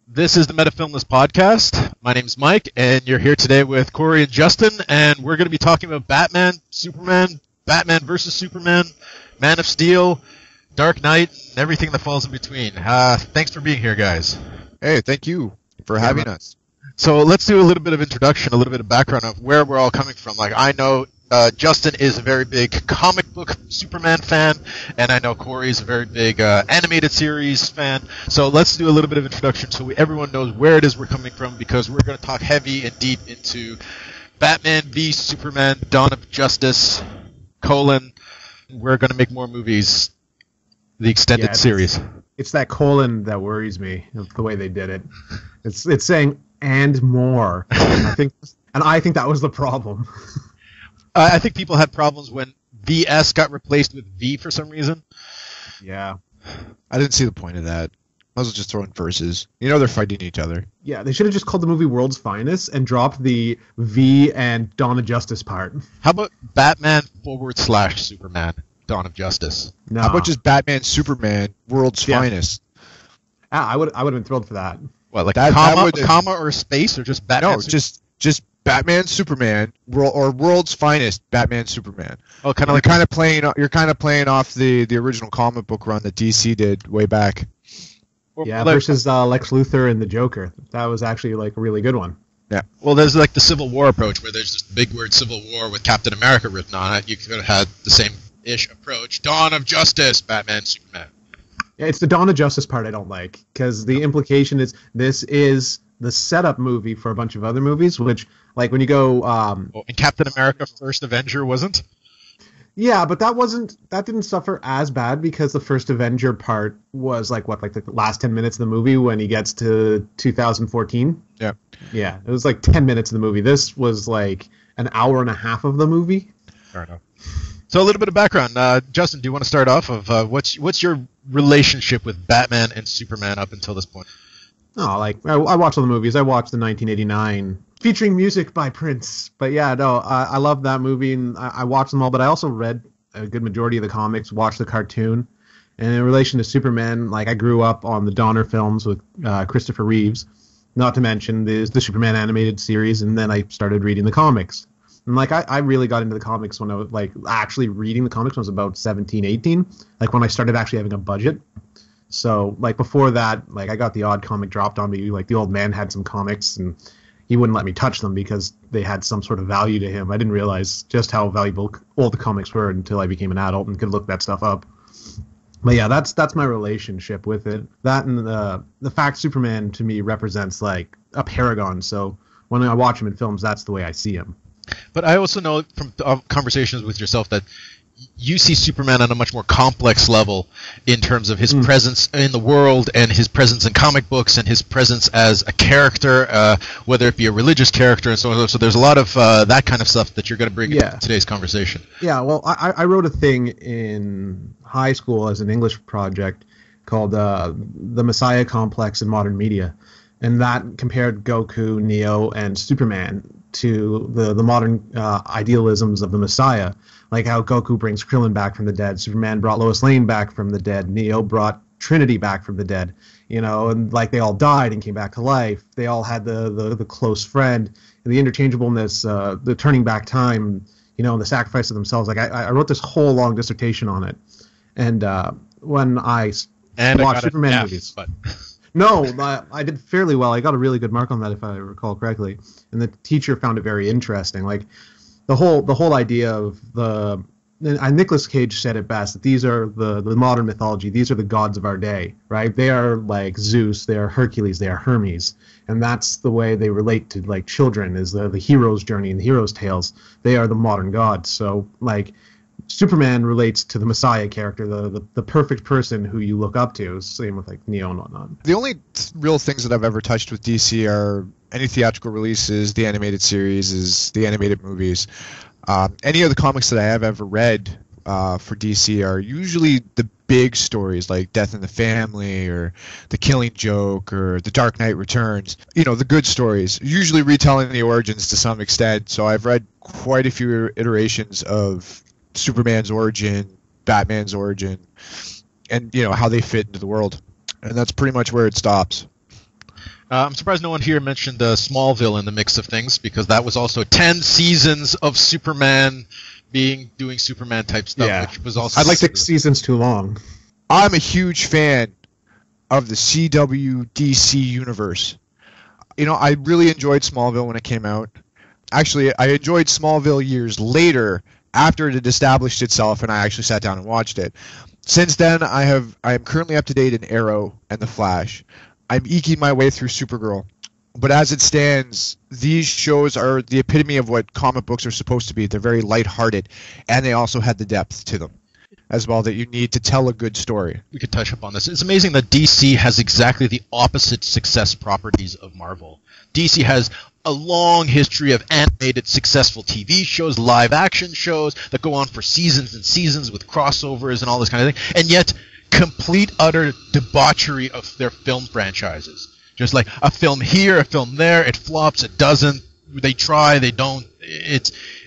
This is the Metafilmless Podcast. My name is Mike, and you're here today with Corey and Justin, and we're going to be talking about Batman, Superman, Batman vs. Superman, Man of Steel, Dark Knight, and everything that falls in between. Thanks for being here, guys. Hey, thank you for having us. So let's do a little bit of introduction, a little bit of background of where we're all coming from. Like, I know Justin is a very big comic book Superman fan, and I know Corey is a very big animated series fan. So let's do a little bit of introduction so everyone knows where it is we're coming from, because we're going to talk heavy and deep into Batman v Superman, Dawn of Justice, we're going to make more movies, the extended series. It's that colon that worries me, the way they did it. It's saying, and more. I think that was the problem. I think people had problems when VS got replaced with V for some reason. Yeah. I didn't see the point of that. I was just throwing verses. You know they're fighting each other. Yeah, they should have just called the movie World's Finest and dropped the V and Dawn of Justice part. How about Batman / Superman, Dawn of Justice? No. How about just Batman, Superman, World's Finest? I would have been thrilled for that. What, like That comma or space, or just Batman? No, just Batman, Superman, or World's Finest, Batman, Superman. Oh, kind of You're like kind of playing off the original comic book run that DC did way back. Yeah, versus Lex Luthor and the Joker. That was actually like a really good one. Yeah. Well, there's like the Civil War approach, where there's this big word Civil War with Captain America written on it. You could have had the same-ish approach. Dawn of Justice, Batman, Superman. Yeah, it's the Dawn of Justice part I don't like, because the implication is this is the setup movie for a bunch of other movies, which, like, when you go... and Captain America First Avenger wasn't? Yeah, but that didn't suffer as bad, because the first Avenger part was, like the last 10 minutes of the movie when he gets to 2014? Yeah. Yeah, it was like 10 minutes of the movie. This was like an hour and a half of the movie. Fair enough. So a little bit of background. Justin, do you want to start off of what's your relationship with Batman and Superman up until this point? Oh, like, I watched all the movies. I watched the 1989 featuring music by Prince. But yeah, no, I love that movie, and I watched them all, but I also read a good majority of the comics, watched the cartoon. And in relation to Superman, like, I grew up on the Donner films with Christopher Reeves, not to mention the Superman animated series, and then I started reading the comics. And, like, I really got into the comics when I was, like, actually reading the comics when I was about 17, 18, like, when I started actually having a budget. So, like, before that, like, I got the odd comic dropped on me. Like, the old man had some comics, and he wouldn't let me touch them because they had some sort of value to him. I didn't realize just how valuable all the comics were until I became an adult and could look that stuff up. But yeah, that's my relationship with it. That and the fact Superman, to me, represents, like, a paragon. So when I watch him in films, that's the way I see him. But I also know from conversations with yourself that you see Superman on a much more complex level in terms of his presence in the world, and his presence in comic books, and his presence as a character, whether it be a religious character and so on. So there's a lot of that kind of stuff that you're going to bring into today's conversation. Yeah, well, I wrote a thing in high school as an English project called The Messiah Complex in Modern Media. And that compared Goku, Neo, and Superman to the modern idealisms of the Messiah. Like how Goku brings Krillin back from the dead, Superman brought Lois Lane back from the dead, Neo brought Trinity back from the dead, you know, and like they all died and came back to life. They all had the close friend, and the interchangeableness, the turning back time, you know, and the sacrifice of themselves. Like I wrote this whole long dissertation on it, and when I watched Superman movies. But... No, I did fairly well. I got a really good mark on that, if I recall correctly, and the teacher found it very interesting. Like the whole idea of Nicolas Cage said it best, that these are the modern mythology. These are the gods of our day, right? They are like Zeus, they are Hercules, they are Hermes, and that's the way they relate to, like, children, is the hero's journey and the hero's tales. They are the modern gods. So, like, Superman relates to the Messiah character, the perfect person who you look up to. Same with, like, Neo and whatnot. The only real things that I've ever touched with DC are any theatrical releases, the animated series, the animated movies. Any of the comics that I have ever read for DC are usually the big stories, like Death in the Family or The Killing Joke or The Dark Knight Returns. You know, the good stories, usually retelling the origins to some extent. So I've read quite a few iterations of Superman's origin, Batman's origin, and, you know, how they fit into the world. And that's pretty much where it stops. I'm surprised no one here mentioned Smallville in the mix of things, because that was also 10 seasons of Superman doing Superman type stuff, Yeah. which was also. I'd like 6 seasons too long. I'm a huge fan of the CW DC universe. I really enjoyed Smallville when it came out. Actually, I enjoyed Smallville years later after it had established itself, and I actually sat down and watched it. Since then, I am currently up to date in Arrow and The Flash. I'm eking my way through Supergirl. But as it stands, these shows are the epitome of what comic books are supposed to be. They're very lighthearted, and they also had the depth to them as well that you need to tell a good story. We could touch upon this. It's amazing that DC has exactly the opposite success properties of Marvel. DC has a long history of animated successful TV shows, live action shows that go on for seasons and seasons with crossovers and all this kind of thing, and yet complete utter debauchery of their film franchises. Just like a film here, a film there, it flops, it doesn't, they try, they don't.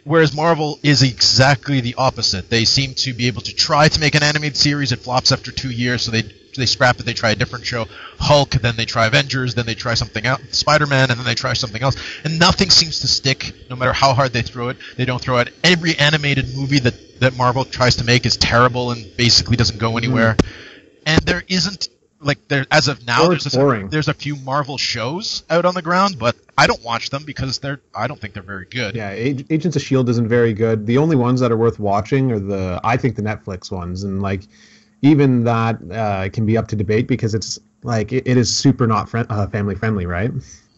Whereas Marvel is exactly the opposite. They seem to be able to try to make an animated series, it flops after 2 years, so they scrap it, they try a different show. Hulk, then they try Avengers, then they try something else, Spider-Man, and then they try something else. And nothing seems to stick, no matter how hard they throw it. They don't throw it. Every animated movie that Marvel tries to make is terrible and basically doesn't go anywhere. And there isn't, as of now, there's a few Marvel shows out on the ground, but I don't watch them because I don't think they're very good. Yeah, Agents of S.H.I.E.L.D. isn't very good. The only ones that are worth watching are I think the Netflix ones, and even that can be up to debate because it's it is super not family friendly, right?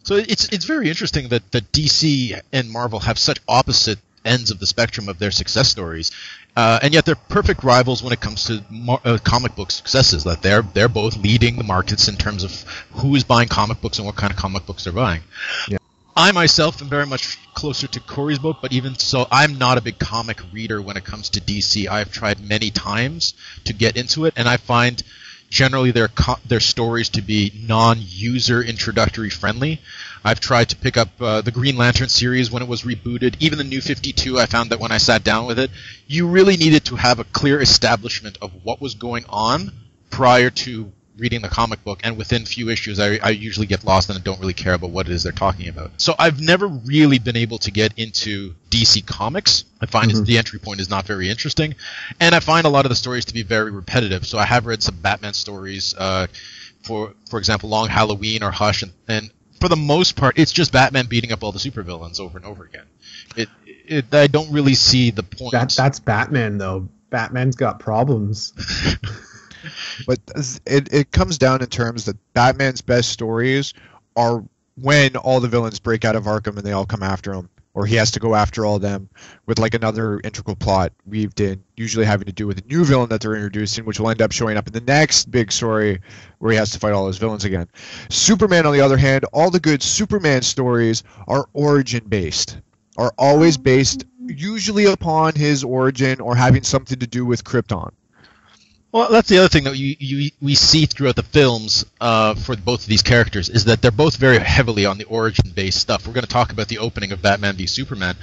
So it's very interesting that DC and Marvel have such opposite ends of the spectrum of their success stories, and yet they're perfect rivals when it comes to comic book successes. That they're both leading the markets in terms of who is buying comic books and what kind of comic books they're buying. Yeah. I myself am very much closer to Corey's book, but even so, I'm not a big comic reader when it comes to DC. I've tried many times to get into it, and I find generally their stories to be non-user introductory friendly. I've tried to pick up the Green Lantern series when it was rebooted. Even the New 52, I found that when I sat down with it, you really needed to have a clear establishment of what was going on prior to reading the comic book, and within few issues I usually get lost and I don't really care about what it is they're talking about. So I've never really been able to get into DC Comics. I find the entry point is not very interesting, and I find a lot of the stories to be very repetitive. So I have read some Batman stories, for example, Long Halloween or Hush, and for the most part it's just Batman beating up all the supervillains over and over again. I don't really see the point. That's Batman though. Batman's got problems. But it comes down in terms that Batman's best stories are when all the villains break out of Arkham and they all come after him, or he has to go after all of them with another integral plot weaved in, usually having to do with a new villain that they're introducing, which will end up showing up in the next big story where he has to fight all those villains again. Superman, on the other hand, all the good Superman stories are origin-based, are always based usually upon his origin or having something to do with Krypton. Well, that's the other thing that we see throughout the films for both of these characters, is that they're both very heavily on the origin-based stuff. We're going to talk about the opening of Batman v Superman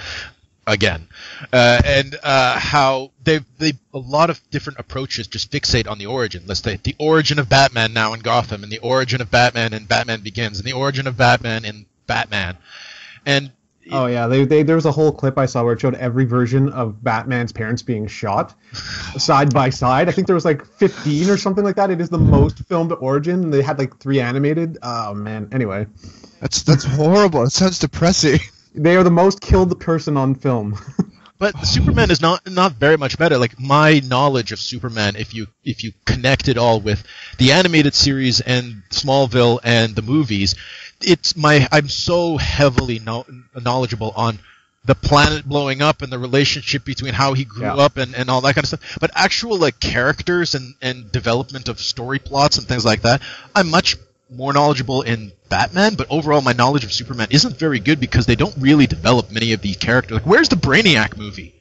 again, and how a lot of different approaches just fixate on the origin. Let's say the origin of Batman now in Gotham, and the origin of Batman in Batman Begins, and the origin of Batman in Batman, and oh yeah, there was a whole clip I saw where it showed every version of Batman's parents being shot side by side. I think there was 15 or something like that. It is the most filmed origin, and they had 3 animated. Oh man. Anyway, that's horrible. It sounds depressing. They are the most killed person on film. But Superman is not very much better. My knowledge of Superman, if you connect it all with the animated series and Smallville and the movies, I'm so heavily knowledgeable on the planet blowing up and the relationship between how he grew up and all that kind of stuff. But actual characters and development of story plots and things like that, I'm much more knowledgeable in Batman. But overall, my knowledge of Superman isn't very good because they don't really develop many of these characters. Where's the Brainiac movie?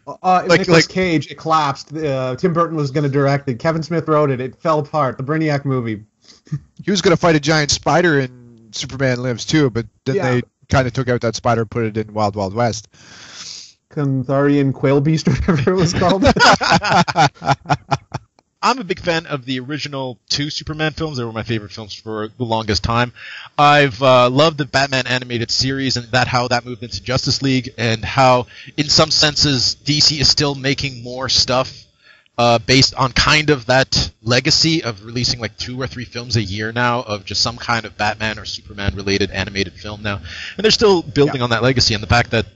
Nicolas Cage, it collapsed. Tim Burton was going to direct it. Kevin Smith wrote it. It fell apart. The Brainiac movie. He was going to fight a giant spider in Superman Lives too, but then they kind of took out that spider and put it in Wild Wild West. Cantharian Quail Beast or whatever it was called. I'm a big fan of the original two Superman films. They were my favorite films for the longest time. I've loved the Batman animated series and how that moved into Justice League, and how, in some senses, DC is still making more stuff based on kind of that legacy of releasing like 2 or 3 films a year now of just some kind of Batman or Superman related animated film now. And they're still building on that legacy, and the fact that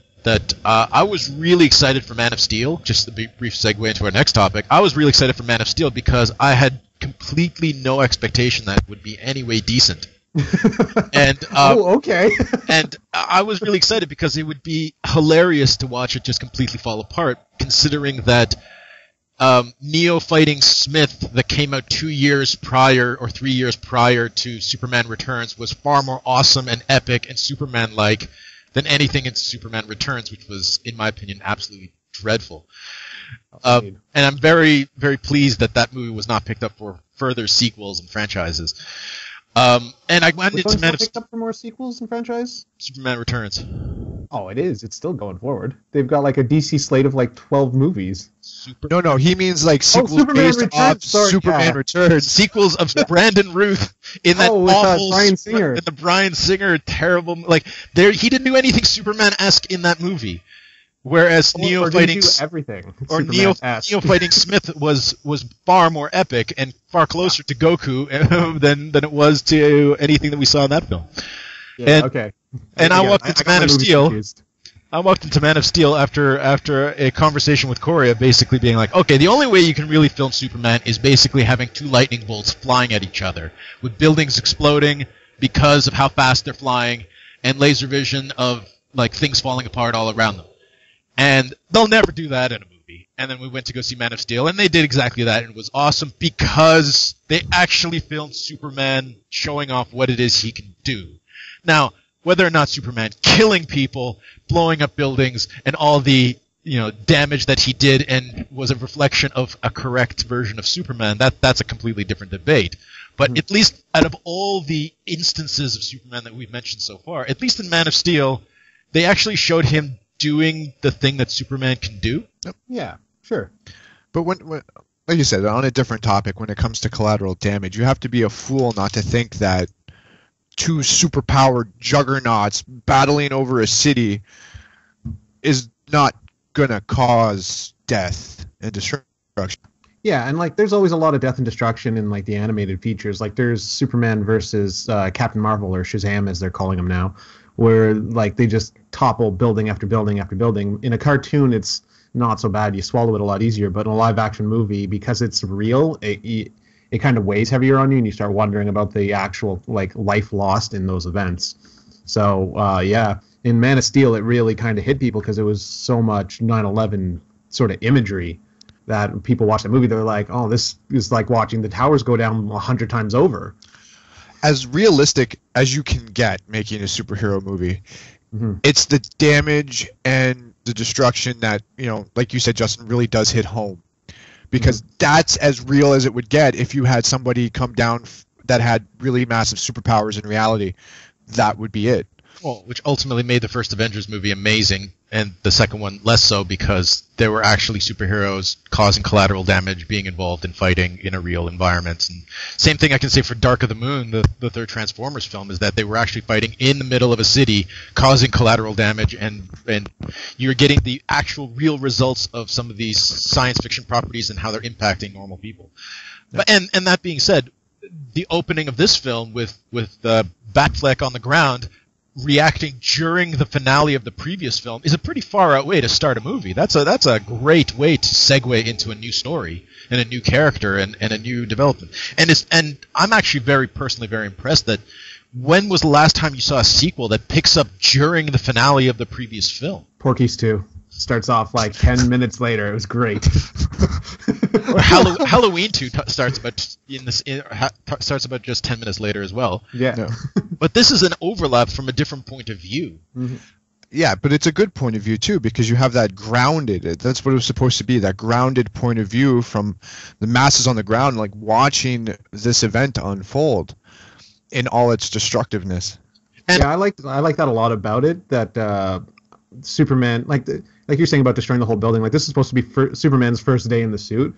I was really excited for Man of Steel. Just a brief segue into our next topic. I was really excited for Man of Steel because I had completely no expectation that it would be any way decent. And okay. And I was really excited because it would be hilarious to watch it just completely fall apart, considering that Neo fighting Smith that came out 2 years prior or 3 years prior to Superman Returns was far more awesome and epic and Superman-like than anything in Superman Returns, which was, in my opinion, absolutely dreadful. And I'm very, very pleased that movie was not picked up for further sequels and franchises. And I went into Man of picked up for more sequels and franchise? Superman Returns. Oh, it is. It's still going forward. They've got like a DC slate of like 12 movies. No, he means like sequels based off Superman Returns. Sequels of Brandon Ruth in that awful Bryan Singer. In the Bryan Singer terrible, like there he didn't do anything Superman-esque in that movie. Whereas Neo fighting everything, or Neo fighting Smith was far more epic and far closer to Goku than it was to anything that we saw in that film. Yeah, okay. And I walked into Man of Steel. I walked into Man of Steel after a conversation with Corey, basically being like, okay, the only way you can really film Superman is basically having 2 lightning bolts flying at each other, with buildings exploding because of how fast they're flying, and laser vision of like things falling apart all around them. And they'll never do that in a movie. And then we went to go see Man of Steel, and they did exactly that, and it was awesome because they actually filmed Superman showing off what it is he can do. Now, whether or not Superman killing people, blowing up buildings, and all the damage that he did and was a reflection of a correct version of Superman, that's a completely different debate. But at least out of all the instances of Superman that we've mentioned so far, at least in Man of Steel, they actually showed him doing the thing that Superman can do. Yeah, sure. But when like you said, on a different topic, when it comes to collateral damage, you have to be a fool not to think that 2 superpowered juggernauts battling over a city is not gonna cause death and destruction. Yeah, and like there's always a lot of death and destruction in like the animated features. Like there's Superman versus Captain Marvel, or Shazam as they're calling him now, where like they just topple building after building after building. In a cartoon, it's not so bad. You swallow it a lot easier. But in a live action movie, because it's real, it kind of weighs heavier on you, and you start wondering about the actual like life lost in those events. So yeah, in Man of Steel, it really kind of hit people because it was so much 9/11 sort of imagery that people watch the movie. They're like, oh, this is like watching the towers go down 100 times over. As realistic as you can get making a superhero movie, it's the damage and the destruction that, like you said, Justin, really does hit home. Because that's as real as it would get if you had somebody come down that had really massive superpowers in reality. That would be it. Well, which ultimately made the first Avengers movie amazing, and the second one less so because there were actually superheroes causing collateral damage, being involved in fighting in a real environment. And same thing I can say for Dark of the Moon, the third Transformers film, is that they were actually fighting in the middle of a city, causing collateral damage, and you're getting the actual real results of some of these science fiction properties and how they're impacting normal people. But and that being said, the opening of this film with Batfleck on the ground reacting during the finale of the previous film is a pretty far out way to start a movie. That's a great way to segue into a new story and a new character and a new development. And I'm actually personally very impressed that when was the last time you saw a sequel that picks up during the finale of the previous film? Porky's 2 starts off like 10 minutes later. It was great. Or Halloween 2 starts about just 10 minutes later as well. Yeah. No. But this is an overlap from a different point of view. Mm-hmm. Yeah, but it's a good point of view too, because you have that grounded. That's what it was supposed to be, that grounded point of view from the masses on the ground, like watching this event unfold in all its destructiveness. And yeah, I like that a lot about it. That Superman, like you're saying about destroying the whole building, like this is supposed to be Superman's first day in the suit,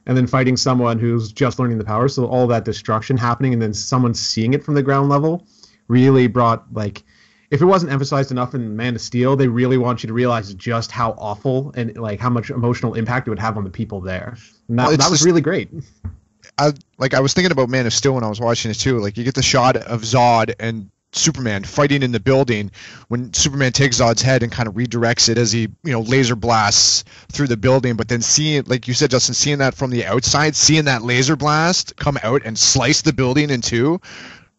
and then fighting someone who's just learning the power. So all that destruction happening, and then someone seeing it from the ground level, really brought like. If it wasn't emphasized enough in Man of Steel, they really want you to realize just how awful and like how much emotional impact it would have on the people there. And that was really great. I was thinking about Man of Steel when I was watching it too. Like you get the shot of Zod and Superman fighting in the building when Superman takes Zod's head and kind of redirects it as he, laser blasts through the building. But then seeing, like you said, Justin, seeing that from the outside, seeing that laser blast come out and slice the building in two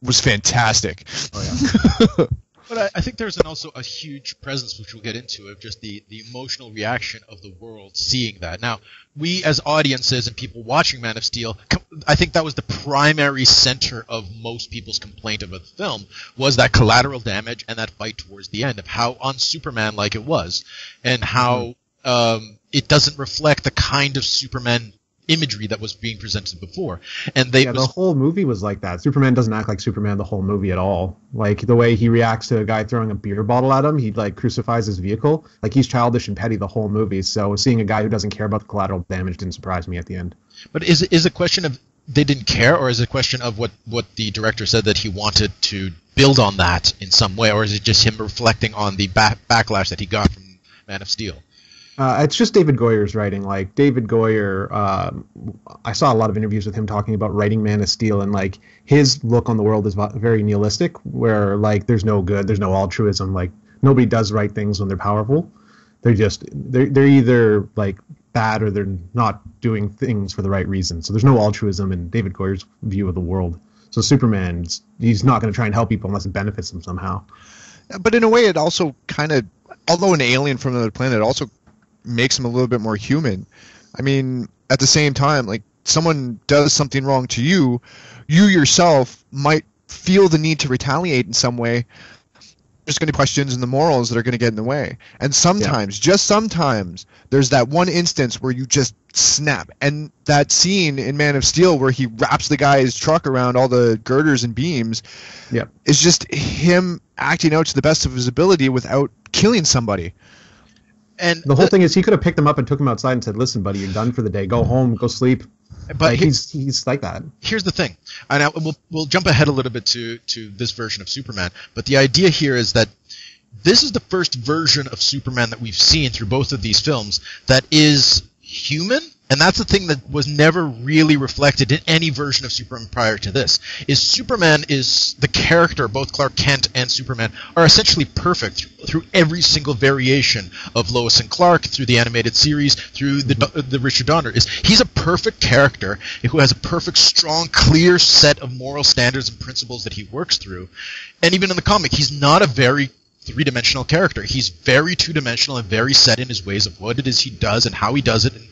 was fantastic. Oh yeah. But I think there's also a huge presence, which we'll get into, of just the emotional reaction of the world seeing that. Now, we as audiences and people watching Man of Steel, I think that was the primary center of most people's complaint about the film, was that collateral damage and that fight towards the end, of how un-Superman-like it was, and how it doesn't reflect the kind of Superman imagery that was being presented before. And the whole movie was like that. Superman doesn't act like Superman the whole movie at all. Like the way he reacts to a guy throwing a beer bottle at him, he like crucifies his vehicle. Like he's childish and petty the whole movie. So seeing a guy who doesn't care about the collateral damage didn't surprise me at the end. But is it a question of they didn't care, or is it a question of what the director said that he wanted to build on that in some way, or is it just him reflecting on the backlash that he got from Man of Steel? It's just David Goyer's writing. Like David Goyer, I saw a lot of interviews with him talking about writing Man of Steel, and like his look on the world is very nihilistic, where like there's no good, there's no altruism. Like nobody does right things when they're powerful. They're either like bad or they're not doing things for the right reason. So there's no altruism in David Goyer's view of the world. So Superman, he's not going to try and help people unless it benefits him somehow. But in a way, it also kind of, although an alien from another planet, it also makes him a little bit more human. I mean, at the same time, like someone does something wrong to you, you yourself might feel the need to retaliate in some way. There's going to be questions and the morals that are going to get in the way. And sometimes, just sometimes, there's that one instance where you just snap. And that scene in Man of Steel where he wraps the guy's truck around all the girders and beams is just him acting out to the best of his ability without killing somebody. And the whole thing is he could have picked him up and took him outside and said, listen, buddy, you're done for the day. Go home, go sleep. But like, he's like that. Here's the thing. And we'll jump ahead a little bit to this version of Superman. But the idea here is that this is the first version of Superman that we've seen through both of these films that is human. And that's the thing that was never really reflected in any version of Superman prior to this, is Superman is the character, both Clark Kent and Superman, are essentially perfect through every single variation of Lois and Clark, through the animated series, through the Richard Donner. He's a perfect character who has a perfect, strong, clear set of moral standards and principles that he works through. And even in the comic, he's not a very three-dimensional character. He's very two-dimensional and very set in his ways of what it is he does and how he does it and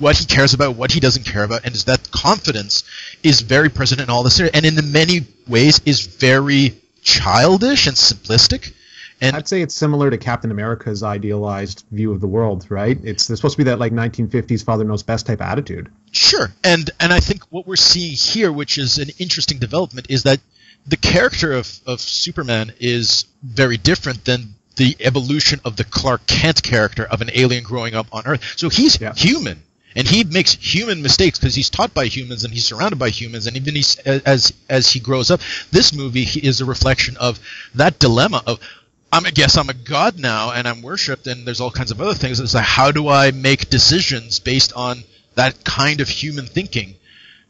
what he cares about, what he doesn't care about, and that confidence is very present in all this area, and in many ways is very childish and simplistic. And I'd say it's similar to Captain America's idealized view of the world, right? There's supposed to be that like 1950s father knows best type attitude. Sure, and I think what we're seeing here, which is an interesting development, is that the character of Superman is very different than the evolution of the Clark Kent character of an alien growing up on Earth. So he's human, and he makes human mistakes because he's taught by humans and he's surrounded by humans, and even as he grows up, this movie is a reflection of that dilemma of, I'm a god now and I'm worshipped and there's all kinds of other things. It's like, how do I make decisions based on that kind of human thinking?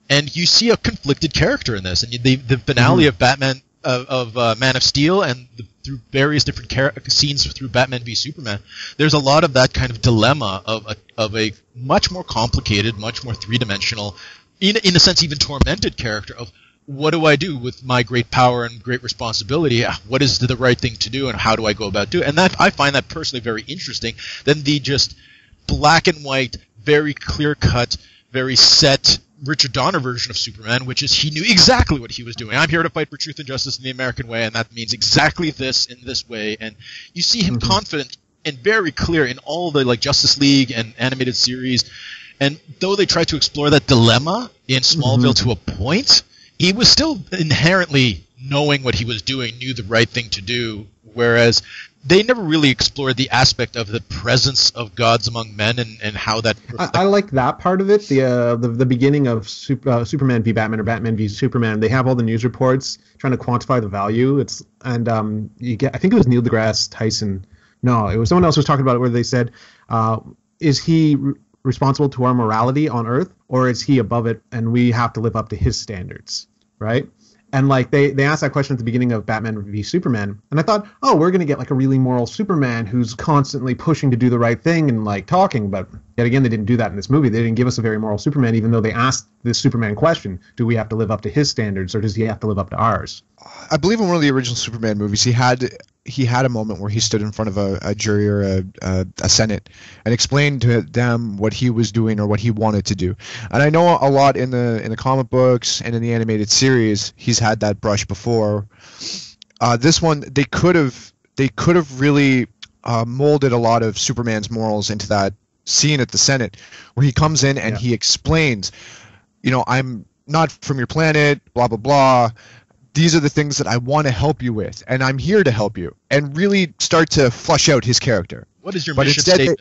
And you see a conflicted character in this, and the finale of Batman of Man of Steel, and through various different scenes through Batman v Superman, there's a lot of that kind of dilemma of a much more complicated, much more three-dimensional, in a sense even tormented character of, what do I do with my great power and great responsibility? What is the right thing to do, and how do I go about doing it? And that I find that personally very interesting than the just black and white, very clear-cut, very set Richard Donner version of Superman, which is he knew exactly what he was doing. I'm here to fight for truth and justice in the American way, and that means exactly this in this way. And you see him confident and very clear in all the like Justice League and animated series. And though they tried to explore that dilemma in Smallville to a point, he was still inherently knowing what he was doing, knew the right thing to do whereas they never really explored the aspect of the presence of gods among men and how that. I like that part of it. The beginning of Superman v Batman or Batman v Superman. They have all the news reports trying to quantify the value. You get. I think it was Neil deGrasse Tyson. No, it was someone else who was talking about it where they said, "Is he responsible to our morality on Earth, or is he above it and we have to live up to his standards?" Right? And like they asked that question at the beginning of Batman v Superman, and I thought, oh, we're gonna get like a really moral Superman who's constantly pushing to do the right thing and like talking, but yet again they didn't do that in this movie. They didn't give us a very moral Superman, even though they asked this Superman question: do we have to live up to his standards, or does he have to live up to ours? I believe in one of the original Superman movies, he had a moment where he stood in front of a jury or a Senate and explained to them what he was doing or what he wanted to do. And I know a lot in the comic books and in the animated series, he's had that brush before. This one, they could have really molded a lot of Superman's morals into that scene at the Senate where he comes in and he explains, I'm not from your planet, blah, blah, blah. These are the things that I want to help you with, and I'm here to help you, and really start to flush out his character. What is your mission statement?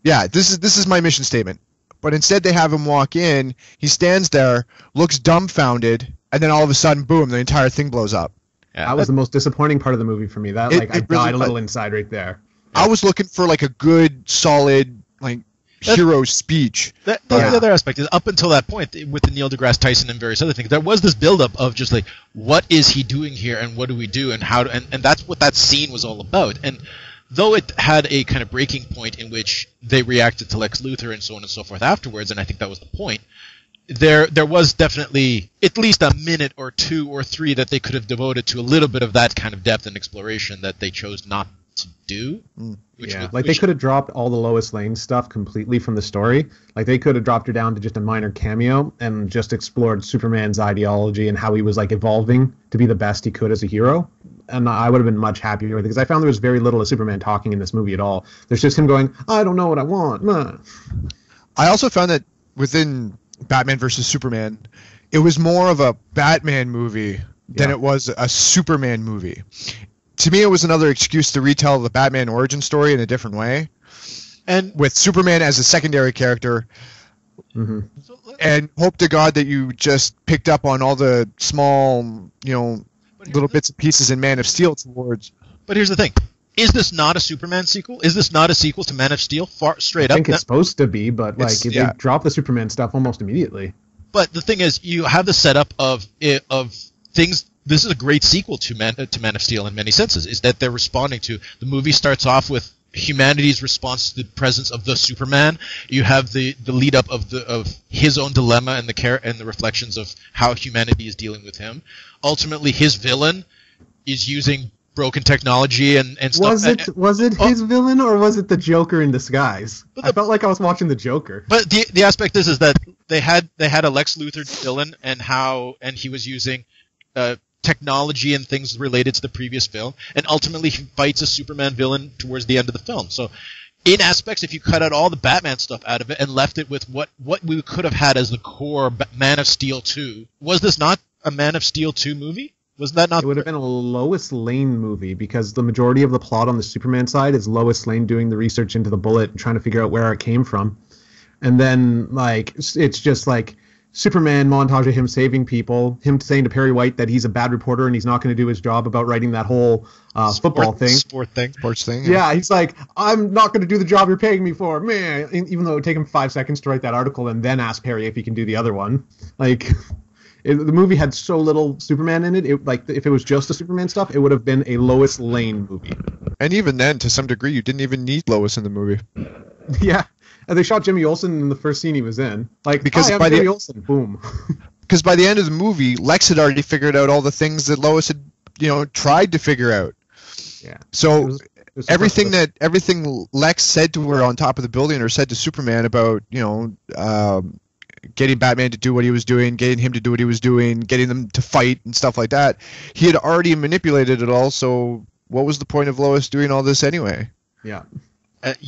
This is my mission statement. But instead they have him walk in, he stands there, looks dumbfounded, and then all of a sudden, boom, the entire thing blows up. Yeah, that was the most disappointing part of the movie for me. I died a little inside right there. I was looking for like a good, solid, like hero speech. The other aspect is up until that point with the Neil deGrasse Tyson and various other things, there was this buildup of just like, what is he doing here and what do we do and how and that's what that scene was all about. And though it had a kind of breaking point in which they reacted to Lex Luthor and so on and so forth afterwards, and I think that was the point, there was definitely at least a minute or two or three that they could have devoted to a little bit of that kind of depth and exploration that they chose not to do. They could have dropped all the Lois Lane stuff completely from the story. Like they could have dropped her down to just a minor cameo and just explored Superman's ideology and how he was like evolving to be the best he could as a hero. And I would have been much happier with it because I found there was very little of Superman talking in this movie at all. There's just him going, I don't know what I want. Nah. I also found that within Batman versus Superman, it was more of a Batman movie than it was a Superman movie. To me, it was another excuse to retell the Batman origin story in a different way, and with Superman as a secondary character, and hope to God that you just picked up on all the small, little bits and pieces in Man of Steel towards. But here's the thing. Is this not a Superman sequel? Is this not a sequel to Man of Steel? Straight up? I think it's supposed to be, but they drop the Superman stuff almost immediately. But the thing is, you have the setup of things. This is a great sequel to Man of Steel in many senses. Is that they're responding to the movie starts off with humanity's response to the presence of the Superman. You have the lead up of his own dilemma and the reflections of how humanity is dealing with him. Ultimately, his villain is using broken technology and stuff. Was it his villain or was it the Joker in disguise? I felt like I was watching the Joker. But the aspect is that they had a Lex Luthor villain and he was using technology and things related to the previous film, and ultimately he fights a Superman villain towards the end of the film. So in aspects, if you cut out all the Batman stuff out of it and left it with what we could have had as the core Man of Steel 2, was this not a Man of Steel 2 movie? Was that not? It would have been a Lois Lane movie because the majority of the plot on the Superman side is Lois Lane doing the research into the bullet and trying to figure out where it came from. And then it's just like Superman montage of him saving people, him saying to Perry White that he's a bad reporter and he's not going to do his job about writing that whole sports thing. Yeah, he's like, I'm not going to do the job you're paying me for, man. Even though it would take him 5 seconds to write that article and then ask Perry if he can do the other one. The movie had so little Superman in it. If it was just the Superman stuff, it would have been a Lois Lane movie. And even then, to some degree, you didn't even need Lois in the movie. Yeah. And they shot Jimmy Olsen in the first scene he was in. Because by Jimmy Olsen, boom. Because by the end of the movie, Lex had already figured out all the things that Lois had, tried to figure out. Yeah. So it was everything Lex said to her on top of the building or said to Superman about, getting Batman to do what he was doing, getting him to do what he was doing, getting them to fight and stuff like that, he had already manipulated it all. So what was the point of Lois doing all this anyway? Yeah.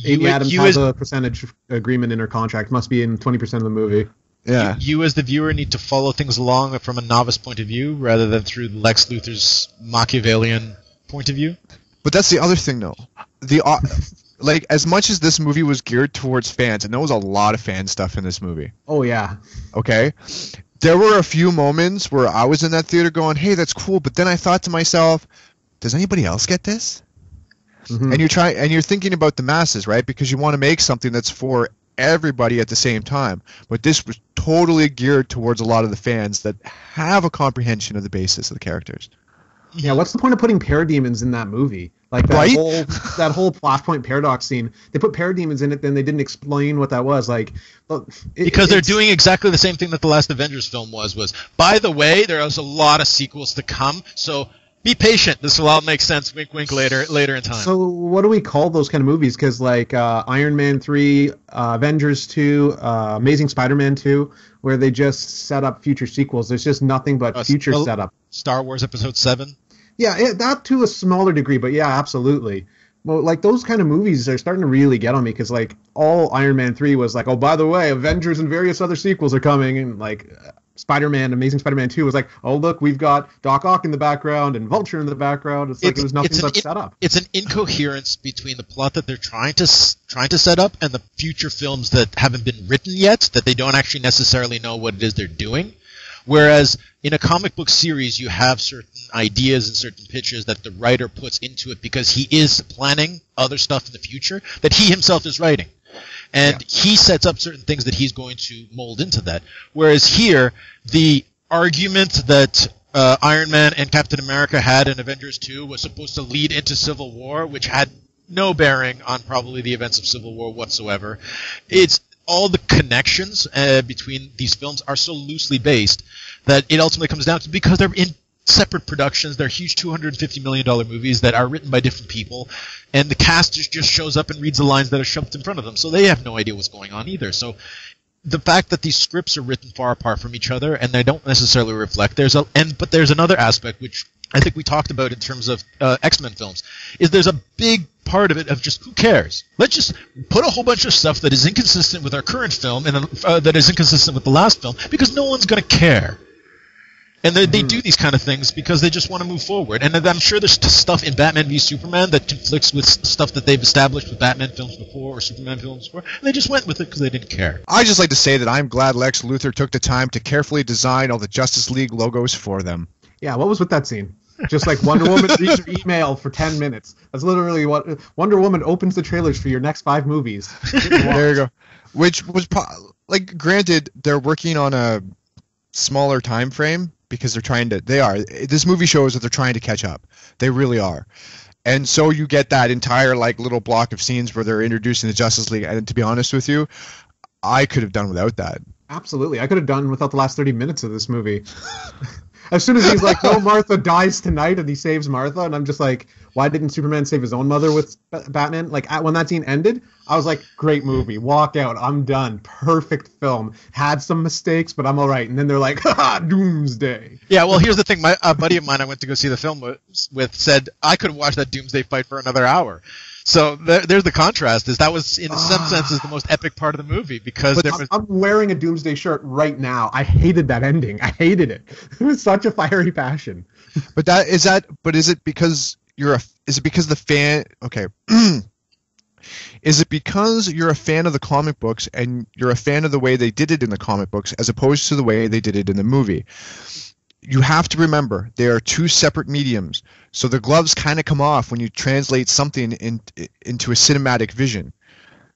Amy Adams has a percentage agreement in her contract. Must be in 20% of the movie. Yeah. You as the viewer need to follow things along from a novice point of view rather than through Lex Luthor's Machiavellian point of view. But that's the other thing, though. Like, as much as this movie was geared towards fans, and there was a lot of fan stuff in this movie. Oh yeah. Okay, there were a few moments where I was in that theater going, "Hey, that's cool," but then I thought to myself, "Does anybody else get this?" Mm-hmm. And you're thinking about the masses, right? Because you want to make something that's for everybody at the same time. But this was totally geared towards a lot of the fans that have a comprehension of the basis of the characters. Yeah, what's the point of putting parademons in that movie? Like that Right? whole Flashpoint paradox scene. They put parademons in it, then they didn't explain what that was. Like, Because they're doing exactly the same thing that the last Avengers film was, by the way, there is a lot of sequels to come, so be patient. This will all make sense, wink, wink, later in time. So what do we call those kind of movies? Because like Iron Man 3, Avengers 2, Amazing Spider-Man 2, where they just set up future sequels. There's just nothing but future setup. Star Wars Episode 7? Yeah, that to a smaller degree, but yeah, absolutely. Well, like those kind of movies are starting to really get on me because like all Iron Man 3 was like, oh, by the way, Avengers and various other sequels are coming, and like Spider-Man, Amazing Spider-Man 2 was like, oh look, we've got Doc Ock in the background and Vulture in the background. It's like it was nothing but setup. It's an incoherence between the plot that they're trying to set up and the future films that haven't been written yet, that they don't actually necessarily know what it is they're doing. Whereas in a comic book series, you have certain ideas and certain pitches that the writer puts into it because he is planning other stuff in the future that he himself is writing. And he sets up certain things that he's going to mold into that. Whereas here, the argument that Iron Man and Captain America had in Avengers 2 was supposed to lead into Civil War, which had no bearing on probably the events of Civil War whatsoever. It's all the connections between these films are so loosely based that it ultimately comes down to, because they're in separate productions, they're huge $250 million movies that are written by different people, and the cast just shows up and reads the lines that are shoved in front of them, so they have no idea what's going on either. So the fact that these scripts are written far apart from each other and they don't necessarily reflect, but there's another aspect which I think we talked about in terms of X-Men films, is there's a big part of it of just who cares? Let's just put a whole bunch of stuff that is inconsistent with our current film and that is inconsistent with the last film, because no one's going to care. And they do these kind of things because they just want to move forward. And I'm sure there's stuff in Batman v Superman that conflicts with stuff that they've established with Batman films before or Superman films before, and they just went with it because they didn't care. I just like to say that I'm glad Lex Luthor took the time to carefully design all the Justice League logos for them. Yeah, what was with that scene? Just like Wonder Woman reads your email for 10 minutes. That's literally what Wonder Woman opens the trailers for your next 5 movies. There you go. Which was granted, they're working on a smaller time frame because this movie shows that they're trying to catch up. They really are. And so you get that entire little block of scenes where they're introducing the Justice League, and to be honest with you, I could have done without that. Absolutely. I could have done without the last 30 minutes of this movie. As soon as he's like, no, Martha dies tonight, and he saves Martha, and I'm just like, why didn't Superman save his own mother with Batman? Like, when that scene ended, I was like, great movie, walk out, I'm done, perfect film. Had some mistakes, but I'm all right. And then they're like, haha, Doomsday. Yeah, well, here's the thing. A buddy of mine I went to go see the film with said, I could watch that Doomsday fight for another hour. So there's the contrast. Is that was in some senses the most epic part of the movie, because I'm wearing a Doomsday shirt right now. I hated that ending. I hated it. It was such a fiery passion. But is it because the fan? Okay. Is it because you're a fan of the comic books and you're a fan of the way they did it in the comic books as opposed to the way they did it in the movie? You have to remember they are two separate mediums, so the gloves kind of come off when you translate something into a cinematic vision.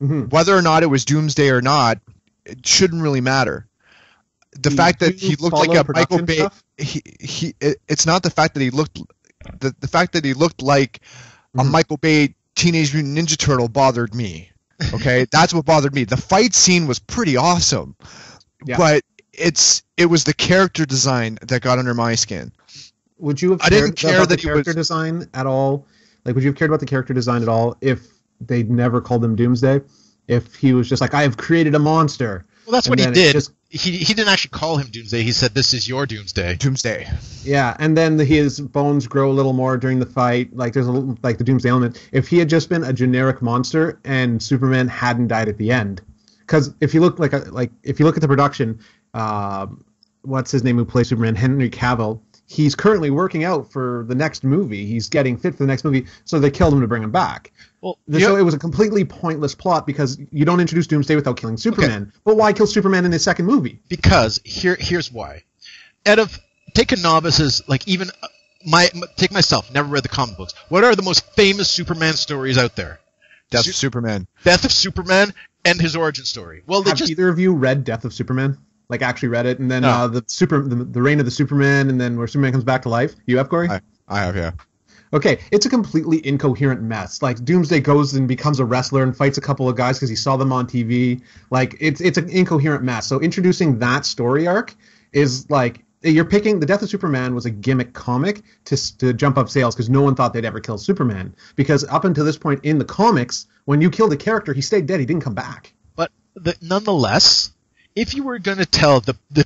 Mm-hmm. Whether or not it was Doomsday or not, it shouldn't really matter. The fact that he looked like a Michael Bay, it's not the fact that he looked. The fact that he looked like a Michael Bay Teenage Mutant Ninja Turtle bothered me. Okay, that's what bothered me. The fight scene was pretty awesome, but it was the character design that got under my skin. Would you have cared about the character design at all? Like, would you have cared about the character design at all if they'd never called him Doomsday? If he was just like, I have created a monster. Well, that's what he did. He didn't actually call him Doomsday. He said, this is your Doomsday. Doomsday. Yeah, and then his bones grow a little more during the fight. Like, there's the Doomsday element. If he had just been a generic monster and Superman hadn't died at the end, because if you look if you look at the production, what's his name who plays Superman, Henry Cavill, he's currently working out for the next movie. He's getting fit for the next movie, so they killed him to bring him back. Well, So it was a completely pointless plot because you don't introduce Doomsday without killing Superman. Okay. But why kill Superman in his second movie? Because here's why. Take a novice as like even take myself, never read the comic books. What are the most famous Superman stories out there? Death of Superman. Death of Superman and his origin story. Well, have either of you read Death of Superman? Like actually read it, and then the Reign of the Superman, and then where Superman comes back to life. You have, Corey? I have, yeah. Okay, it's a completely incoherent mess. Like Doomsday goes and becomes a wrestler and fights a couple of guys because he saw them on TV. Like it's an incoherent mess. So introducing that story arc is like you're picking the Death of Superman was a gimmick comic to jump up sales because no one thought they'd ever kill Superman. Because up until this point in the comics, when you killed a character, he stayed dead. He didn't come back. But nonetheless, if you were going to tell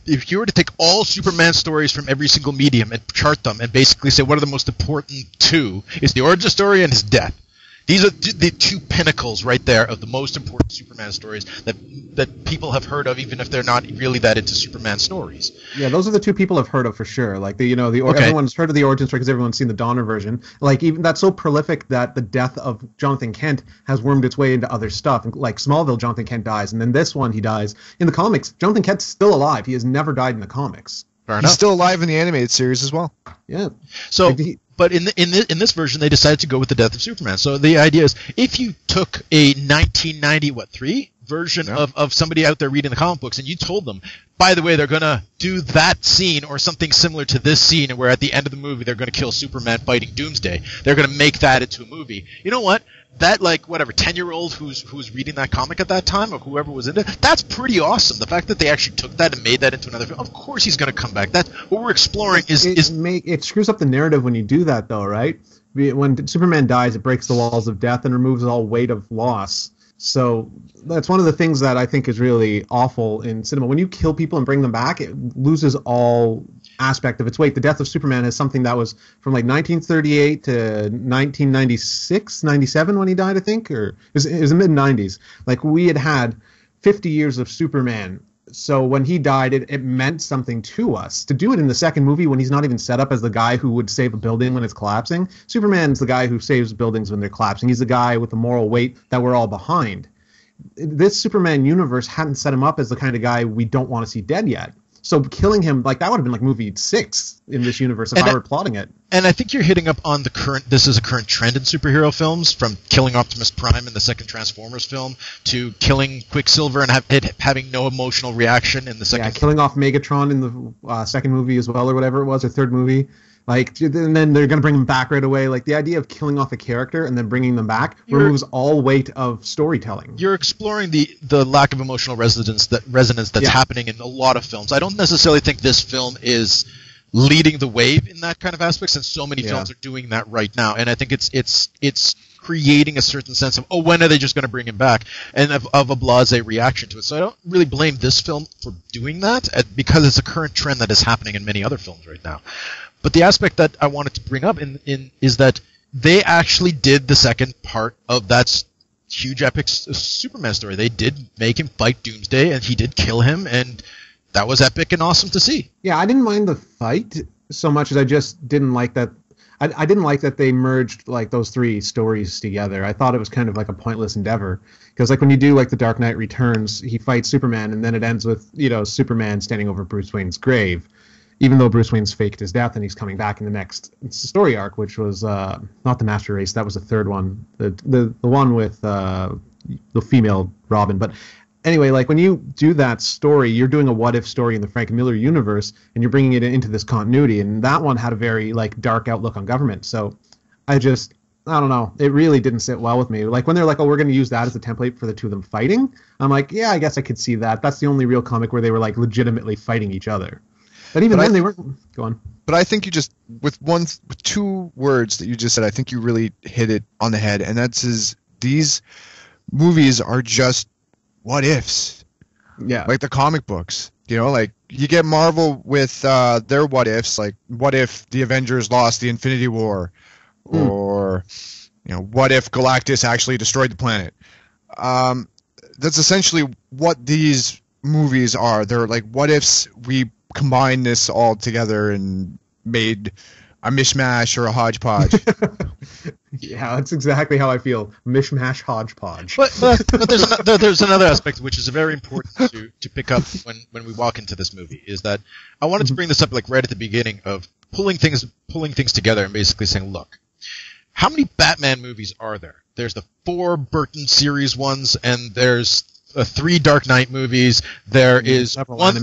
if you were to take all Superman stories from every single medium and chart them and basically say what are the most important two, is the origin story and his death. These are the two pinnacles right there of the most important Superman stories that people have heard of, even if they're not really that into Superman stories. Yeah, those are the two people have heard of for sure. Like everyone's heard of the origin story because everyone's seen the Donner version. Like even that's so prolific that the death of Jonathan Kent has wormed its way into other stuff. Like Smallville, Jonathan Kent dies, and then this one he dies. In the comics, Jonathan Kent's still alive. He has never died in the comics. He's still alive in the animated series as well. Yeah. So. But in this version, they decided to go with the Death of Superman. So the idea is, if you took a 1993 version of somebody out there reading the comic books, and you told them, by the way, they're going to do that scene or something similar to this scene, where at the end of the movie they're going to kill Superman fighting Doomsday. They're going to make that into a movie. You know what? That 10-year-old who's reading that comic at that time, or whoever was into it, that's pretty awesome. The fact that they actually took that and made that into another film, of course he's going to come back. That's what we're exploring. It screws up the narrative when you do that, though, right? When Superman dies, it breaks the walls of death and removes all weight of loss. So that's one of the things that I think is really awful in cinema. When you kill people and bring them back, it loses all aspect of its weight. The Death of Superman is something that was from like 1938 to 1996, 97 when he died, I think, or it was the mid-90s. Like we had 50 years of Superman. So when he died, it meant something to us. To do it in the second movie when he's not even set up as the guy who would save a building when it's collapsing. Superman's the guy who saves buildings when they're collapsing. He's the guy with the moral weight that we're all behind. This Superman universe hadn't set him up as the kind of guy we don't want to see dead yet. So killing him, like that would have been like movie 6 in this universe if I were plotting it. And I think you're hitting up on this is a current trend in superhero films, from killing Optimus Prime in the second Transformers film to killing Quicksilver and having no emotional reaction in the second. Yeah, killing off Megatron in the second movie as well, or whatever it was, or third movie. Like, and then they're going to bring him back right away. Like, the idea of killing off a character and then bringing them back removes all weight of storytelling. You're exploring the lack of emotional resonance that's happening in a lot of films. I don't necessarily think this film is leading the wave in that kind of aspect, since so many films are doing that right now. And I think it's creating a certain sense of, when are they just going to bring him back, and of a blasé reaction to it. So I don't really blame this film for doing that, because it's a current trend that is happening in many other films right now. But the aspect that I wanted to bring up is that they actually did the second part of that huge epic Superman story. They did make him fight Doomsday, and he did kill him, and that was epic and awesome to see. Yeah, I didn't mind the fight so much as I just didn't like that. I didn't like that they merged like those three stories together. I thought it was kind of like a pointless endeavor, because like when you do like the Dark Knight Returns, he fights Superman, and then it ends with Superman standing over Bruce Wayne's grave. Even though Bruce Wayne's faked his death and he's coming back in the next story arc, which was not the Master Race, that was the third one, the one with the female Robin. But anyway, like when you do that story, you're doing a what if story in the Frank Miller universe, and you're bringing it into this continuity. And that one had a very like dark outlook on government. So I don't know. It really didn't sit well with me. Like when they're like, we're going to use that as a template for the two of them fighting. I'm like, yeah, I guess I could see that. That's the only real comic where they were like legitimately fighting each other. But even then, they weren't. Go on. But I think you just, with two words that you just said, I think you really hit it on the head. And that's these movies are just what ifs. Yeah. Like the comic books. Like you get Marvel with their what ifs. Like, what if the Avengers lost the Infinity War? Or, what if Galactus actually destroyed the planet? That's essentially what these movies are. They're like, what ifs we combine this all together and made a mishmash or a hodgepodge. Yeah, that's exactly how I feel. Mishmash hodgepodge. But there's another aspect which is very important to pick up when we walk into this movie, is that I wanted to bring this up like right at the beginning of pulling things together and basically saying, look, how many Batman movies are there? There's the 4 Burton series ones, and there's 3 Dark Knight movies. There is one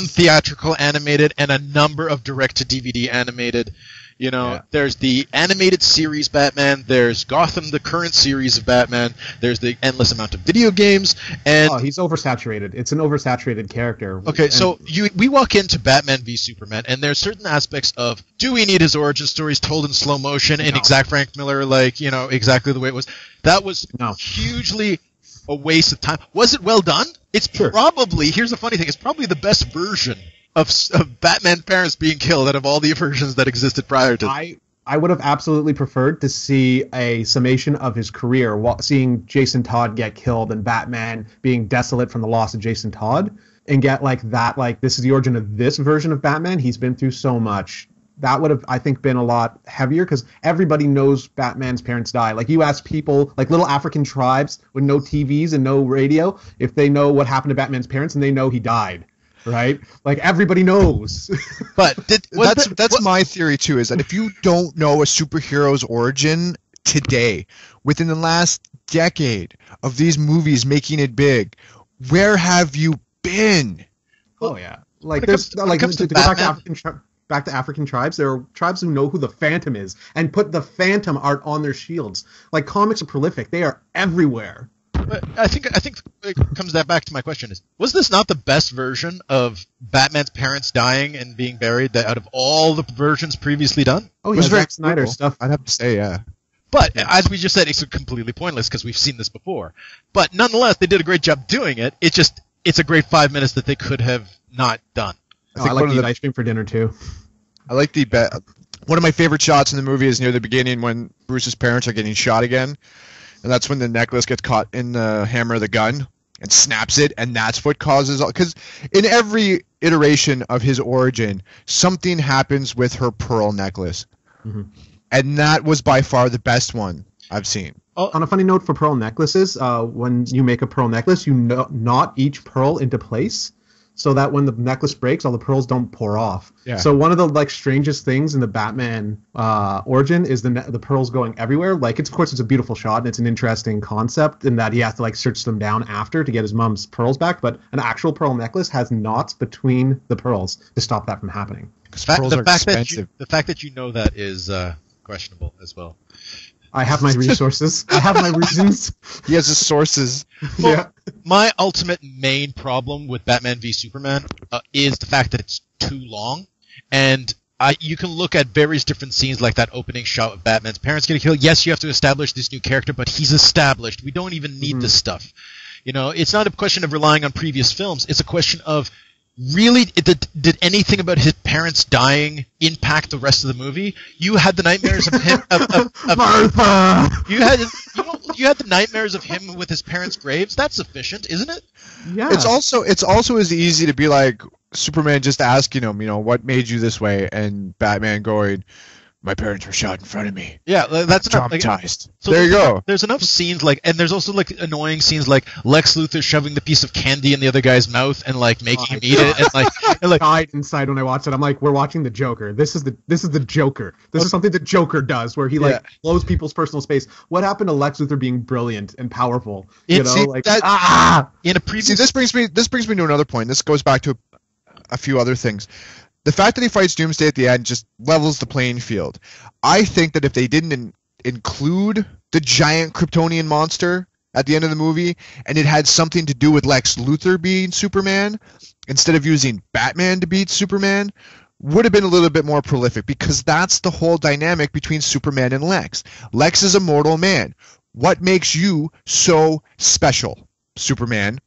theatrical animated and a number of direct-to-DVD animated. There's the animated series Batman, there's Gotham, the current series of Batman, there's the endless amount of video games, and... he's oversaturated. It's an oversaturated character. Okay, so we walk into Batman v Superman, and there's certain aspects of, do we need his origin stories told in slow motion in exact Frank Miller, exactly the way it was? That was hugely a waste of time. Was it well done? It's probably, here's the funny thing, it's probably the best version of Batman parents being killed out of all the versions that existed prior to. I would have absolutely preferred to see a summation of his career, seeing Jason Todd get killed and Batman being desolate from the loss of Jason Todd, and get this is the origin of this version of Batman. He's been through so much. That would have, I think, been a lot heavier, because everybody knows Batman's parents die. Like, you ask people, like little African tribes with no TVs and no radio, if they know what happened to Batman's parents, and they know he died. Right? Like, everybody knows. But that's my theory too, is that if you don't know a superhero's origin today, within the last decade of these movies making it big, where have you been? Oh yeah. Like, there's to go back to African tribes, there are tribes who know who the Phantom is and put the Phantom art on their shields. Like, comics are prolific. They are everywhere. But I think it comes back to my question is, was this not the best version of Batman's parents dying and being buried out of all the versions previously done? Oh, yeah, Zack Snyder stuff. I'd have to say, yeah. But as we just said, it's completely pointless because we've seen this before. But nonetheless, they did a great job doing it. It's a great 5 minutes that they could have not done. I like to eat ice cream for dinner too. I like one of my favorite shots in the movie is near the beginning when Bruce's parents are getting shot again. And that's when the necklace gets caught in the hammer of the gun and snaps it, and that's what causes... Because in every iteration of his origin, something happens with her pearl necklace. Mm-hmm. And that was by far the best one I've seen. On a funny note for pearl necklaces, when you make a pearl necklace, you knot each pearl into place, so that when the necklace breaks, all the pearls don't pour off. Yeah. So one of the strangest things in the Batman origin is the pearls going everywhere. Like, of course, it's a beautiful shot and it's an interesting concept in that he has to search them down after to get his mom's pearls back. But an actual pearl necklace has knots between the pearls to stop that from happening. Pearls are expensive. The fact that you know that is questionable as well. I have my resources. I have my reasons. He has his sources. Well, yeah. My ultimate main problem with Batman v Superman is the fact that it's too long. And you can look at various different scenes like that opening shot of Batman's parents getting killed. Yes, you have to establish this new character, but he's established. We don't even need this stuff. It's not a question of relying on previous films. It's a question of, really, did anything about his parents dying impact the rest of the movie? You had the nightmares of him. Of Martha. You had the nightmares of him with his parents' graves. That's sufficient, isn't it? Yeah. It's also as easy to be like Superman just asking him, what made you this way, and Batman going, my parents were shot in front of me. Yeah, that's traumatized. So there you go. There's enough scenes and there's also annoying scenes like Lex Luthor shoving the piece of candy in the other guy's mouth and making him eat it, and I died inside when I watched it. I'm like, we're watching the Joker. This is the Joker. This is something the Joker does, where he blows people's personal space. What happened to Lex Luthor being brilliant and powerful? In a previous. This brings me to another point. This goes back to a few other things. The fact that he fights Doomsday at the end just levels the playing field. I think that if they didn't include the giant Kryptonian monster at the end of the movie, and it had something to do with Lex Luthor being Superman, instead of using Batman to beat Superman, would have been a little bit more prolific, because that's the whole dynamic between Superman and Lex. Lex is a mortal man. What makes you so special, Superman?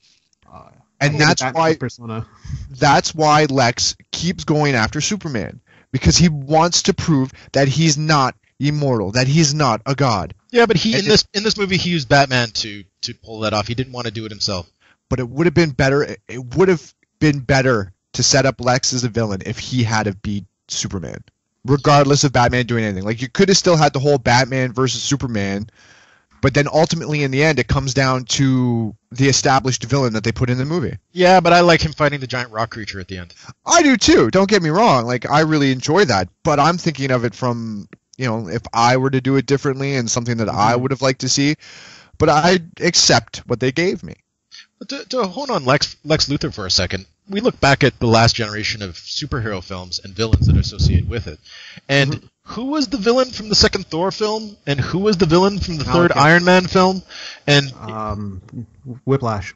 And that's why Lex keeps going after Superman, because he wants to prove that he's not immortal, that he's not a god. Yeah, but in this movie he used Batman to pull that off. He didn't want to do it himself. But it would have been better. It would have been better to set up Lex as a villain if he had to beat Superman. regardless of Batman doing anything. Like, you could have still had the whole Batman versus Superman, but then ultimately in the end it comes down to the established villain that they put in the movie. Yeah, but I like him fighting the giant rock creature at the end. I do too, don't get me wrong. Like, I really enjoy that, but I'm thinking of it from, you know, if I were to do it differently and something that I would have liked to see, but I accept what they gave me. But to hold on Lex Luthor for a second, we look back at the last generation of superhero films and villains that are associated with it. And who was the villain from the second Thor film? And who was the villain from the third Iron Man film? And Whiplash.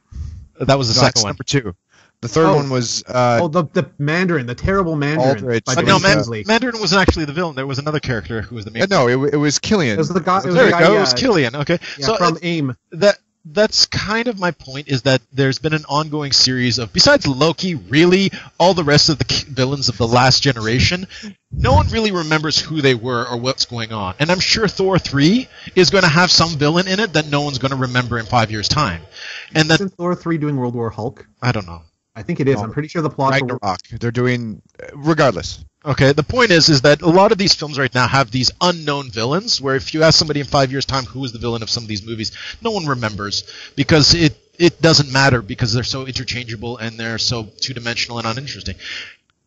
That was the second one. Number 2. The third one was... the Mandarin, the terrible Mandarin. Aldrich. No, Mandarin wasn't actually the villain. There was another character who was the main... no, it was Killian. It was the guy... It was Killian, okay. Yeah, so from AIM. That's kind of my point, is that there's been an ongoing series of, besides Loki, really, all the rest of the villains of the last generation, no one really remembers who they were or what's going on. And I'm sure Thor 3 is going to have some villain in it that no one's going to remember in 5 years' time. And Isn't Thor 3 doing World War Hulk? I don't know. I think it is. No. I'm pretty sure the plot... Ragnarok. They're doing... regardless. Okay, the point is that a lot of these films right now have these unknown villains, where if you ask somebody in 5 years' time who is the villain of some of these movies, no one remembers, because it doesn't matter, because they're so interchangeable and they're so two-dimensional and uninteresting.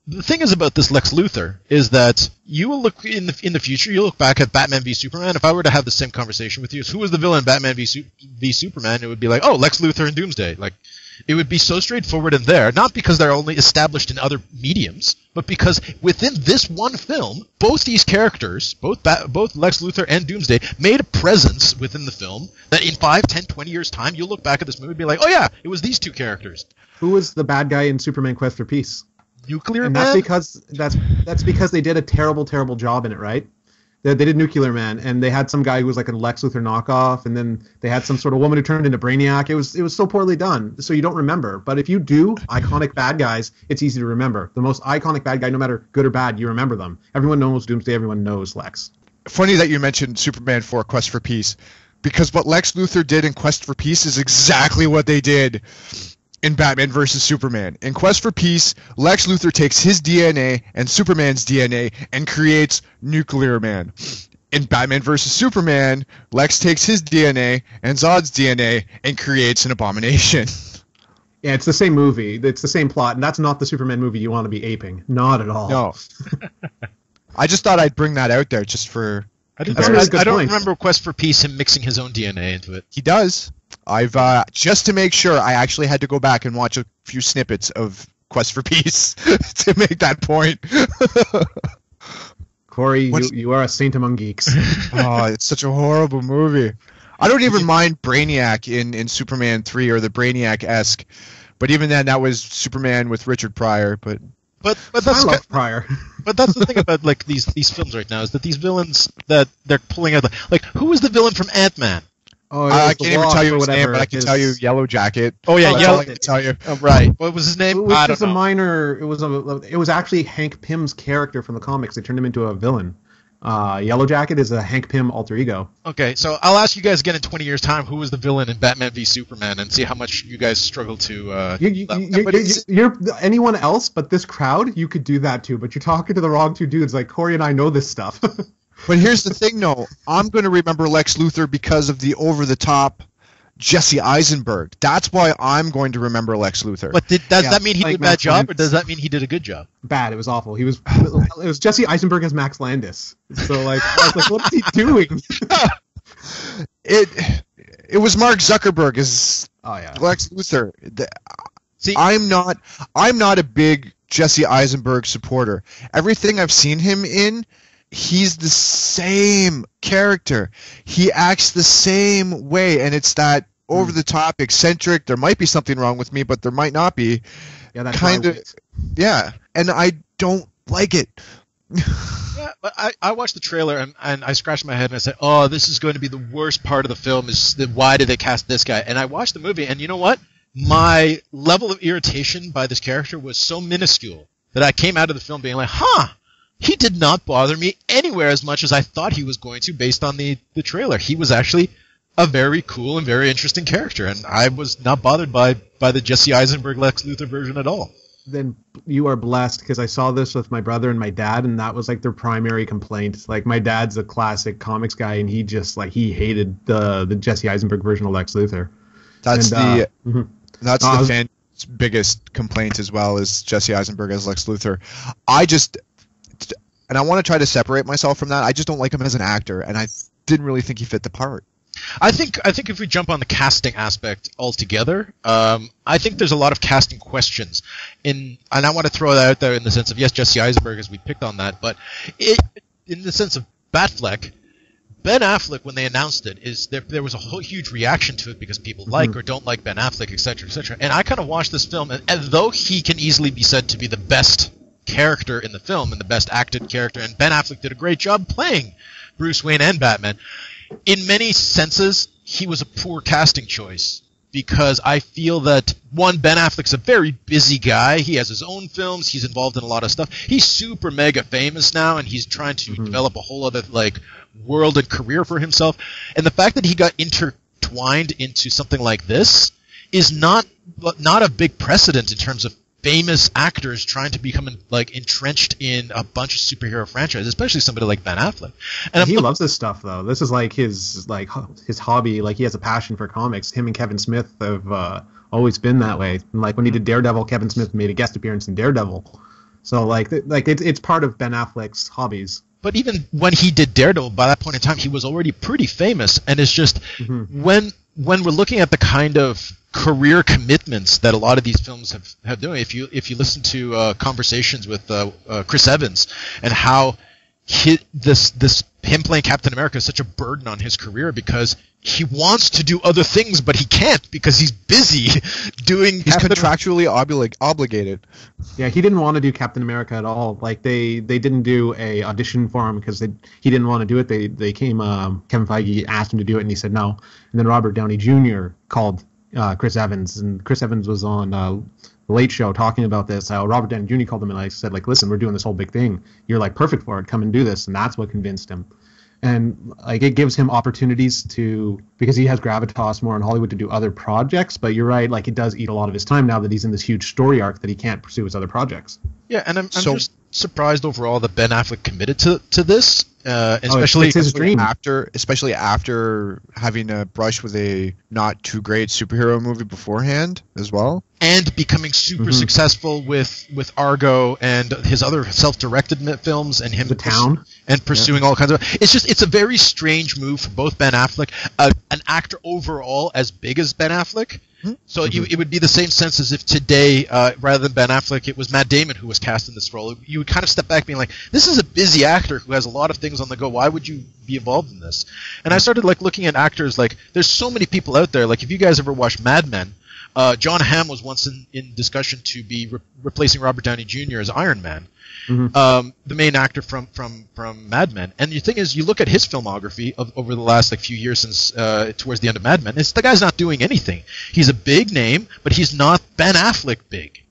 The thing is about this Lex Luthor is that you will look in the future, you look back at Batman v Superman. If I were to have the same conversation with you, who was the villain in Batman v Superman, it would be like, oh, Lex Luthor and Doomsday. Like, it would be so straightforward in there, not because they're only established in other mediums, but because within this one film, both these characters, both Lex Luthor and Doomsday, made a presence within the film that in 5, 10, 20 years' time, you'll look back at this movie and be like, oh yeah, it was these two characters. Who was the bad guy in Superman Quest for Peace? Nuclear and Man? That's because they did a terrible, terrible job in it, right? They did Nuclear Man, and they had some guy who was like a Lex Luthor knockoff, and then they had some sort of woman who turned into Brainiac. It was so poorly done, so you don't remember. But if you do iconic bad guys, it's easy to remember. The most iconic bad guy, no matter good or bad, you remember them. Everyone knows Doomsday. Everyone knows Lex. Funny that you mentioned Superman 4 Quest for Peace, because what Lex Luthor did in Quest for Peace is exactly what they did in Batman vs. Superman. In Quest for Peace, Lex Luthor takes his DNA and Superman's DNA and creates Nuclear Man. In Batman vs. Superman, Lex takes his DNA and Zod's DNA and creates an Abomination. Yeah, it's the same movie. It's the same plot, and that's not the Superman movie you want to be aping. Not at all. No. I just thought I'd bring that out there just for... I don't remember Quest for Peace, him mixing his own DNA into it. He does. I've just to make sure, I actually had to go back and watch a few snippets of Quest for Peace to make that point. Corey, you are a saint among geeks. Oh, it's such a horrible movie. I don't even mind Brainiac in Superman 3 or the Brainiac-esque, but even then, that was Superman with Richard Pryor. But that's I love Pryor. But that's the thing about like these films right now, is that these villains that they're pulling out, like who was the villain from Ant-Man? Oh, I can't even tell you his name, but I can tell you Yellow Jacket. Oh yeah, Yellow. I can tell you. Oh, right. What was his name? It was just a minor. It was actually Hank Pym's character from the comics. They turned him into a villain. Yellow Jacket is a Hank Pym alter ego. Okay, so I'll ask you guys again in 20 years' time who was the villain in Batman v Superman, and see how much you guys struggle to... You're anyone else but this crowd, you could do that too, but you're talking to the wrong two dudes. Like, Corey and I know this stuff. But here's the thing, though. I'm going to remember Lex Luthor because of the over-the-top Jesse Eisenberg. That's why I'm going to remember Lex Luthor. But does that mean he did a bad job, or does that mean he did a good job? Bad. It was awful. It was Jesse Eisenberg as Max Landis. So like, I was like, what is he doing? It was Mark Zuckerberg as Lex Luthor. See, I'm not a big Jesse Eisenberg supporter. Everything I've seen him in, he's the same character. He acts the same way, and it's that over-the-top, eccentric. There might be something wrong with me, but there might not be. Yeah, that's kind of. Yeah, and I don't like it. Yeah, but I watched the trailer and I scratched my head and I said, "Oh, this is going to be the worst part of the film. Is why did they cast this guy?" And I watched the movie, and you know what? My level of irritation by this character was so minuscule that I came out of the film being like, "Huh." He did not bother me anywhere as much as I thought he was going to based on the trailer. He was actually a very cool and very interesting character, and I was not bothered by the Jesse Eisenberg Lex Luthor version at all. then you are blessed, because I saw this with my brother and my dad, and that was like their primary complaint. Like, my dad's a classic comics guy, and he just like he hated the Jesse Eisenberg version of Lex Luthor. That's And, that's the fans' biggest complaint as well, is Jesse Eisenberg as Lex Luthor. And I want to try to separate myself from that. I just don't like him as an actor, and I didn't really think he fit the part. I think if we jump on the casting aspect altogether, I think there's a lot of casting questions, and I want to throw that out there in the sense of, yes, Jesse Eisenberg, as we picked on that, but in the sense of Batfleck, Ben Affleck, when they announced it, there was a whole huge reaction to it because people like or don't like Ben Affleck, etc., etc. And I kind of watched this film, and though he can easily be said to be the best character in the film and the best acted character, and Ben Affleck did a great job playing Bruce Wayne and Batman, in many senses, he was a poor casting choice, because I feel that, one, Ben Affleck's a very busy guy. He has his own films. He's involved in a lot of stuff. He's super mega famous now, and he's trying to develop a whole other world and career for himself. And the fact that he got intertwined into something like this is not a big precedent in terms of famous actors trying to become entrenched in a bunch of superhero franchises, especially somebody like Ben Affleck. And he loves this stuff, though. This is like his hobby. Like, he has a passion for comics. Him and Kevin Smith have always been that way. And like when he did Daredevil, Kevin Smith made a guest appearance in Daredevil. So it's part of Ben Affleck's hobbies. But even when he did Daredevil, by that point in time, he was already pretty famous. And it's just when we're looking at the kind of career commitments that a lot of these films have doing, if you listen to conversations with Chris Evans and how him playing Captain America is such a burden on his career because he wants to do other things, but he can't because he's busy doing. He's contractually obligated. Yeah, he didn't want to do Captain America at all. Like they didn't do a audition for him because he didn't want to do it. They came. Kevin Feige asked him to do it, and he said no. And then Robert Downey Jr. called Chris Evans, and Chris Evans was on The Late Show talking about this. How Robert Downey Jr. called him and I said, like, listen, we're doing this whole big thing. You're like perfect for it. Come and do this, and that's what convinced him. And like it gives him opportunities because he has gravitas more in Hollywood to do other projects. But you're right, like it does eat a lot of his time now that he's in this huge story arc that he can't pursue his other projects. Yeah, and I'm just surprised overall that Ben Affleck committed to this, especially it's his dream. Especially after having a brush with a not too great superhero movie beforehand as well. And becoming super successful with Argo and his other self-directed films, and him The Town, and pursuing all kinds of. It's a very strange move for both Ben Affleck, an actor overall as big as Ben Affleck. So it would be the same sense as if today, rather than Ben Affleck, it was Matt Damon who was cast in this role. You would kind of step back being like, this is a busy actor who has a lot of things on the go. Why would you be involved in this? And I started looking at actors, there's so many people out there. Like, if you guys ever watched Mad Men, John Hamm was once in discussion to be replacing Robert Downey Jr. as Iron Man, the main actor from Mad Men. And the thing is, you look at his filmography over the last few years since towards the end of Mad Men. The guy's not doing anything. He's a big name, but he's not Ben Affleck big.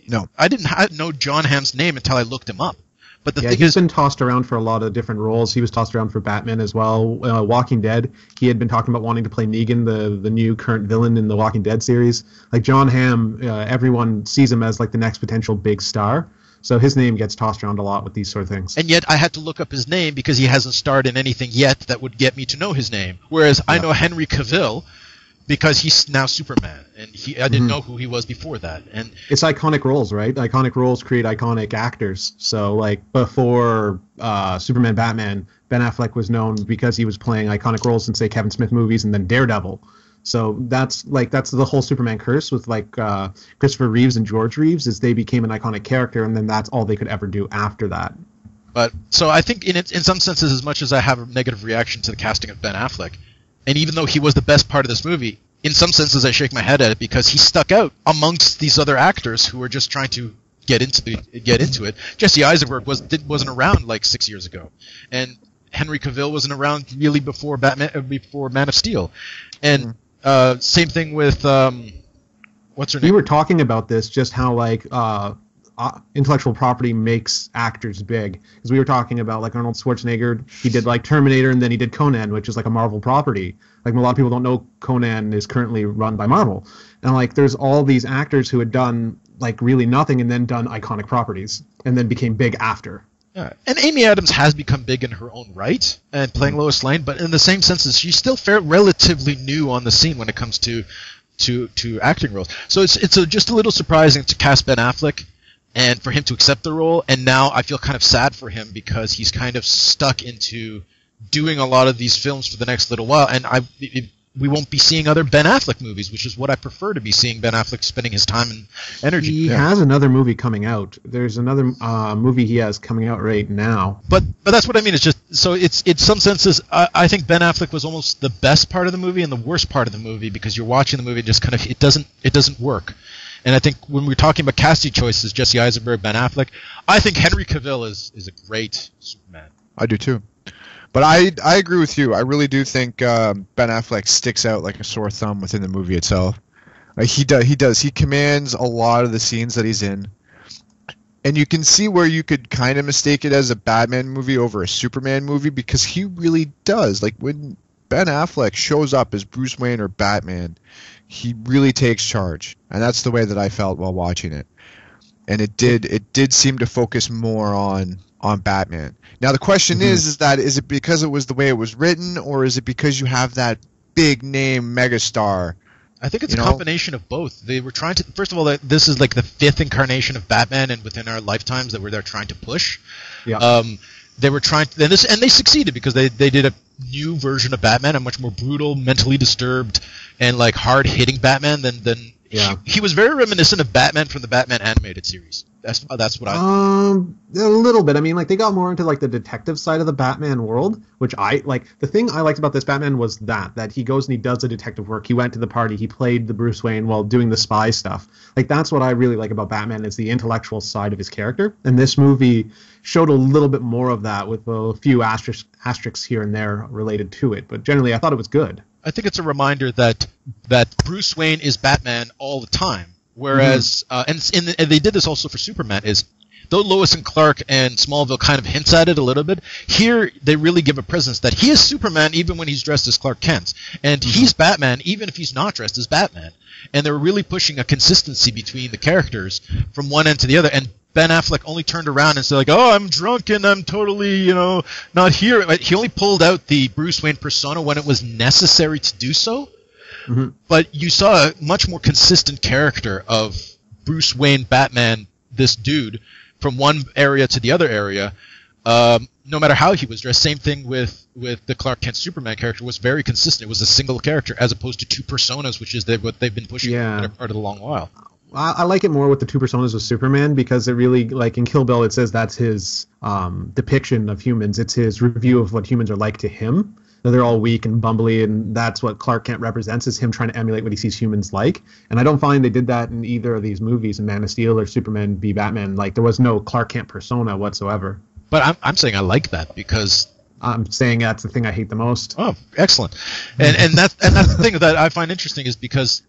No, I didn't know John Hamm's name until I looked him up. But he's been tossed around for a lot of different roles. He was tossed around for Batman as well. Walking Dead, he had been talking about wanting to play Negan, the new current villain in the Walking Dead series. Like John Hamm, everyone sees him as the next potential big star. So his name gets tossed around a lot with these sort of things. And yet I had to look up his name because he hasn't starred in anything yet that would get me to know his name. Whereas I know Henry Cavill because he's now Superman, and I didn't know who he was before that. And it's iconic roles, right? Iconic roles create iconic actors. So before Superman, Batman, Ben Affleck was known because he was playing iconic roles in, say, Kevin Smith movies and then Daredevil. So that's the whole Superman curse with Christopher Reeves and George Reeves, is they became an iconic character, and then that's all they could ever do after that. But so I think in some senses, as much as I have a negative reaction to the casting of Ben Affleck, and even though he was the best part of this movie, in some senses I shake my head at it because he stuck out amongst these other actors who were just trying to get into it. Jesse Eisenberg wasn't around 6 years ago, and Henry Cavill wasn't around really before Man of Steel, and same thing with what's her name? We were talking about this, just how intellectual property makes actors big, because we were talking about Arnold Schwarzenegger. He did Terminator, and then he did Conan, which is a Marvel property. A lot of people don't know Conan is currently run by Marvel, and there's all these actors who had done like really nothing and then done iconic properties and then became big after. Yeah. And Amy Adams has become big in her own right and playing Lois Lane, but in the same sense as she's still relatively new on the scene when it comes to acting roles. So it's just a little surprising to cast Ben Affleck and for him to accept the role, and now I feel kind of sad for him because he's kind of stuck into doing a lot of these films for the next little while, and we won't be seeing other Ben Affleck movies, which is what I prefer to be seeing Ben Affleck spending his time and energy. He has another movie coming out. There's another movie he has coming out right now. But that's what I mean. It's just so it's some senses. I think Ben Affleck was almost the best part of the movie and the worst part of the movie because you're watching the movie and just kind of it doesn't work. And I think when we're talking about casting choices, Jesse Eisenberg, Ben Affleck, I think Henry Cavill is a great Superman. I do too. But I agree with you. I really do think Ben Affleck sticks out like a sore thumb within the movie itself. He does. He commands a lot of the scenes that he's in. And you can see where you could kind of mistake it as a Batman movie over a Superman movie because he really does. Like when Ben Affleck shows up as Bruce Wayne or Batman, he really takes charge. And that's the way that I felt while watching it. And it did seem to focus more on Batman. Now the question is it because it was the way it was written, or is it because you have that big name megastar? I think it's a combination of both. They were trying to. First of all, this is like the fifth incarnation of Batman, and within our lifetimes that they're trying to push. Yeah. They were trying to, and they succeeded because they did a new version of Batman, a much more brutal, mentally disturbed, and like hard hitting Batman than. Yeah. He was very reminiscent of Batman from the Batman animated series. That's what I. A little bit. I mean, like they got more into like the detective side of the Batman world, which I like. The thing I liked about this Batman was that he goes and he does the detective work. He went to the party. He played the Bruce Wayne while doing the spy stuff. Like that's what I really like about Batman is the intellectual side of his character. And this movie showed a little bit more of that with a few asterisks here and there related to it. But generally, I thought it was good. I think it's a reminder that Bruce Wayne is Batman all the time. Whereas, and they did this also for Superman, is though Lois and Clark and Smallville kind of hints at it a little bit, here they really give a presence that he is Superman even when he's dressed as Clark Kent. And he's Batman even if he's not dressed as Batman. And they're really pushing a consistency between the characters from one end to the other. And Ben Affleck only turned around and said, like, oh, I'm drunk and I'm totally, not here. He only pulled out the Bruce Wayne persona when it was necessary to do so. Mm-hmm. But you saw a much more consistent character of Bruce Wayne, Batman, this dude, from one area to the other area, no matter how he was dressed. Same thing with the Clark Kent Superman character was very consistent. It was a single character as opposed to two personas, which is what they've been pushing for part of the long while. I like it more with the two personas with Superman because it really, like in Kill Bill, it says that's his depiction of humans. It's his review of what humans are like to him. They're all weak and bumbly, and that's what Clark Kent represents, is him trying to emulate what he sees humans like. And I don't find they did that in either of these movies, in Man of Steel or Superman v Batman. Like, there was no Clark Kent persona whatsoever. But I'm saying I like that because... I'm saying that's the thing I hate the most. Oh, excellent. And that's the thing that I find interesting is because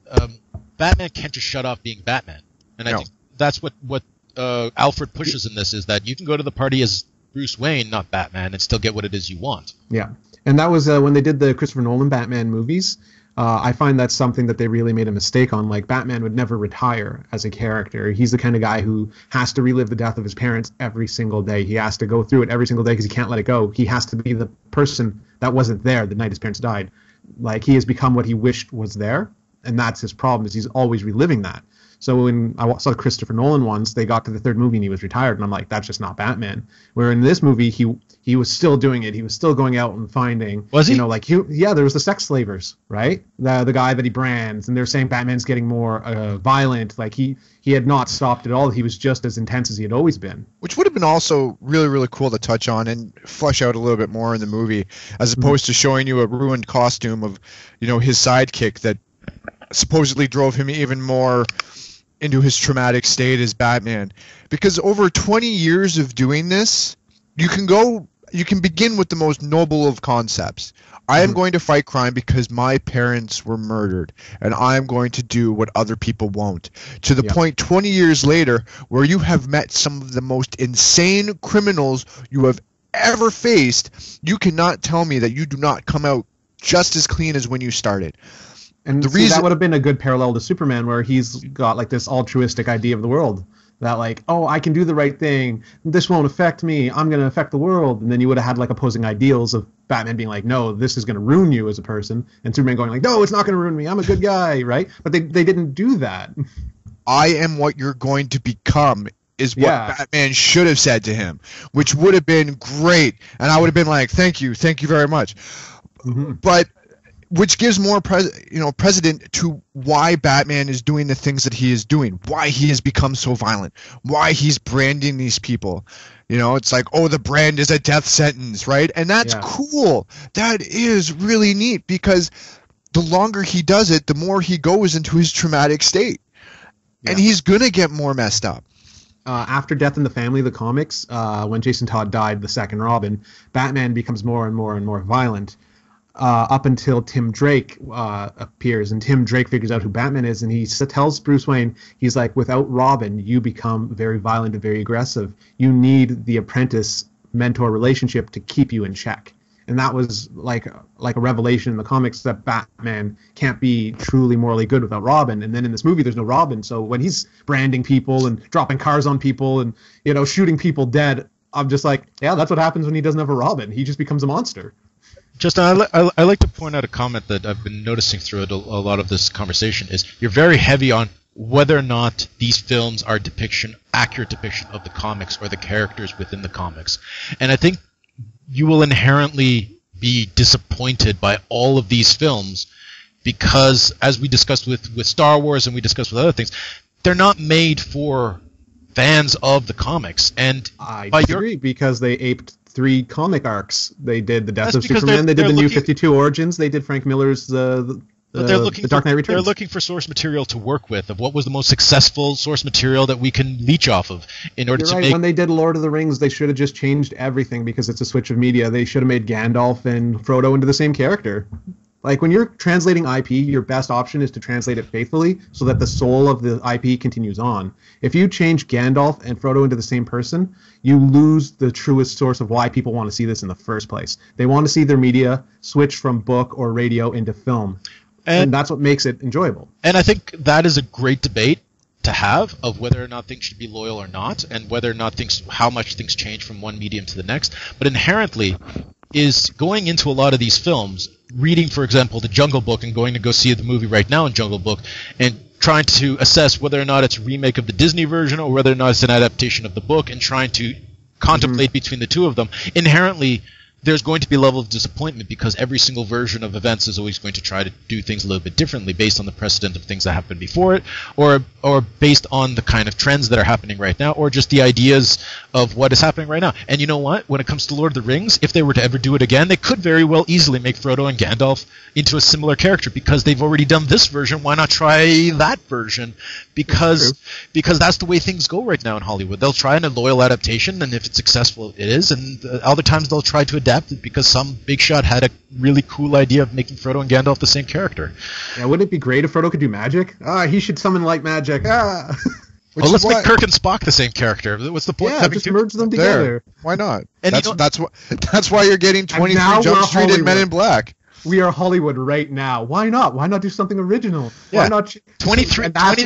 Batman can't just shut off being Batman. And I think that's what Alfred pushes in this, is that you can go to the party as Bruce Wayne, not Batman, and still get what it is you want. Yeah. And that was when they did the Christopher Nolan Batman movies. I find that's something that they really made a mistake on. Like, Batman would never retire as a character. He's the kind of guy who has to relive the death of his parents every single day. He has to go through it every single day because he can't let it go. He has to be the person that wasn't there the night his parents died. Like, he has become what he wished was there, and that's his problem, is he's always reliving that. So when I saw the Christopher Nolan ones, they got to the third movie and he was retired, and I'm like, that's just not Batman. Where in this movie, he was still doing it. He was still going out and finding. Was he? There was the sex slavers, right? The guy that he brands, and they're saying Batman's getting more violent. Like he had not stopped at all. He was just as intense as he had always been. Which would have been also really, really cool to touch on and flesh out a little bit more in the movie, as opposed to showing you a ruined costume of, his sidekick that supposedly drove him even more into his traumatic state as Batman. Because over 20 years of doing this, you can begin with the most noble of concepts. I am going to fight crime because my parents were murdered, and I am going to do what other people won't. To the point 20 years later where you have met some of the most insane criminals you have ever faced, you cannot tell me that you do not come out just as clean as when you started. And The see, reason- that would have been a good parallel to Superman, where he's got like this altruistic idea of the world. That like, oh, I can do the right thing. This won't affect me. I'm going to affect the world. And then you would have had like opposing ideals of Batman being like, no, this is going to ruin you as a person. And Superman going like, no, it's not going to ruin me. I'm a good guy, right? But they didn't do that. I am what you're going to become is what Yeah. Batman should have said to him, which would have been great. And I would have been like, thank you very much. Mhm. But which gives more precedent to why Batman is doing the things that he is doing, why he has become so violent, why he's branding these people. It's like, oh, the brand is a death sentence, right? And that's Yeah. cool. That is really neat, because the longer he does it, the more he goes into his traumatic state. And Yeah. he's going to get more messed up. After Death in the Family, the comics, when Jason Todd died, the second Robin, Batman becomes more and more and more violent. Up until Tim Drake appears, and Tim Drake figures out who Batman is, and he tells Bruce Wayne, he's like, without Robin, you become very violent and very aggressive. You need the apprentice-mentor relationship to keep you in check. And that was like a revelation in the comics, that Batman can't be truly morally good without Robin. And then in this movie, there's no Robin, so when he's branding people and dropping cars on people and shooting people dead, I'm just like, yeah, that's what happens when he doesn't have a Robin. He just becomes a monster. Justin, I like to point out a comment that I've been noticing throughout a lot of this conversation is you're very heavy on whether or not these films are accurate depiction of the comics or the characters within the comics. And I think you will inherently be disappointed by all of these films because, as we discussed with Star Wars and we discussed with other things, they're not made for fans of the comics. And I by disagree, because they aped 3 comic arcs. They did the Death That's of because Superman. They did they're the New looking- 52 Origins. They did Frank Miller's the Dark Knight Returns. They're looking for source material to work with, of what was the most successful source material that we can leech off of in order You're to right. make. When they did Lord of the Rings, they should have just changed everything because it's a switch of media. They should have made Gandalf and Frodo into the same character. Like, when you're translating IP, your best option is to translate it faithfully so that the soul of the IP continues on. If you change Gandalf and Frodo into the same person, you lose the truest source of why people want to see this in the first place. They want to see their media switch from book or radio into film. And that's what makes it enjoyable. And I think that is a great debate to have, of whether or not things should be loyal or not, and whether or not how much things change from one medium to the next. But inherently, is going into a lot of these films, reading, for example, the Jungle Book and going to go see the movie right now in Jungle Book, and trying to assess whether or not it's a remake of the Disney version or whether or not it's an adaptation of the book, and trying to contemplate between the two of them, inherently there's going to be a level of disappointment because every single version of events is always going to try to do things a little bit differently based on the precedent of things that happened before it, or based on the kind of trends that are happening right now, or just the ideas of what is happening right now. And you know what? When it comes to Lord of the Rings, if they were to ever do it again, they could very well easily make Frodo and Gandalf into a similar character because they've already done this version. Why not try that version? Because that's the way things go right now in Hollywood. They'll try a loyal adaptation, and if it's successful, it is. And other times they'll try to adapt it because some big shot had a really cool idea of making Frodo and Gandalf the same character. Yeah, wouldn't it be great if Frodo could do magic? He should summon light magic. Well, let's make Kirk and Spock the same character. What's the point? Yeah, just merge them together. There. Why not? And that's why you're getting 23 now Jump we're Street and Men Hollywood. in Black. We are Hollywood right now. Why not? Why not do something original? Yeah. Why not? 23 And that's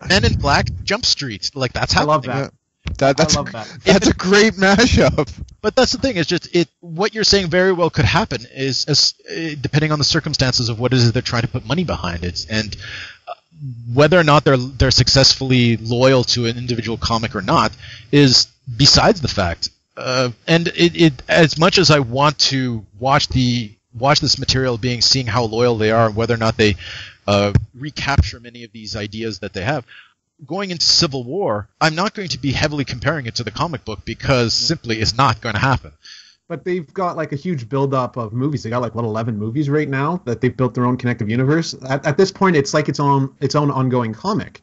Men in Black, Jump Street. Like, that's I happening. love that. That's I love that. That's a great mashup. But that's the thing. Is just what you're saying very well could happen is depending on the circumstances of what it is they're trying to put money behind it, and whether or not they're successfully loyal to an individual comic or not is besides the fact. And it as much as I want to watch this material, seeing how loyal they are and whether or not they recapture many of these ideas that they have. Going into Civil War, I'm not going to be heavily comparing it to the comic book because simply it's not going to happen. But they've got like a huge buildup of movies. They got like 11 movies right now that they've built their own connective universe. At this point, it's like its own ongoing comic,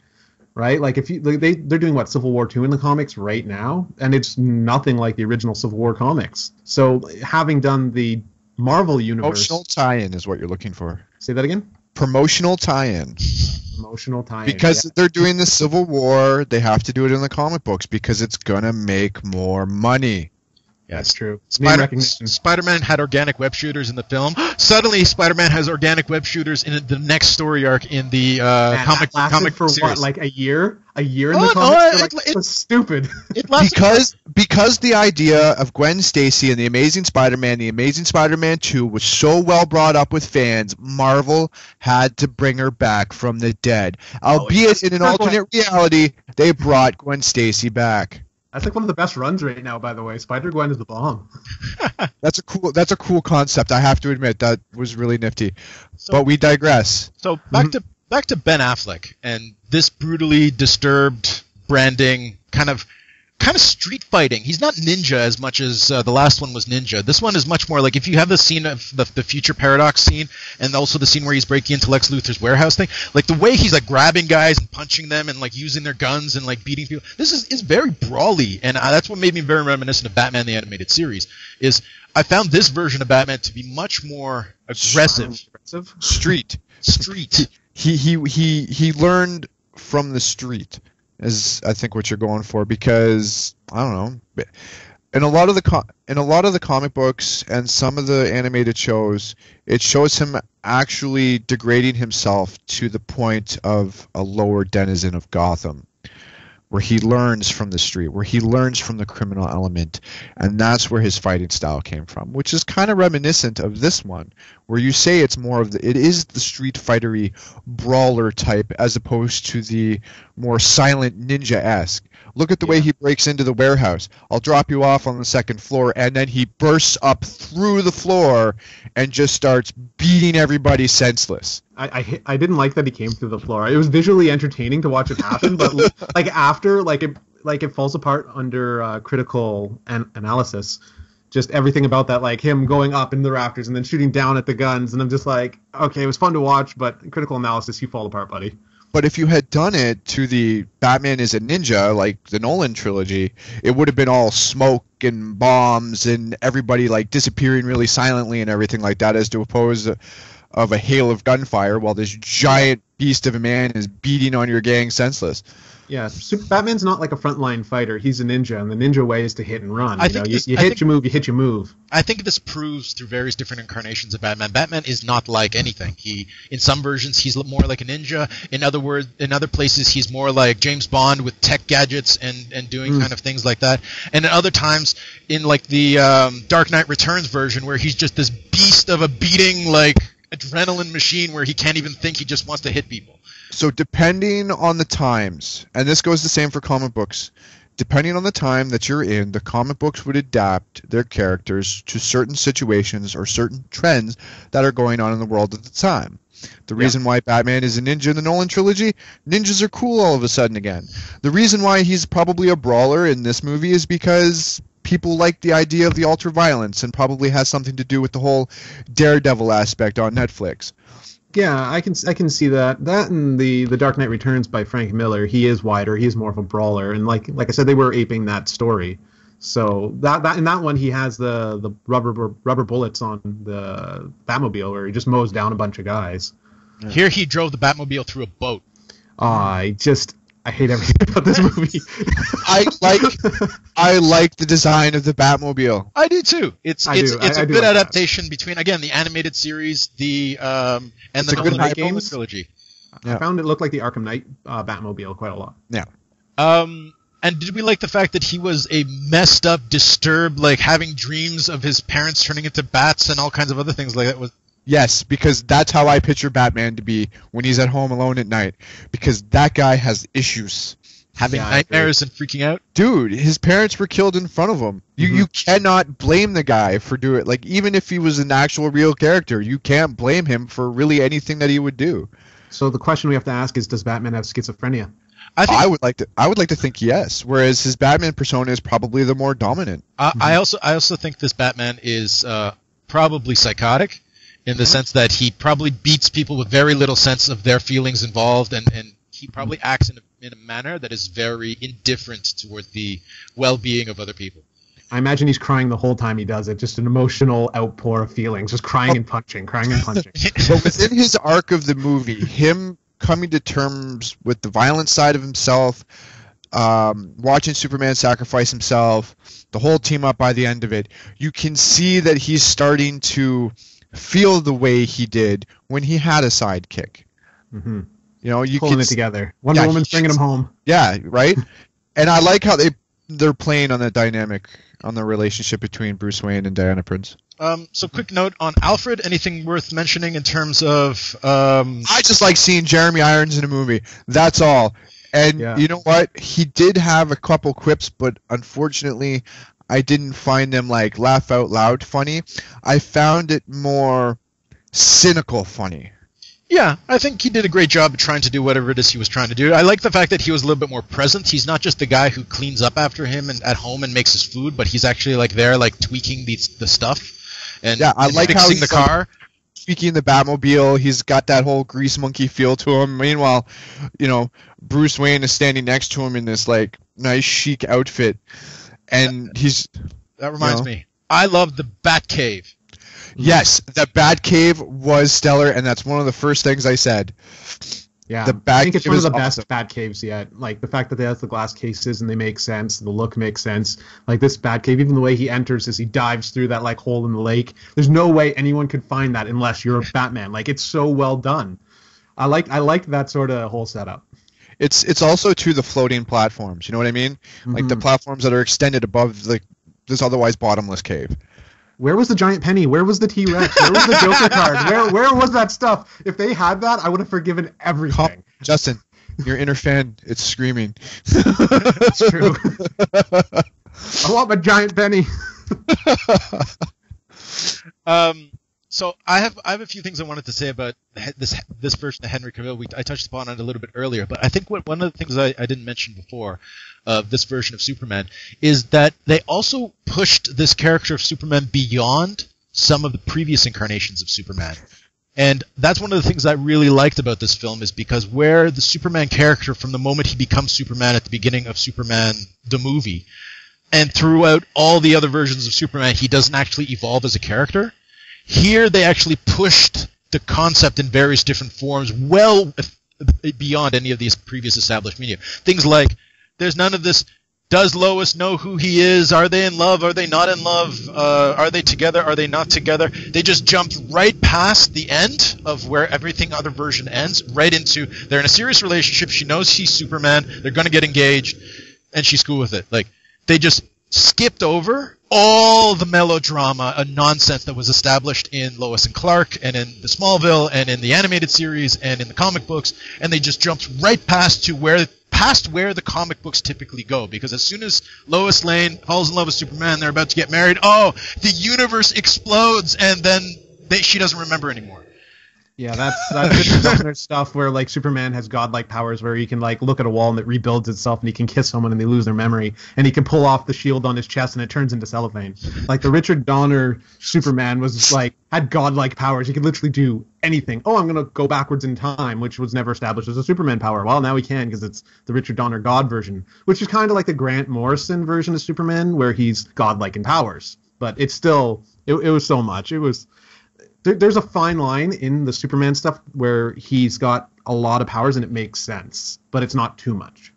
right? Like if they're doing Civil War 2 in the comics right now, and it's nothing like the original Civil War comics. So having done the Marvel universe, Promotional tie-in is what you're looking for. Say that again. Promotional tie-in. Emotional tie-in. Because they're doing the Civil War, they have to do it in the comic books because it's gonna make more money. That's true. Name Spider- recognition. Spider-Man had organic web shooters in the film. Suddenly, Spider-Man has organic web shooters in the next story arc in the Man, comic that lasted comic for series. what, like a year? A year in Oh, the no, comics? it That's stupid. It lasted Because the idea of Gwen Stacy and the Amazing Spider-Man 2 was so well brought up with fans, Marvel had to bring her back from the dead. Albeit in an alternate reality, they brought Gwen Stacy back. That's like one of the best runs right now, by the way. Spider-Gwen is the bomb. That's a cool concept. I have to admit that was really nifty. So- But we digress. So back to Ben Affleck and this brutally disturbed branding, kind of street fighting. He's not ninja as much as the last one was ninja. This one is much more like, if you have the scene of the future paradox scene, and also the scene where he's breaking into Lex Luthor's warehouse thing, like the way he's like grabbing guys and punching them and like using their guns and like beating people. This is very brawly, and that's what made me very reminiscent of Batman the Animated Series. Is I found this version of Batman to be much more aggressive. Street. He learned from the street, is I think what you're going for, because I don't know, in a lot of the comic books and some of the animated shows, it shows him actually degrading himself to the point of a lower denizen of Gotham, where he learns from the street, where he learns from the criminal element, and that's where his fighting style came from, which is kind of reminiscent of this one, where you say it is the street fightery brawler type as opposed to the more silent ninja-esque. Look at the way he breaks into the warehouse. I'll drop you off on the second floor, and then he bursts up through the floor and just starts beating everybody senseless. I didn't like that he came through the floor. It was visually entertaining to watch it happen, but like after, it falls apart under critical analysis. Just everything about that, like him going up in the rafters and then shooting down at the guns, and I'm just like, okay, it was fun to watch, but critical analysis, you fall apart, buddy. But if you had done it to the Batman is a Ninja, like the Nolan trilogy, it would have been all smoke and bombs and everybody like disappearing really silently and everything like that, as to oppose of a hail of gunfire while this giant beast of a man is beating on your gang senseless. Yeah, Batman's not like a frontline fighter. He's a ninja, and the ninja way is to hit and run. You hit your move. I think this proves through various different incarnations of Batman. Batman is not like anything. In some versions, he's more like a ninja. In other places, he's more like James Bond with tech gadgets and doing kind of things like that. And at other times, in like the Dark Knight Returns version, where he's just this beast of a beating like adrenaline machine where he can't even think, he just wants to hit people. So depending on the times, and this goes the same for comic books, depending on the time that you're in, the comic books would adapt their characters to certain situations or certain trends that are going on in the world at the time. The reason why Batman is a ninja in the Nolan trilogy, ninjas are cool all of a sudden again. The reason why he's probably a brawler in this movie is because people like the idea of the ultra-violence, and probably has something to do with the whole Daredevil aspect on Netflix. Yeah, I can see that. That and the Dark Knight Returns by Frank Miller, he is wider, he is more of a brawler, and like I said, they were aping that story. So that in that one, he has the rubber bullets on the Batmobile, where he just mows down a bunch of guys. Here he drove the Batmobile through a boat. I hate everything about this movie. I like the design of the Batmobile. I do too. It's a good like adaptation between, again, the animated series, and the Nolan trilogy. I found it looked like the Arkham Knight Batmobile quite a lot. Yeah. And did we like the fact that he was a messed up, disturbed, like having dreams of his parents turning into bats and all kinds of other things like that? Yes, because that's how I picture Batman to be when he's at home alone at night. Because that guy has issues. Having nightmares and freaking out? Dude, his parents were killed in front of him. You cannot blame the guy for doing it. Like, even if he was an actual real character, you can't blame him for really anything that he would do. So the question we have to ask is, does Batman have schizophrenia? I would like to think yes, whereas his Batman persona is probably the more dominant. I also think this Batman is probably psychotic, in the sense that he probably beats people with very little sense of their feelings involved, and he probably acts in a manner that is very indifferent toward the well-being of other people. I imagine he's crying the whole time he does it, just an emotional outpour of feelings, just crying and punching. But within his arc of the movie, him coming to terms with the violent side of himself, watching Superman sacrifice himself, the whole team up by the end of it, you can see that he's starting to feel the way he did when he had a sidekick. Mm-hmm. You know, you pulling can it together. Wonder Woman's bringing him home. Yeah, right. And I like how they're playing on that dynamic, on the relationship between Bruce Wayne and Diana Prince. So quick note on Alfred. Anything worth mentioning in terms of? I just like seeing Jeremy Irons in a movie. That's all. And you know what? He did have a couple quips, but unfortunately, I didn't find them like laugh out loud funny. I found it more cynical funny. Yeah, I think he did a great job of trying to do whatever it is he was trying to do. I like the fact that he was a little bit more present. He's not just the guy who cleans up after him and at home and makes his food, but he's actually like there, like tweaking the stuff and I like fixing how he's the car. Like, tweaking the Batmobile, he's got that whole grease monkey feel to him. Meanwhile, you know, Bruce Wayne is standing next to him in this like nice chic outfit, and that reminds me. I love the Batcave. Yes, the Batcave was stellar, and that's one of the first things I said. Yeah, the I think it's one of the awesome. best Batcaves yet. Like the fact that they have the glass cases and they make sense, the look makes sense. Like this Batcave, even the way he enters as he dives through that like hole in the lake. There's no way anyone could find that unless you're a Batman. Like it's so well done. I like that sort of whole setup. It's also to the floating platforms. You know what I mean? Mm-hmm. Like the platforms that are extended above like this otherwise bottomless cave. Where was the giant penny? Where was the T-Rex? Where was the Joker card? Where was that stuff? If they had that, I would have forgiven everything. Justin, your inner fan, it's screaming. It's true. I want my giant penny. So I have a few things I wanted to say about this version of Henry Cavill. I touched upon it a little bit earlier, but I think one of the things I didn't mention before of this version of Superman is that they also pushed this character of Superman beyond some of the previous incarnations of Superman. And that's one of the things I really liked about this film is because where the Superman character, from the moment he becomes Superman at the beginning of Superman the movie, and throughout all the other versions of Superman, he doesn't actually evolve as a character. Here they actually pushed the concept in various different forms well beyond any of these previous established media. Things like, there's none of this, does Lois know who he is? Are they in love? Are they not in love? Are they together? Are they not together? They just jumped right past the end of where everything other version ends, right into, they're in a serious relationship, she knows he's Superman, they're going to get engaged, and she's cool with it. Like, they just skipped over all the melodrama and nonsense that was established in Lois and Clark and in the Smallville and in the animated series and in the comic books, and they just jumped right past where the comic books typically go, because as soon as Lois Lane falls in love with Superman, they're about to get married, the universe explodes, and then she doesn't remember anymore. Yeah, that's Richard Donner stuff where like Superman has godlike powers where he can like look at a wall and it rebuilds itself and he can kiss someone and they lose their memory and he can pull off the shield on his chest and it turns into cellophane. Like the Richard Donner Superman was like had godlike powers. He could literally do anything. I'm going to go backwards in time, which was never established as a Superman power. Well, now he can because it's the Richard Donner God version, which is kind of like the Grant Morrison version of Superman where he's godlike in powers. But it's still it was so much. It was There's a fine line in the Superman stuff where he's got a lot of powers and it makes sense, but it's not too much.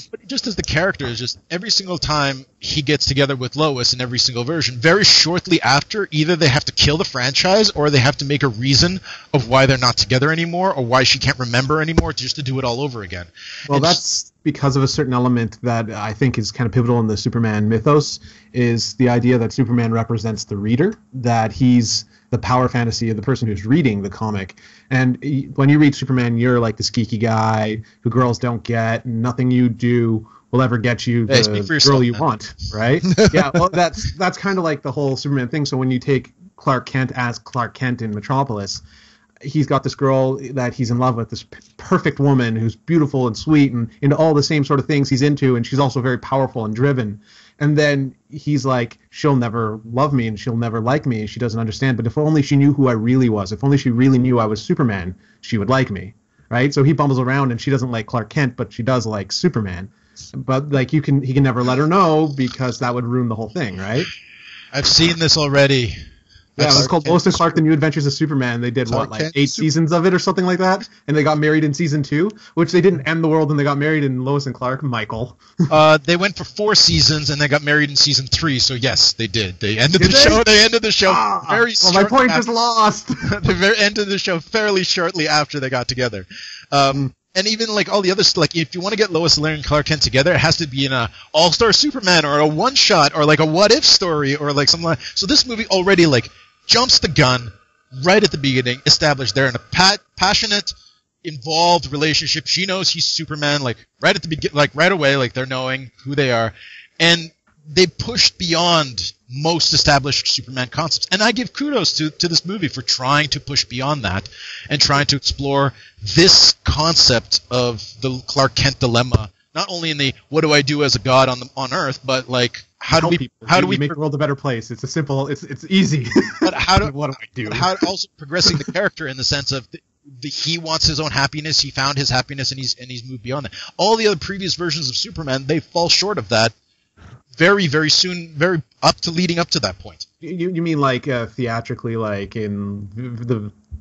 But just as the character is just every single time he gets together with Lois in every single version, very shortly after, either they have to kill the franchise or they have to make a reason of why they're not together anymore or why she can't remember anymore just to do it all over again. Well, that's because of a certain element that I think is kind of pivotal in the Superman mythos, is the idea that Superman represents the reader, that he's the power fantasy of the person who's reading the comic. And when you read Superman, you're like this geeky guy who girls don't get, and nothing you do will ever get you the girl you want, right? Yeah, well, that's kind of like the whole Superman thing. So when you take Clark Kent as Clark Kent in Metropolis, he's got this girl that he's in love with, this perfect woman who's beautiful and sweet and into all the same sort of things he's into, and she's also very powerful and driven. And then he's like, she'll never love me and she'll never like me. She doesn't understand. But if only she knew who I really was, if only she really knew I was Superman, she would like me, right? So he bumbles around and she doesn't like Clark Kent, but she does like Superman. But like he can never let her know because that would ruin the whole thing, right? I've seen this already. Yeah, it was called Lois and Clark: The New Adventures of Superman. They did Clark like Kent 8 seasons of it or something like that, and they got married in season 2, which they didn't end the world and they got married in Lois and Clark. Michael. They went for 4 seasons and they got married in season 3. So yes, they did. They ended Did the they? show. They ended the show very. Well, my point is after, lost. They ended the show fairly shortly after they got together. And even like all the other like if you want to get Lois Lane and Clark Kent together, it has to be in a All-Star Superman or a one-shot or like a what if story or like something like. So this movie already like jumps the gun right at the beginning, established they're in a passionate, involved relationship. She knows he's Superman like right at the beginning, like right away, like they're knowing who they are, and they pushed beyond most established Superman concepts. And I give kudos to this movie for trying to push beyond that and trying to explore this concept of the Clark Kent dilemma, not only in the what do I do as a god on Earth, but like how do we make the world a better place? It's a simple, it's easy. But what do I do? How also progressing the character in the sense of he wants his own happiness, he found his happiness, and he's moved beyond that. All the other previous versions of Superman, they fall short of that very, very soon, very leading up to that point. You mean like theatrically, like in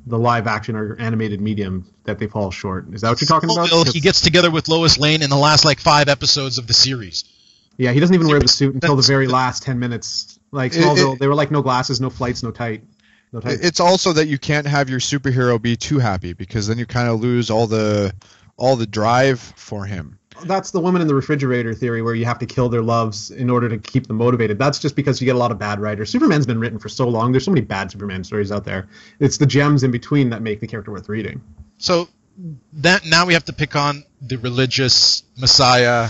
the live action or animated medium that they fall short? Is that what you're talking about? He gets together with Lois Lane in the last like 5 episodes of the series. Yeah, he doesn't even wear the suit until the very last 10 minutes. Like Smallville, they were like no glasses, no flights, no tight. It's also that you can't have your superhero be too happy because then you kind of lose all the drive for him. That's the woman in the refrigerator theory where you have to kill their loves in order to keep them motivated. That's just because you get a lot of bad writers. Superman's been written for so long. There's so many bad Superman stories out there. It's the gems in between that make the character worth reading. So that now we have to pick on the religious messiah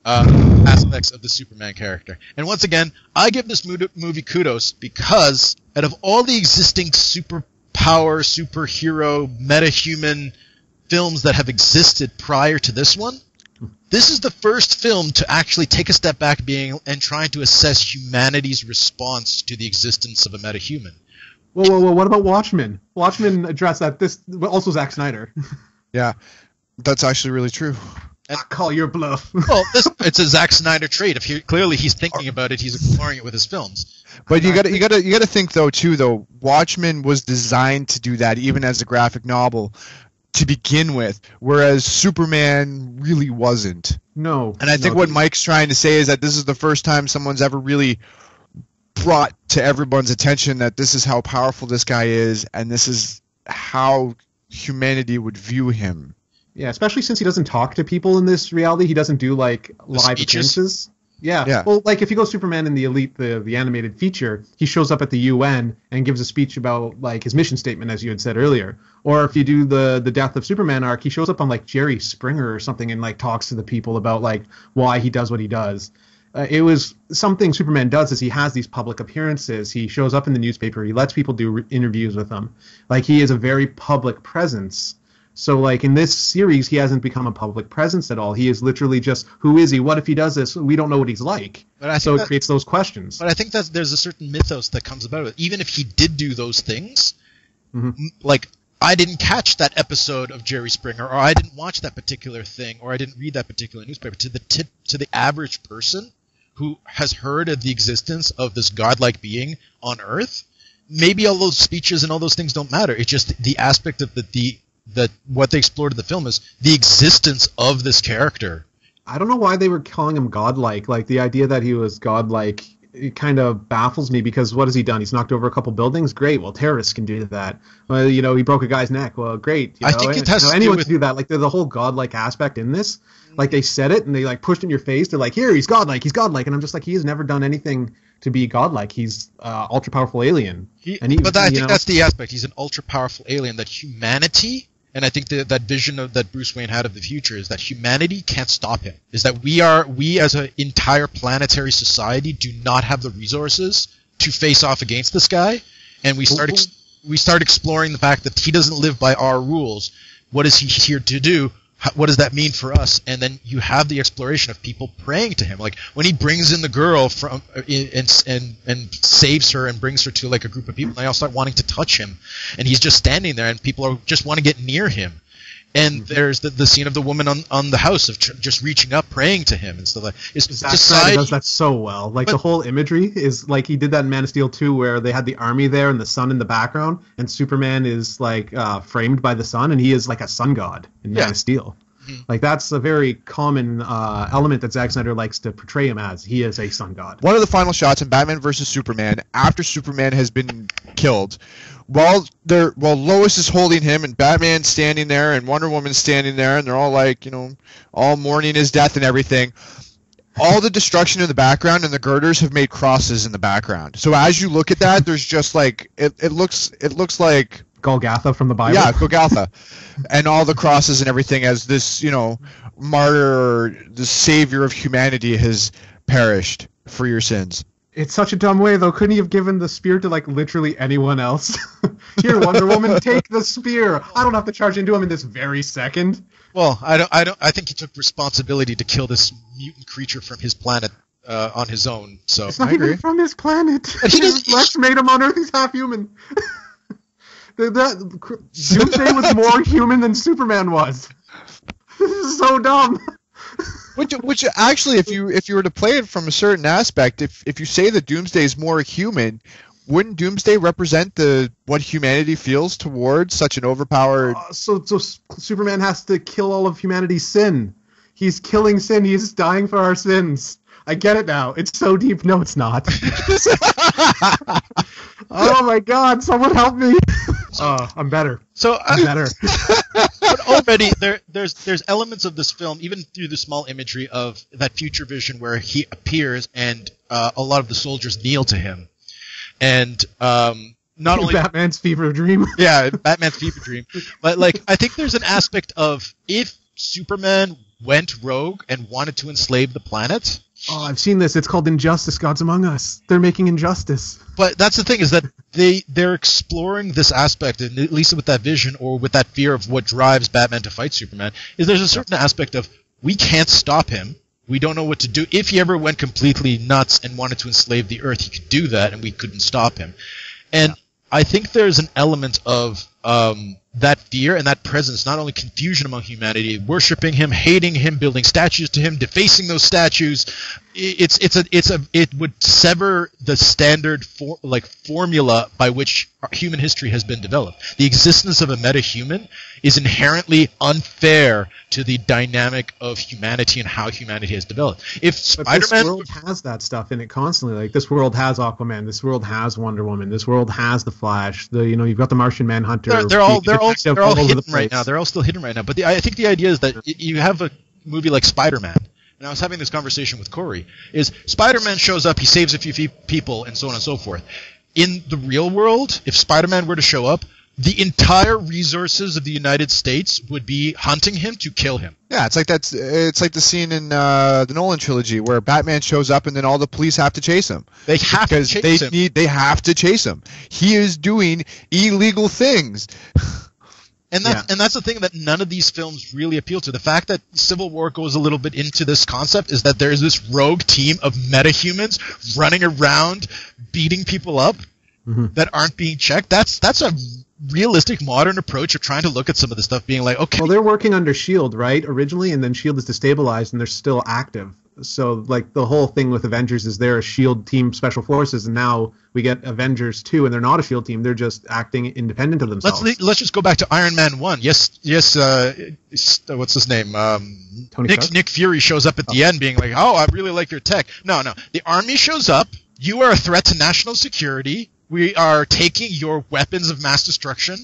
aspects of the Superman character. And once again, I give this movie kudos because out of all the existing superpower, superhero, metahuman films that have existed prior to this one, this is the first film to actually take a step back and trying to assess humanity's response to the existence of a metahuman. Whoa, what about Watchmen? Watchmen addressed that. This also Zack Snyder. Yeah, that's actually really true. I call your bluff. Well, it's a Zack Snyder trait. Clearly he's thinking about it, he's exploring it with his films. But you got to think though, Watchmen was designed to do that even as a graphic novel to begin with, whereas Superman really wasn't. No. And I think what Mike's trying to say is that this is the first time someone's ever really brought to everyone's attention that this is how powerful this guy is, and this is how humanity would view him. Yeah, especially since he doesn't talk to people in this reality. He doesn't do like live appearances. Yeah. Well, like if you go Superman in the Elite, the animated feature, he shows up at the UN and gives a speech about like his mission statement, as you had said earlier. Or if you do the Death of Superman arc, he shows up on like Jerry Springer or something and like talks to the people about like why he does what he does. It was something Superman does is he has these public appearances. He shows up in the newspaper. He lets people do interviews with him. Like he is a very public presence. So, like, in this series, he hasn't become a public presence at all. He is literally just, who is he? What if he does this? We don't know what he's like. So it creates those questions. But I think that there's a certain mythos that comes about it. Even if he did do those things, like, I didn't catch that episode of Jerry Springer, or I didn't watch that particular thing, or I didn't read that particular newspaper. To the average person who has heard of the existence of this godlike being on Earth, maybe all those speeches and all those things don't matter. It's just the aspect of that what they explored in the film is the existence of this character. I don't know why they were calling him godlike. Like the idea that he was godlike, it kind of baffles me because what has he done? He's knocked over a couple buildings. Great. Well, terrorists can do that. Well, he broke a guy's neck. Well, great. I think it has anyone can do that. Like the whole godlike aspect in this. Like they said it and they like pushed in your face. They're like, here, he's godlike. He's godlike. And I'm just like, he has never done anything to be godlike. He's ultra powerful alien. But I think that's the aspect. He's an ultra powerful alien. That humanity. And I think that vision that Bruce Wayne had of the future is that humanity can't stop him. Is that we as an entire planetary society do not have the resources to face off against this guy, and we start exploring the fact that he doesn't live by our rules. What is he here to do? What does that mean for us? And then you have the exploration of people praying to him, like when he brings in the girl from and saves her and brings her to like a group of people, and they all start wanting to touch him, and he's just standing there, and people just want to get near him, And there's the scene of the woman on the house of just reaching up, praying to him and stuff like. It's Zack Snyder does that so well. Like the whole imagery is like he did that in Man of Steel 2, where they had the army there and the sun in the background, and Superman is like framed by the sun, and he is like a sun god in Man of Steel. Mm-hmm. Like that's a very common element that Zack Snyder likes to portray him as. He is a sun god. One of the final shots in Batman vs Superman, after Superman has been killed, while Lois is holding him and Batman's standing there and Wonder Woman's standing there, and they're all like, all mourning his death and everything. All the destruction in the background and the girders have made crosses in the background. So as you look at that, there's just like it looks like Golgotha from the Bible. Yeah, Golgotha. And all the crosses and everything as this, martyr or the savior of humanity has perished for your sins. It's such a dumb way, though. Couldn't he have given the spear to, like, literally anyone else? Here, Wonder Woman, take the spear. I don't have to charge into him in this very second. Well, I think he took responsibility to kill this mutant creature from his planet on his own. So it's not even from his planet. Lex made him on Earth. He's half human. Doomsday was more human than Superman was. This is so dumb. Which actually, if you were to play it from a certain aspect, if you say that Doomsday is more human, wouldn't Doomsday represent what humanity feels towards such an overpowered? So Superman has to kill all of humanity's sin. He's killing sin. He's dying for our sins. I get it now. It's so deep. No, it's not. Oh my God! Someone help me. I'm better. I'm better. But already there's elements of this film, even through the small imagery of that future vision where he appears and a lot of the soldiers kneel to him, and not only Batman's fever dream. Yeah, Batman's fever dream. But like, I think there's an aspect of if Superman went rogue and wanted to enslave the planet. Oh, I've seen this. It's called Injustice, Gods Among Us. They're making Injustice. But that's the thing, is that they're exploring this aspect, and at least with that vision or with that fear of what drives Batman to fight Superman, is there's a certain aspect of we can't stop him. We don't know what to do. If he ever went completely nuts and wanted to enslave the Earth, he could do that, and we couldn't stop him. And I think there's an element of that fear and that presence, not only confusion among humanity, worshipping him, hating him, building statues to him, defacing those statues. It would sever the standard formula by which human history has been developed. The existence of a meta-human is inherently unfair to the dynamic of humanity and how humanity has developed. If Spider-Man, this world has that stuff in it constantly. Like this world has Aquaman, this world has Wonder Woman, this world has the Flash. You've got the Martian Manhunter. They're all hidden right now. They're all still hidden right now. But I think the idea is that you have a movie like Spider-Man. And I was having this conversation with Corey. Is Spider-Man shows up, he saves a few people, and so on and so forth. In the real world, if Spider-Man were to show up, the entire resources of the United States would be hunting him to kill him. Yeah, it's like the scene in the Nolan trilogy where Batman shows up and then all the police have to chase him. They have to chase him. They have to chase him. He is doing illegal things. And that's the thing that none of these films really appeal to. The fact that Civil War goes a little bit into this concept is that there is this rogue team of metahumans running around beating people up that aren't being checked. That's a realistic modern approach of trying to look at some of the stuff being like, okay. Well, they're working under S.H.I.E.L.D., right, originally, and then S.H.I.E.L.D. is destabilized and they're still active. So, like, the whole thing with Avengers is they're a S.H.I.E.L.D. team, Special Forces, and now we get Avengers 2, and they're not a S.H.I.E.L.D. team. They're just acting independent of themselves. Let's just go back to Iron Man 1. Yes. What's his name? Nick Fury shows up at the end being like, oh, I really like your tech. No. The army shows up. You are a threat to national security. We are taking your weapons of mass destruction.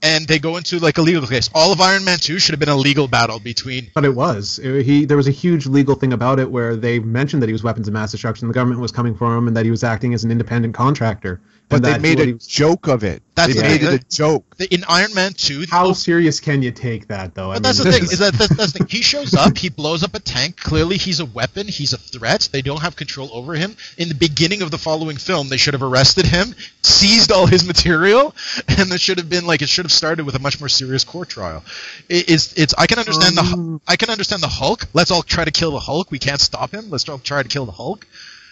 And they go into like a legal case. All of Iron Man 2 should have been a legal battle between. But it was. There was a huge legal thing about it where they mentioned that he was weapons of mass destruction. The government was coming for him, and that he was acting as an independent contractor. But they made a joke of it. They made it a joke. In Iron Man 2... How serious can you take that, though? But that's the thing. That's the thing. He shows up. He blows up a tank. Clearly, he's a weapon. He's a threat. They don't have control over him. In the beginning of the following film, they should have arrested him, seized all his material, and it should have started with a much more serious court trial. I can understand the Hulk. Let's all try to kill the Hulk. We can't stop him. Let's all try to kill the Hulk.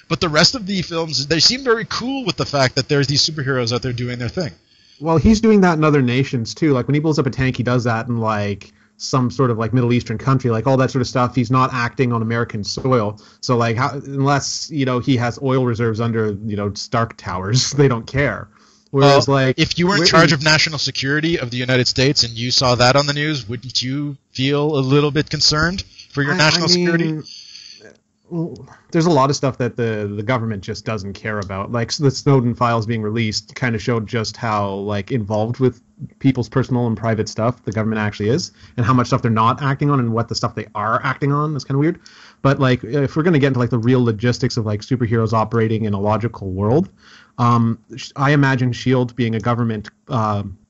But the rest of the films, they seem very cool with the fact that there's these superheroes out there doing their thing. Well, he's doing that in other nations, too. Like, when he blows up a tank, he does that in, like, some sort of like Middle Eastern country, like all that sort of stuff. He's not acting on American soil. So like unless, he has oil reserves under, Stark Towers, they don't care. Whereas like if you were in charge of national security of the United States and you saw that on the news, wouldn't you feel a little bit concerned for your national security? Well, there's a lot of stuff that the government just doesn't care about. Like the Snowden files being released kind of showed just how like involved with people's personal and private stuff the government actually is, and how much stuff they're not acting on and what the stuff they are acting on. That's kind of weird. But like if we're going to get into like the real logistics of like superheroes operating in a logical world, I imagine SHIELD being a government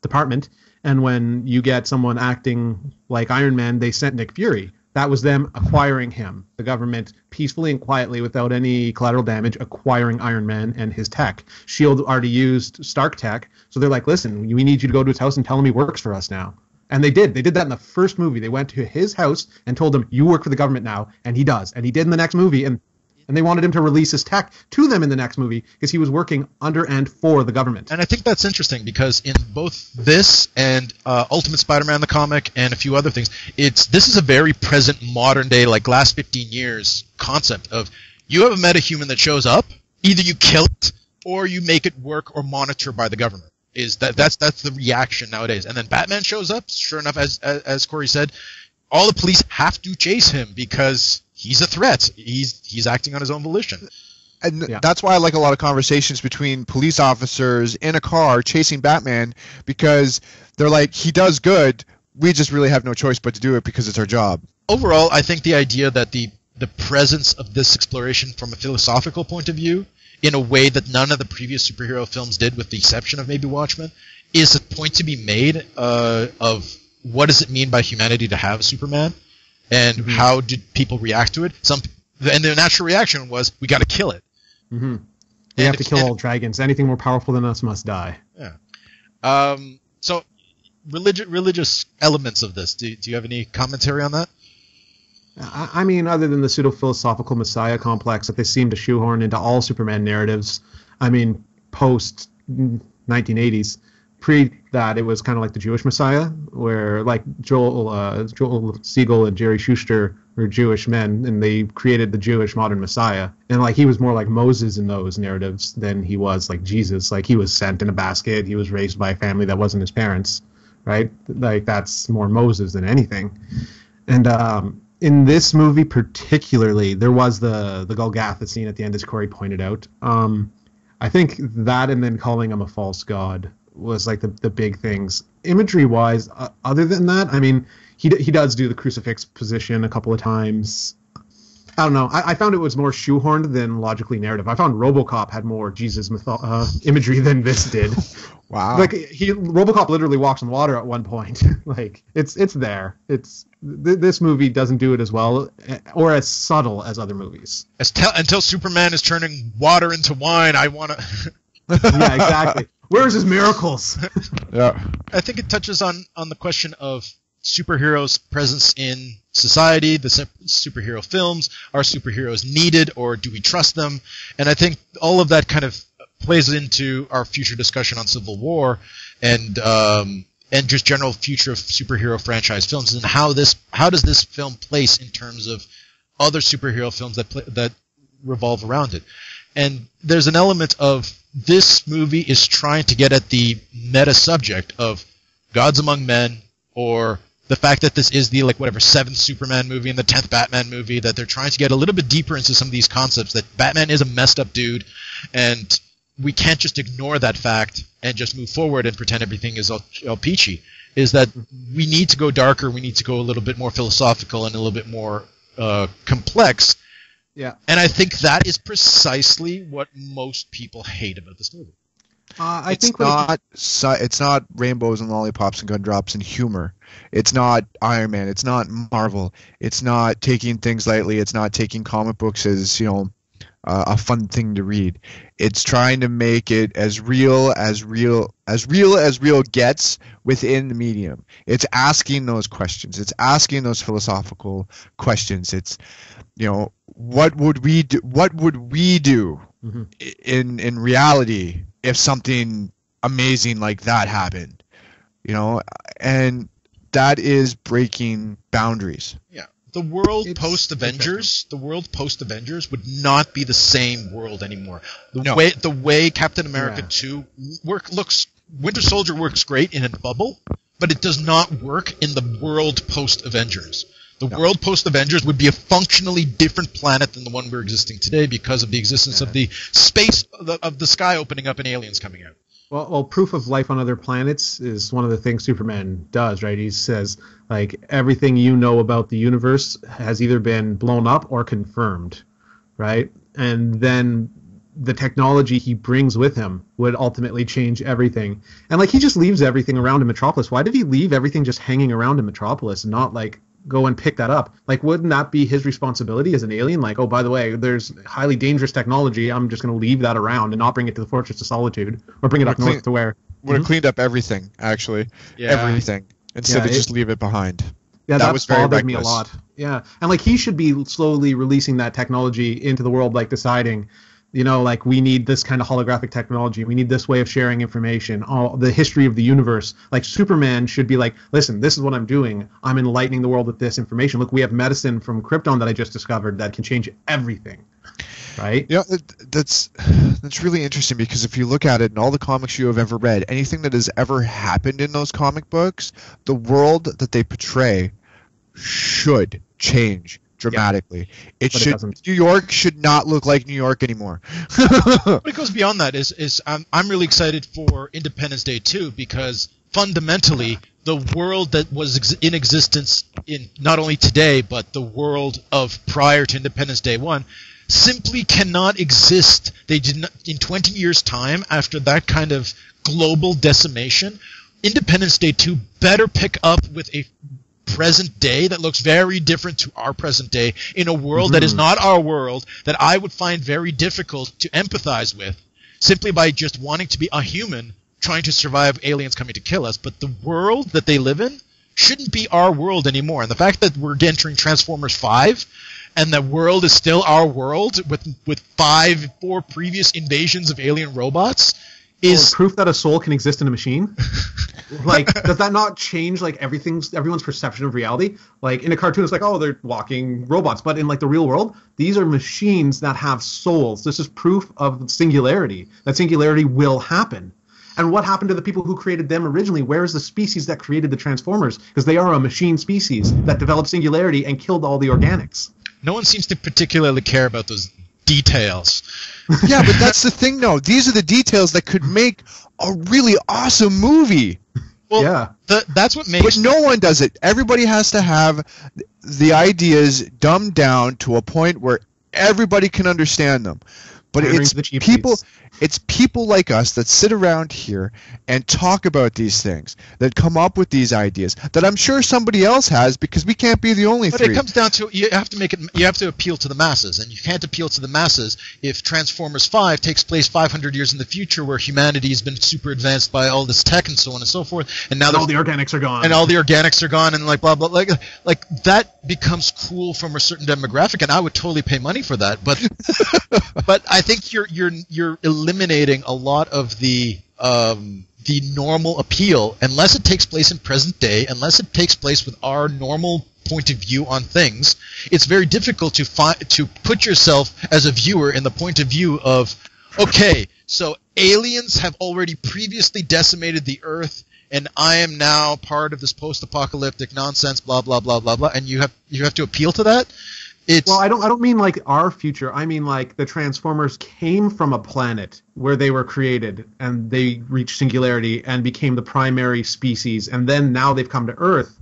department, and when you get someone acting like Iron Man, they sent Nick Fury. That was them acquiring him, the government peacefully and quietly without any collateral damage, acquiring Iron Man and his tech. SHIELD already used Stark tech, so they're like, listen, we need you to go to his house and tell him he works for us now. And they did. They did that in the first movie. They went to his house and told him, you work for the government now, and he does. And he did in the next movie, and they wanted him to release his tech to them in the next movie because he was working under and for the government. And I think that's interesting because in both this and Ultimate Spider-Man the comic and a few other things, this is a very present modern day, like last 15 years concept of you have a metahuman that shows up, either you kill it or you make it work or monitor by the government. That's the reaction nowadays. And then Batman shows up, sure enough, as Corey said, all the police have to chase him because he's a threat. He's acting on his own volition. And that's why I like a lot of conversations between police officers in a car chasing Batman, because they're like, he does good, we just really have no choice but to do it because it's our job. Overall, I think the idea that the presence of this exploration from a philosophical point of view, in a way that none of the previous superhero films did, with the exception of maybe Watchmen, is a point to be made of what does it mean by humanity to have a Superman, and how did people react to it? And the natural reaction was, we got to kill it. Mm-hmm. We have to kill all dragons. Anything more powerful than us must die. Yeah. So, religious elements of this. Do you have any commentary on that? I mean, other than the pseudo-philosophical Messiah complex that they seem to shoehorn into all Superman narratives, I mean, post-1980s, pre that, it was kind of like the Jewish Messiah, where like Joel Siegel and Jerry Schuster were Jewish men, and they created the Jewish modern Messiah. And like he was more like Moses in those narratives than he was like Jesus. Like he was sent in a basket, he was raised by a family that wasn't his parents, right? Like that's more Moses than anything. And in this movie particularly, there was the Golgotha scene at the end, as Corey pointed out. I think that, and then calling him a false god, was like the big things. Imagery wise, other than that, I mean, he does do the crucifix position a couple of times. I don't know. I found it was more shoehorned than logically narrative. I found RoboCop had more Jesus imagery than this did. Wow. Like RoboCop literally walks on water at one point. Like it's there. This movie doesn't do it as well or as subtle as other movies. Until Superman is turning water into wine, I want to. Yeah, exactly. Where's his miracles? Yeah. I think it touches on the question of superheroes' presence in society, the superhero films. Are superheroes needed, or do we trust them? And I think all of that kind of plays into our future discussion on Civil War and just general future of superhero franchise films, and how does this film place in terms of other superhero films that revolve around it. And there's an element of this movie is trying to get at the meta subject of gods among men, or the fact that this is the 7th Superman movie and the 10th Batman movie, that they're trying to get a little bit deeper into some of these concepts, that Batman is a messed up dude, and we can't just ignore that fact and just move forward and pretend everything is all peachy. Is that we need to go darker, we need to go a little bit more philosophical and a little bit more complex. Yeah. And I think that is precisely what most people hate about this movie. It's not rainbows and lollipops and gumdrops and humor. It's not Iron Man. It's not Marvel. It's not taking things lightly. It's not taking comic books as a fun thing to read. It's trying to make it as real as real gets within the medium. It's asking those questions. It's asking those philosophical questions. It's what would we do? What would we do in reality if something amazing like that happened? And that is breaking boundaries. Yeah. The world post-Avengers would not be the same world anymore. The way Captain America 2 looks, Winter Soldier works great in a bubble, but it does not work in the world post-Avengers. The world post-Avengers would be a functionally different planet than the one we're existing today because of the existence of the space of the sky opening up and aliens coming out. Well, proof of life on other planets is one of the things Superman does, right? He says, like, everything you know about the universe has either been blown up or confirmed, right? And then the technology he brings with him would ultimately change everything. And, like, he just leaves everything around in Metropolis. Why did he leave everything just hanging around in Metropolis and not, like, go and pick that up? Like, wouldn't that be his responsibility as an alien? Like, oh, by the way, there's highly dangerous technology. I'm just going to leave that around and not bring it to the Fortress of Solitude or bring it up north to where. Would have cleaned up everything, actually. Yeah. Everything. Instead of just leave it behind. Yeah, that was bothered me a lot. Yeah. And, like, he should be slowly releasing that technology into the world, like deciding, you know, like, we need this kind of holographic technology. We need this way of sharing information. Oh, the history of the universe. Like, Superman should be like, listen, this is what I'm doing. I'm enlightening the world with this information. Look, we have medicine from Krypton that I just discovered that can change everything. Right? Yeah, that's really interesting because if you look at it in all the comics you have ever read, anything that has ever happened in those comic books, the world that they portray should change dramatically. New York should not look like New York anymore. But it goes beyond that. I'm really excited for Independence Day 2 because fundamentally the world that was in existence in not only today but the world of prior to Independence Day 1 simply cannot exist. They did not, in 20 years' time after that kind of global decimation. Independence Day 2 better pick up with a present day that looks very different to our present day in a world that is not our world, that I would find very difficult to empathize with simply by just wanting to be a human trying to survive aliens coming to kill us. But the world that they live in shouldn't be our world anymore. And the fact that we're entering Transformers 5 and the world is still our world with 4 previous invasions of alien robots is proof that a soul can exist in a machine. Like, does that not change, like, everyone's perception of reality? Like, in a cartoon, it's like, oh, they're walking robots. But in, like, the real world, these are machines that have souls. This is proof of singularity. That singularity will happen. And what happened to the people who created them originally? Where is the species that created the Transformers? Because they are a machine species that developed singularity and killed all the organics. No one seems to particularly care about those details. Yeah, but that's the thing, though. These are the details that could make a really awesome movie. Well, yeah. That's what makes... But no one does it. Everybody has to have the ideas dumbed down to a point where everybody can understand them. But it's people like us that sit around here and talk about these things, that come up with these ideas, that I'm sure somebody else has because we can't be the only three. But it comes down to you have to appeal to the masses, and you can't appeal to the masses if Transformers 5 takes place 500 years in the future where humanity has been super advanced by all this tech and so on and so forth, and now all the organics are gone. And all the organics are gone and like blah blah like that becomes cool from a certain demographic, and I would totally pay money for that. But I think you're eliminating a lot of the normal appeal unless it takes place in present day, unless it takes place with our normal point of view on things. It's very difficult to put yourself as a viewer in the point of view of, okay, so aliens have already previously decimated the Earth, and I am now part of this post-apocalyptic nonsense, blah blah blah blah blah, and you have to appeal to that. Well, I don't mean like our future. I mean like the Transformers came from a planet where they were created and they reached singularity and became the primary species, and then now they've come to Earth.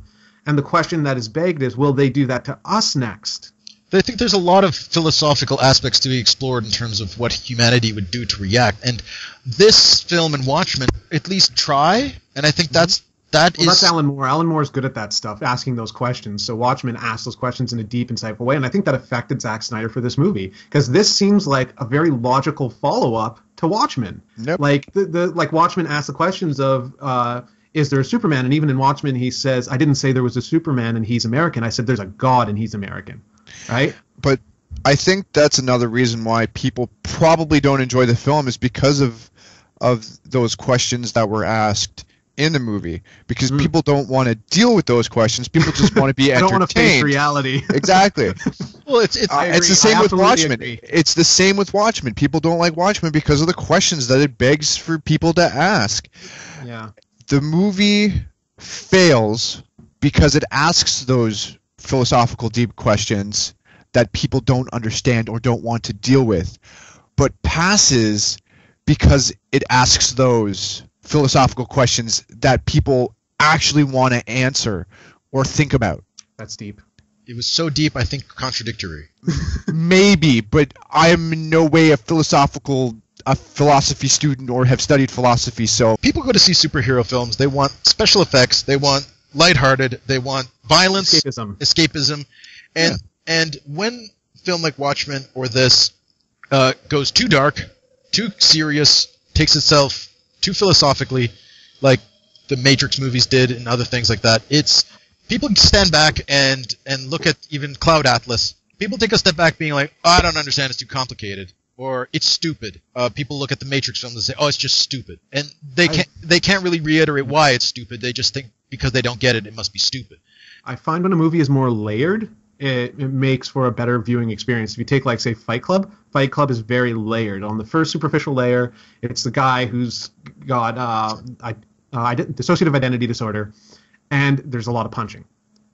And the question that is begged is, will they do that to us next? I think there's a lot of philosophical aspects to be explored in terms of what humanity would do to react. And this film and Watchmen at least try, and I think that's Alan Moore. Alan Moore is good at that stuff, asking those questions. So Watchmen asked those questions in a deep, insightful way, and I think that affected Zack Snyder for this movie because this seems like a very logical follow-up to Watchmen. Yep. Like like Watchmen asked the questions of, is there a Superman? And even in Watchmen, he says, I didn't say there was a Superman and he's American. I said there's a God and he's American. Right? But I think that's another reason why people probably don't enjoy the film is because of those questions that were asked in the movie because people don't want to deal with those questions. People just want to be I don't want to face entertained. reality. Exactly. Well, it's It's the same with Watchmen. It's the same with Watchmen. People don't like Watchmen because of the questions that it begs for people to ask. Yeah. The movie fails because it asks those philosophical deep questions that people don't understand or don't want to deal with, but passes because it asks those philosophical questions that people actually want to answer or think about. That's deep. It was so deep, I think contradictory. Maybe, but I am in no way a philosophy student or have studied philosophy, so People go to see superhero films. They want special effects. They want lighthearted. They want violence, escapism. And when film like Watchmen or this goes too dark, too serious, takes itself too philosophically, like the Matrix movies did and other things like that, it's people stand back and look at even Cloud Atlas. People take a step back being like, oh, I don't understand, it's too complicated. Or it's stupid. People look at the Matrix films and say, "Oh, it's just stupid," and they can't really reiterate why it's stupid. They just think because they don't get it, it must be stupid. I find when a movie is more layered, it makes for a better viewing experience. If you take, like, say, Fight Club is very layered. On the first superficial layer, it's the guy who's got dissociative identity disorder, and there's a lot of punching.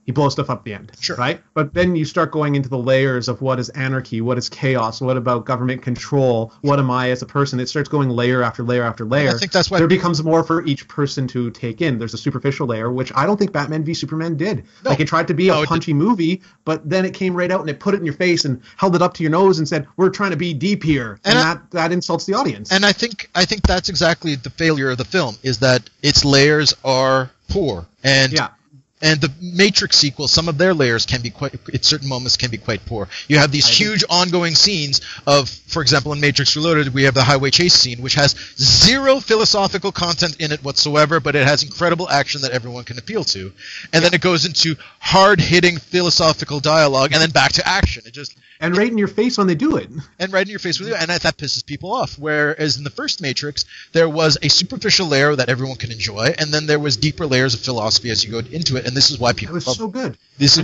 He blows stuff up at the end, Sure. right? But then you start going into the layers of what is anarchy, what is chaos, what about government control, what am I as a person? It starts going layer after layer after layer. I think that's why there becomes more for each person to take in. There's a superficial layer, which I don't think Batman v Superman did. No. Like, it tried to be a punchy movie, but then it came right out and it put it in your face and held it up to your nose and said, "We're trying to be deep here," and that insults the audience. And I think that's exactly the failure of the film, is that its layers are poor. And the Matrix sequel, some of their layers can be at certain moments can be quite poor. You have these huge ongoing scenes of, for example, in Matrix Reloaded, we have the highway chase scene, which has zero philosophical content in it whatsoever, but it has incredible action that everyone can appeal to. And then it goes into hard-hitting philosophical dialogue, and then back to action. And right in your face when they do it. And right in your face with you, and that pisses people off. Whereas in the first Matrix, there was a superficial layer that everyone could enjoy, and then there was deeper layers of philosophy as you go into it, and this is why people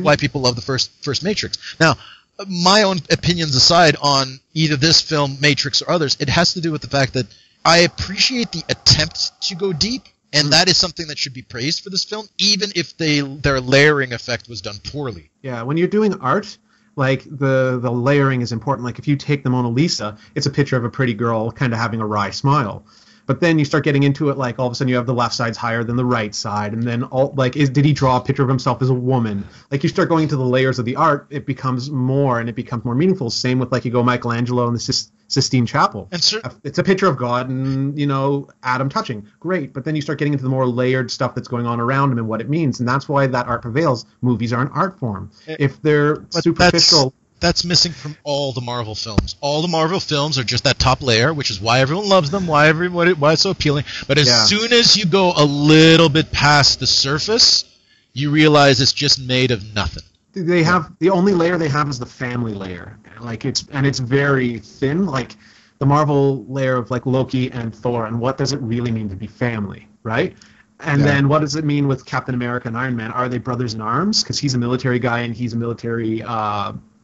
why people love the first Matrix. Now, my own opinions aside on either this film, Matrix, or others, it has to do with the fact that I appreciate the attempt to go deep, and that is something that should be praised for this film, even if their layering effect was done poorly. Yeah, when you're doing art, like, the layering is important. Like, if you take the Mona Lisa, it's a picture of a pretty girl kind of having a wry smile. But then you start getting into it, like, all of a sudden you have the left side's higher than the right side, and then did he draw a picture of himself as a woman? Like, you start going into the layers of the art, it becomes more, and it becomes more meaningful. Same with, like, you go Michelangelo and the Sistine Chapel. It's a picture of God and, Adam touching. Great. But then you start getting into the more layered stuff that's going on around him and what it means, and that's why that art prevails. Movies are an art form. If they're superficial... That's missing from all the Marvel films. All the Marvel films are just that top layer, which is why everyone loves them, why it's so appealing. But as soon as you go a little bit past the surface, you realize it's just made of nothing. They have the only layer they have is the family layer. Like, it's very thin, like the Marvel layer of, like, Loki and Thor, and what does it really mean to be family, right? And then what does it mean with Captain America and Iron Man? Are they brothers in arms? Because he's a military guy and he's a military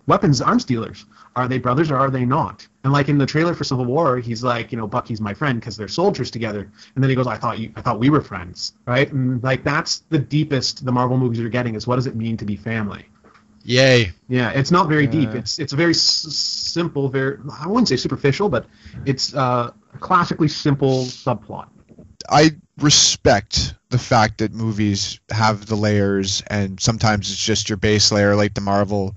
weapons arms dealers. Are they brothers or are they not? And, like, in the trailer for Civil War, he's like, Bucky's my friend because they're soldiers together. And then he goes, I thought we were friends, right? And, like, that's the deepest the Marvel movies are getting, is what does it mean to be family? Yay. Yeah, it's not very deep. It's a very simple, I wouldn't say superficial, but it's a classically simple subplot. I respect the fact that movies have the layers, and sometimes it's just your base layer like the Marvel,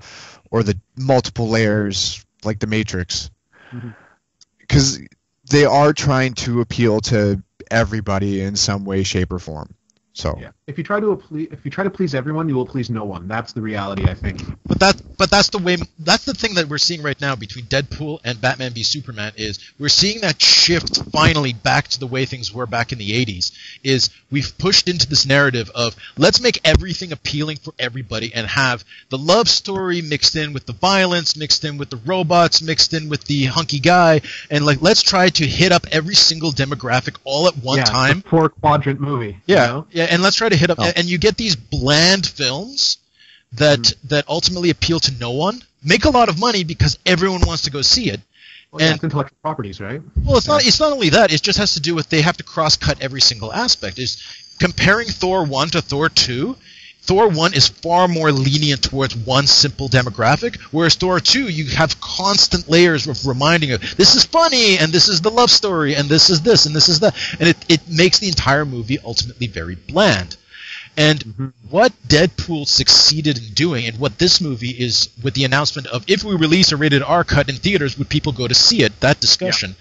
or the multiple layers like the Matrix, because they are trying to appeal to everybody in some way, shape, or form. So Yeah. If you try to please everyone, you will please no one. That's the reality, I think. But that's the thing that we're seeing right now between Deadpool and Batman v Superman is we're seeing that shift finally back to the way things were back in the 80s. Is we've pushed into this narrative of let's make everything appealing for everybody and have the love story mixed in with the violence, mixed in with the robots, mixed in with the hunky guy, and like let's try to hit up every single demographic all at one time. It's a 4-quadrant movie. Yeah, you know? yeah, and let's try to hit up, and you get these bland films that ultimately appeal to no one, make a lot of money because everyone wants to go see it. Well, and it's intellectual properties, right? Well, it's not. It's not only that. It just has to do with they have to cross-cut every single aspect. Is comparing Thor 1 to Thor 2. Thor 1 is far more lenient towards one simple demographic, whereas Thor 2, you have constant layers of reminding of this is funny, and this is the love story, and this is this, and this is that. And it makes the entire movie ultimately very bland. And what Deadpool succeeded in doing, and what this movie is with the announcement of if we release a rated R cut in theaters, would people go to see it? That discussion.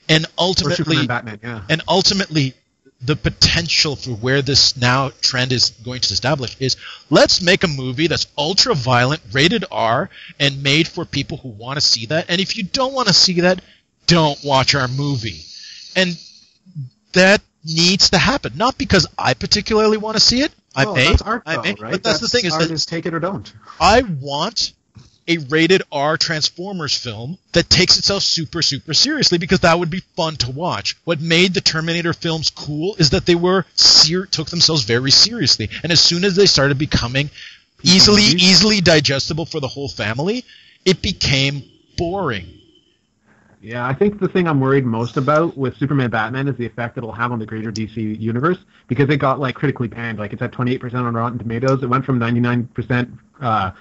Yeah. And ultimately, or Superman, Batman, yeah. And ultimately, the potential for where this now trend is going to establish is let's make a movie that's ultra violent, rated R, and made for people who want to see that. And if you don't want to see that, don't watch our movie. And that needs to happen. Not because I particularly want to see it. That's art, though, right? But that's the thing is art that is take it or don't. I want a rated R Transformers film that takes itself super, super seriously because that would be fun to watch. What made the Terminator films cool is that they took themselves very seriously. And as soon as they started becoming easily digestible for the whole family, it became boring. Yeah, I think the thing I'm worried most about with Superman Batman is the effect it'll have on the greater DC universe, because it got critically panned. It's at 28% on Rotten Tomatoes. It went from 99%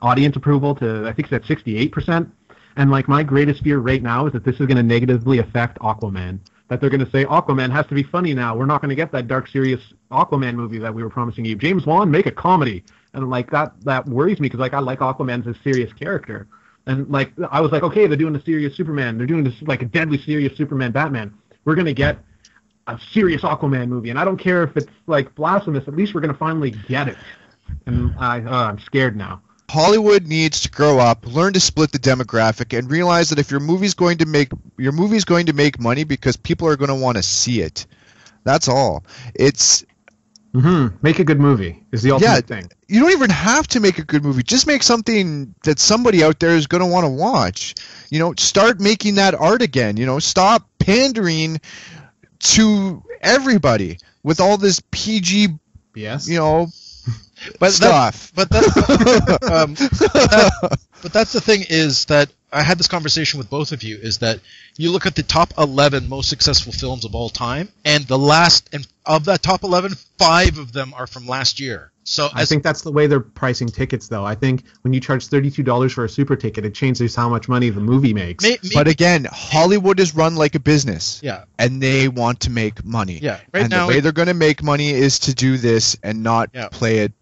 audience approval to I think it's at 68%. And my greatest fear right now is that this is going to negatively affect Aquaman. That they're going to say Aquaman has to be funny now. We're not going to get that dark, serious Aquaman movie that we were promising you. James Wan, make a comedy. And that worries me because I like Aquaman as a serious character. And I was okay, they're doing a serious Superman. They're doing this a deadly serious Superman Batman. We're gonna get a serious Aquaman movie, and I don't care if it's blasphemous. At least we're gonna finally get it. And I'm scared now. Hollywood needs to grow up, learn to split the demographic, and realize that if your movie's going to make money because people are going to want to see it. That's all. It's Make a good movie is the ultimate thing. You don't even have to make a good movie. Just make something that somebody out there is going to want to watch. Start making that art again. Stop pandering to everybody with all this PG, stuff. But that's the thing is that I had this conversation with both of you, is that you look at the top 11 most successful films of all time, and of that top 11, 5 of them are from last year. So I think that's the way they're pricing tickets, though. I think when you charge $32 for a super ticket, it changes how much money the movie makes. But again, Hollywood is run like a business. Yeah. And they want to make money. Yeah. Right now, the way they're going to make money is to do this and not play it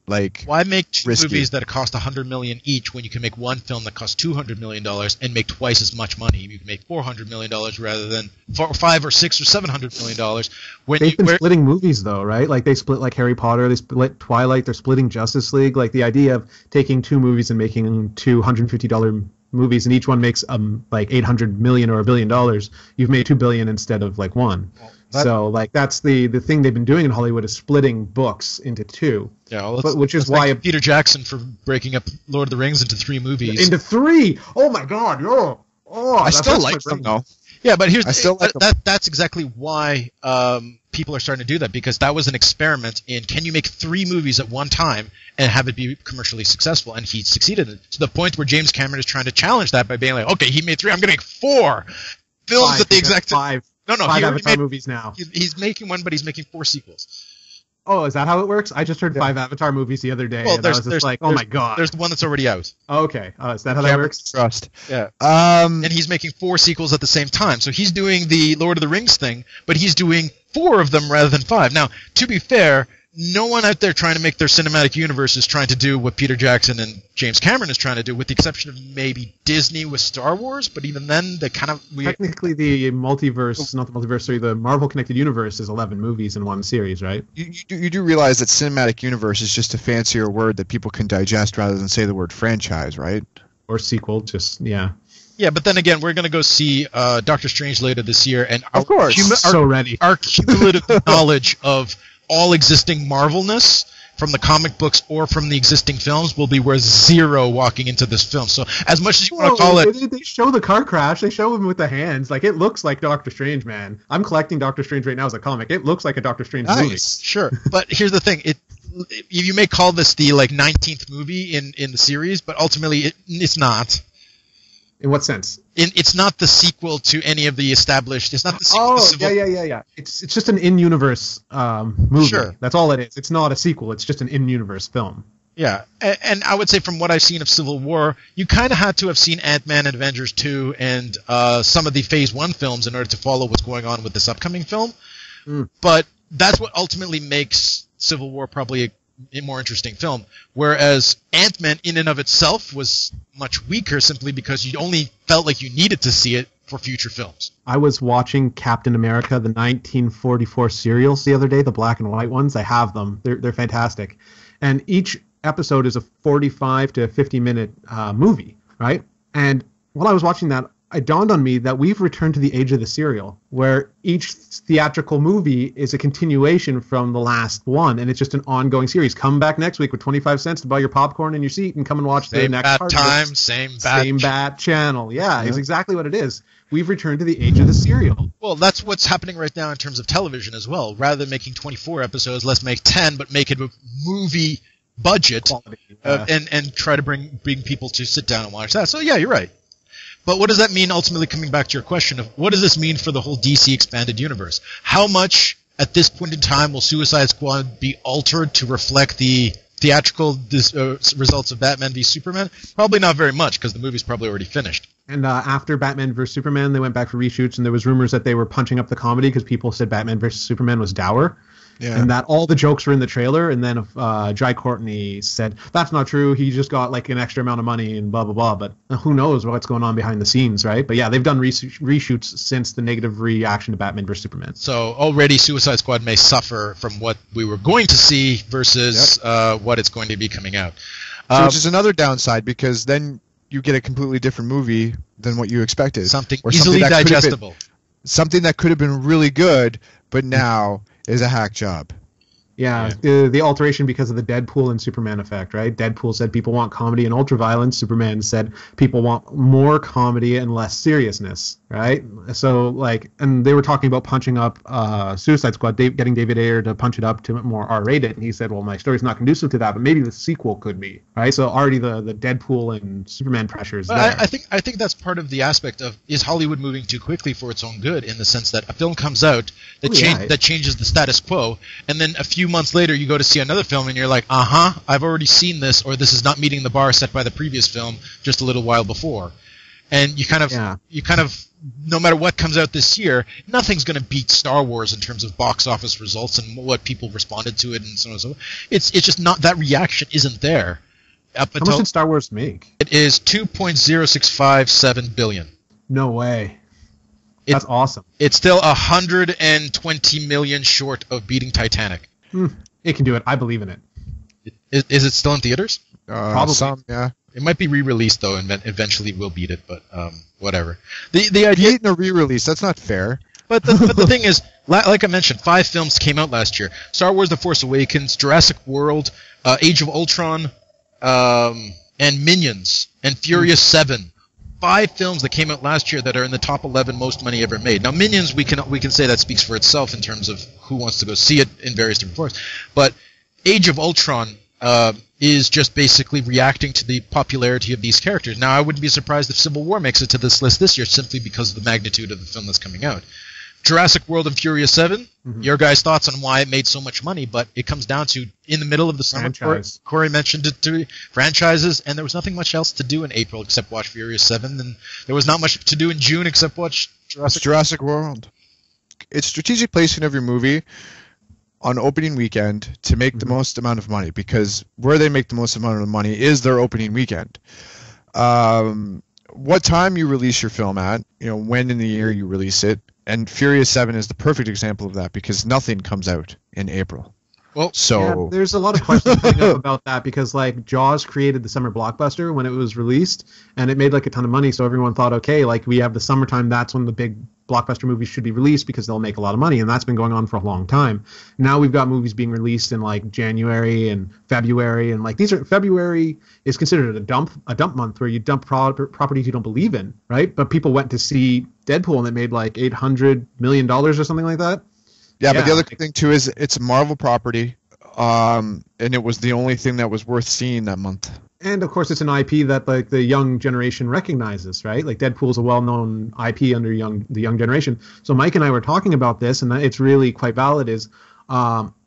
why make two risky movies that cost $100 million each when you can make one film that costs $200 million and make twice as much money? You can make $400 million rather than $5 or $6 or $700 million. They've been splitting movies, though, right? They split Harry Potter, they split Twilight, they're splitting Justice League. The idea of taking two movies and making two $150 movies, and each one makes $800 million or $1 billion. You've made $2 billion instead of one. So that's the thing they've been doing in Hollywood, is splitting books into two. Yeah, well, which is why Peter Jackson for breaking up Lord of the Rings into 3 movies. Into 3? Oh my God! I still like them though. Yeah, but that's exactly why people are starting to do that, because that was an experiment in can you make 3 movies at one time and have it be commercially successful, and he succeeded to the point where James Cameron is trying to challenge that by being okay, he made 3, I'm going to make 4 films at the exact 5. No, 5 Avatar movies now. He's making one, but he's making 4 sequels. Oh, is that how it works? I just heard 5 Avatar movies the other day, and I was just oh my God. There's the one that's already out. Okay. Is that how that works? Trust. Yeah. And he's making 4 sequels at the same time. So he's doing the Lord of the Rings thing, but he's doing 4 of them rather than 5. Now, to be fair, no one out there trying to make their cinematic universe is trying to do what Peter Jackson and James Cameron is trying to do, with the exception of maybe Disney with Star Wars. But even then, they kind of technically the multiverse, not the multiverse, sorry, the Marvel Connected Universe is 11 movies in one series, right? You do realize that cinematic universe is just a fancier word that people can digest rather than say the word franchise, right? Or sequel, just yeah. Yeah, but then again, we're going to go see Doctor Strange later this year, and of course, so ready. Our cumulative knowledge of all existing Marvelness from the comic books or from the existing films will be worth zero walking into this film. So as much as you want to call it... They show the car crash. They show him with the hands. Like, it looks like Doctor Strange, man. I'm collecting Doctor Strange right now as a comic. It looks like a Doctor Strange movie. Sure. But here's the thing. You may call this the 19th movie in the series, but ultimately it's not. In what sense? It's not the sequel to any of the established. It's not the sequel to Civil War. Yeah. It's just an in-universe movie. Sure. That's all it is. It's not a sequel. It's just an in-universe film. Yeah, and I would say from what I've seen of Civil War, you kind of had to have seen Ant-Man and Avengers 2 and some of the Phase 1 films in order to follow what's going on with this upcoming film. But that's what ultimately makes Civil War probably a more interesting film, whereas Ant-Man in and of itself was much weaker simply because you only felt like you needed to see it for future films. I was watching Captain America, the 1944 serials the other day, the black and white ones. I have them. They're fantastic. And each episode is a 45 to 50-minute movie, right? And while I was watching that, it dawned on me that we've returned to the age of the serial, where each theatrical movie is a continuation from the last one, and it's just an ongoing series. Come back next week with 25 cents to buy your popcorn and your seat and come and watch the next part. Same bat channel. Yeah, it's exactly what it is. We've returned to the age of the serial. Well, that's what's happening right now in terms of television as well. Rather than making 24 episodes, let's make 10, but make it a movie budget and try to bring people to sit down and watch that. So yeah, you're right. But what does that mean ultimately, coming back to your question of what does this mean for the whole DC expanded universe? How much at this point in time will Suicide Squad be altered to reflect the theatrical results of Batman v Superman? Probably not very much, because the movie's probably already finished. And after Batman vs. Superman, they went back for reshoots, and there was rumors that they were punching up the comedy because people said Batman vs. Superman was dour. Yeah. And that all the jokes were in the trailer, and then Jai Courtney said, that's not true, he just got like an extra amount of money and blah, blah, blah. But who knows what's going on behind the scenes, right? But yeah, they've done reshoots since the negative reaction to Batman vs. Superman. So already Suicide Squad may suffer from what we were going to see versus what it's going to be coming out. Which is another downside, because then you get a completely different movie than what you expected. Something easily digestible. Something that could have been really good, but now is a hack job. Yeah. The alteration because of the Deadpool and Superman effect, right? Deadpool said people want comedy and ultraviolence. Superman said people want more comedy and less seriousness, right? So, and they were talking about punching up Suicide Squad, getting David Ayer to punch it up to more R-rated, and he said, well, my story's not conducive to that, but maybe the sequel could be, right? So already the Deadpool and Superman pressure is there. I think that's part of the aspect of, is Hollywood moving too quickly for its own good, in the sense that a film comes out that changes the status quo, and then a few months later you go to see another film and you're like, I've already seen this, or this is not meeting the bar set by the previous film just a little while before. And you kind of no matter what comes out this year, nothing's going to beat Star Wars in terms of box office results and what people responded to it and so on and so on. It's just not, that reaction isn't there. How much did Star Wars make? It is $2.0657 billion. No way. That's awesome. It's still 120 million short of beating Titanic. It can do it. I believe in it. Is it still in theaters? Probably. Some, yeah. It might be re-released though, and eventually will beat it. But whatever. The idea beating a re-release, that's not fair. But the thing is, like I mentioned, 5 films came out last year: Star Wars: The Force Awakens, Jurassic World, Age of Ultron, and Minions, and Furious 7. 5 films that came out last year that are in the top 11 most money ever made. Now, Minions, we can say that speaks for itself in terms of who wants to go see it in various different forms. But Age of Ultron is just basically reacting to the popularity of these characters. Now, I wouldn't be surprised if Civil War makes it to this list this year simply because of the magnitude of the film that's coming out. Jurassic World and Furious 7, your guys' thoughts on why it made so much money, but it comes down to, in the middle of the summer, Corey mentioned it to franchises, and there was nothing much else to do in April except watch Furious 7, and there was not much to do in June except watch Jurassic World. It's strategic placing of your movie. on opening weekend to make the most amount of money, because where they make the most amount of money is their opening weekend. What time you release your film at, when in the year you release it, and Furious 7 is the perfect example of that, because nothing comes out in April. Well, yeah, there's a lot of questions coming up about that, because like Jaws created the summer blockbuster when it was released, and it made like a ton of money, so everyone thought, okay, like we have the summertime, that's when the big blockbuster movies should be released because they'll make a lot of money, and that's been going on for a long time. Now we've got movies being released in like January and February, and like February is considered a dump month where you dump properties you don't believe in, right? But people went to see Deadpool and it made like $800 million or something like that. Yeah, but the other thing too is it's a Marvel property, and it was the only thing that was worth seeing that month. And of course, it's an IP that like the young generation recognizes, right? Like Deadpool's a well-known IP under the young generation. So Mike and I were talking about this, and it's really quite valid. Is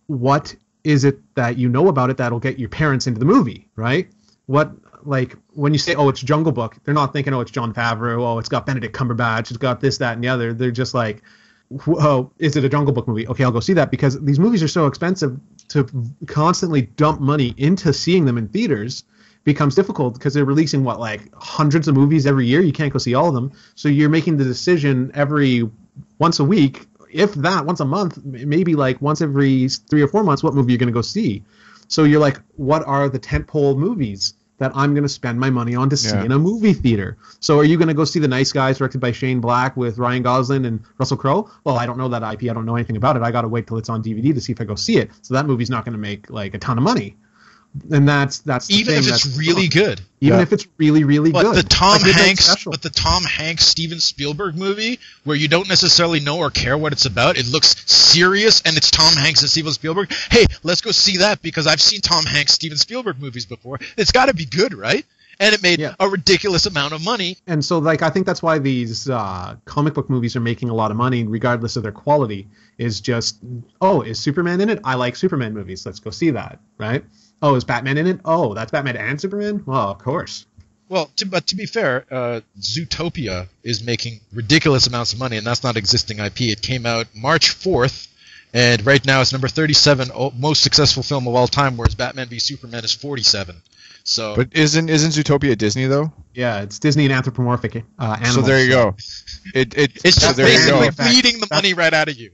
what is it that you know about it that'll get your parents into the movie, right? What, like when you say, oh, it's Jungle Book, they're not thinking, oh, it's Jon Favreau, oh, it's got Benedict Cumberbatch, it's got this, that, and the other. They're just like, whoa, is it a Jungle Book movie? Okay, I'll go see that, because these movies are so expensive. To constantly dump money into seeing them in theaters becomes difficult, because they're releasing like hundreds of movies every year. You can't go see all of them, so you're making the decision once a week, if that once a month, maybe like once every 3 or 4 months, what movie you're going to go see. So you're like, what are the tentpole movies that I'm going to spend my money on to see in a movie theater? So are you going to go see The Nice Guys, directed by Shane Black with Ryan Gosling and Russell Crowe? Well, I don't know that IP. I don't know anything about it. I got to wait till it's on DVD to see if I go see it. So that movie's not going to make like a ton of money. And that's the even thing, if it's really good. Even if it's really, really good. The Tom Hanks Steven Spielberg movie, where you don't necessarily know or care what it's about, it looks serious, and it's Tom Hanks and Steven Spielberg. Hey, let's go see that, because I've seen Tom Hanks Steven Spielberg movies before. It's got to be good, right? And it made a ridiculous amount of money. And so, like, I think that's why these comic book movies are making a lot of money, regardless of their quality. Is just, oh, is Superman in it? I like Superman movies. Let's go see that, right? Oh, is Batman in it? Oh, that's Batman and Superman? Well, of course. Well, but to be fair, Zootopia is making ridiculous amounts of money, and that's not existing IP. It came out March 4th, and right now it's number 37, most successful film of all time, whereas Batman v Superman is 47. So, but isn't Zootopia Disney though? Yeah, it's Disney and anthropomorphic animals. So there you go. It's just basically feeding the money right out of you.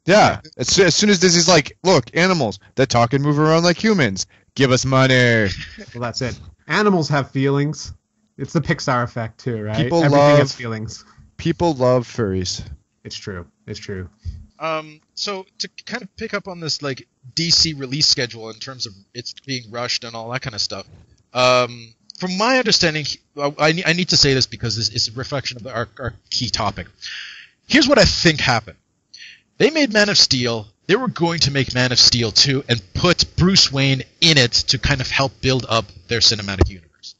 Yeah. As soon as Disney's like, look, animals that talk and move around like humans, give us money. Well, that's it. Animals have feelings. It's the Pixar effect too, right? Everything has feelings. People love furries. It's true. It's true. So to kind of pick up on this like DC release schedule in terms of it's being rushed and all that kind of stuff. From my understanding, I need to say this because this is a reflection of our key topic. Here's what I think happened. They made Man of Steel. They were going to make Man of Steel 2 and put Bruce Wayne in it to kind of help build up their cinematic universe.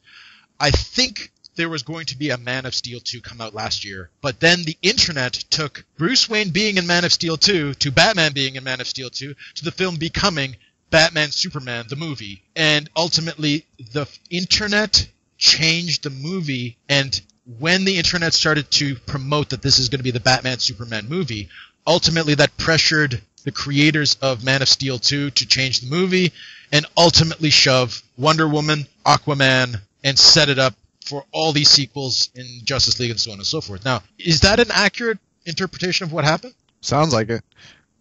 I think there was going to be a Man of Steel 2 come out last year, but then the internet took Bruce Wayne being in Man of Steel 2 to Batman being in Man of Steel 2 to the film becoming Batman Superman, the movie. And ultimately, the internet changed the movie, and when the internet started to promote that this is going to be the Batman Superman movie, ultimately that pressured the creators of Man of Steel 2 to change the movie and ultimately shove Wonder Woman, Aquaman, and set it up for all these sequels in Justice League and so on and so forth. Now, is that an accurate interpretation of what happened? Sounds like it.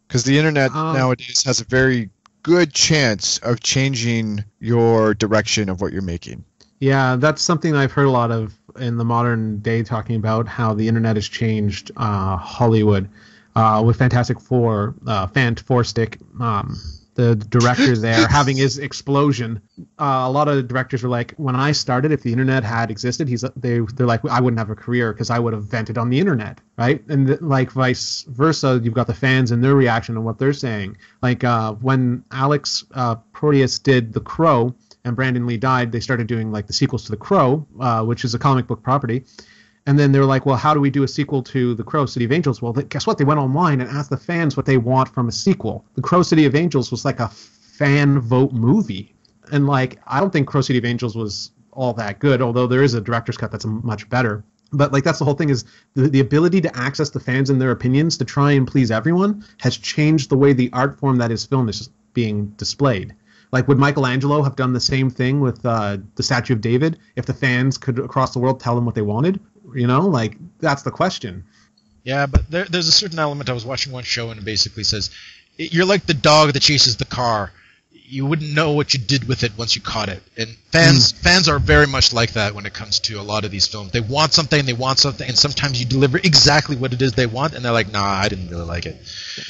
Because the internet nowadays has a very good chance of changing your direction of what you're making. Yeah, that's something I've heard a lot of in the modern day, talking about how the internet has changed Hollywood. With Fantastic Four, Fant Four-Stick, the director there having his explosion. A lot of directors were like, when I started, if the internet had existed, they're like, I wouldn't have a career because I would have vented on the internet, right? And like vice versa, you've got the fans and their reaction and what they're saying. Like when Alex Proteus did The Crow and Brandon Lee died, they started doing like the sequels to The Crow, which is a comic book property. And then they were like, well, how do we do a sequel to The Crow, City of Angels? Well, guess what? They went online and asked the fans what they want from a sequel. The Crow, City of Angels was like a fan vote movie. And like, I don't think Crow, City of Angels was all that good, although there is a director's cut that's much better. But like that's the whole thing is the ability to access the fans and their opinions to try and please everyone has changed the way the art form that is film is being displayed. Like, would Michelangelo have done the same thing with the Statue of David if the fans could across the world tell them what they wanted? You know, like that's the question. Yeah, but there's a certain element. I was watching one show and it basically says, you're like the dog that chases the car. You wouldn't know what you did with it once you caught it. And fans are very much like that when it comes to a lot of these films. They want something, and sometimes you deliver exactly what it is they want, and they're like, nah, I didn't really like it.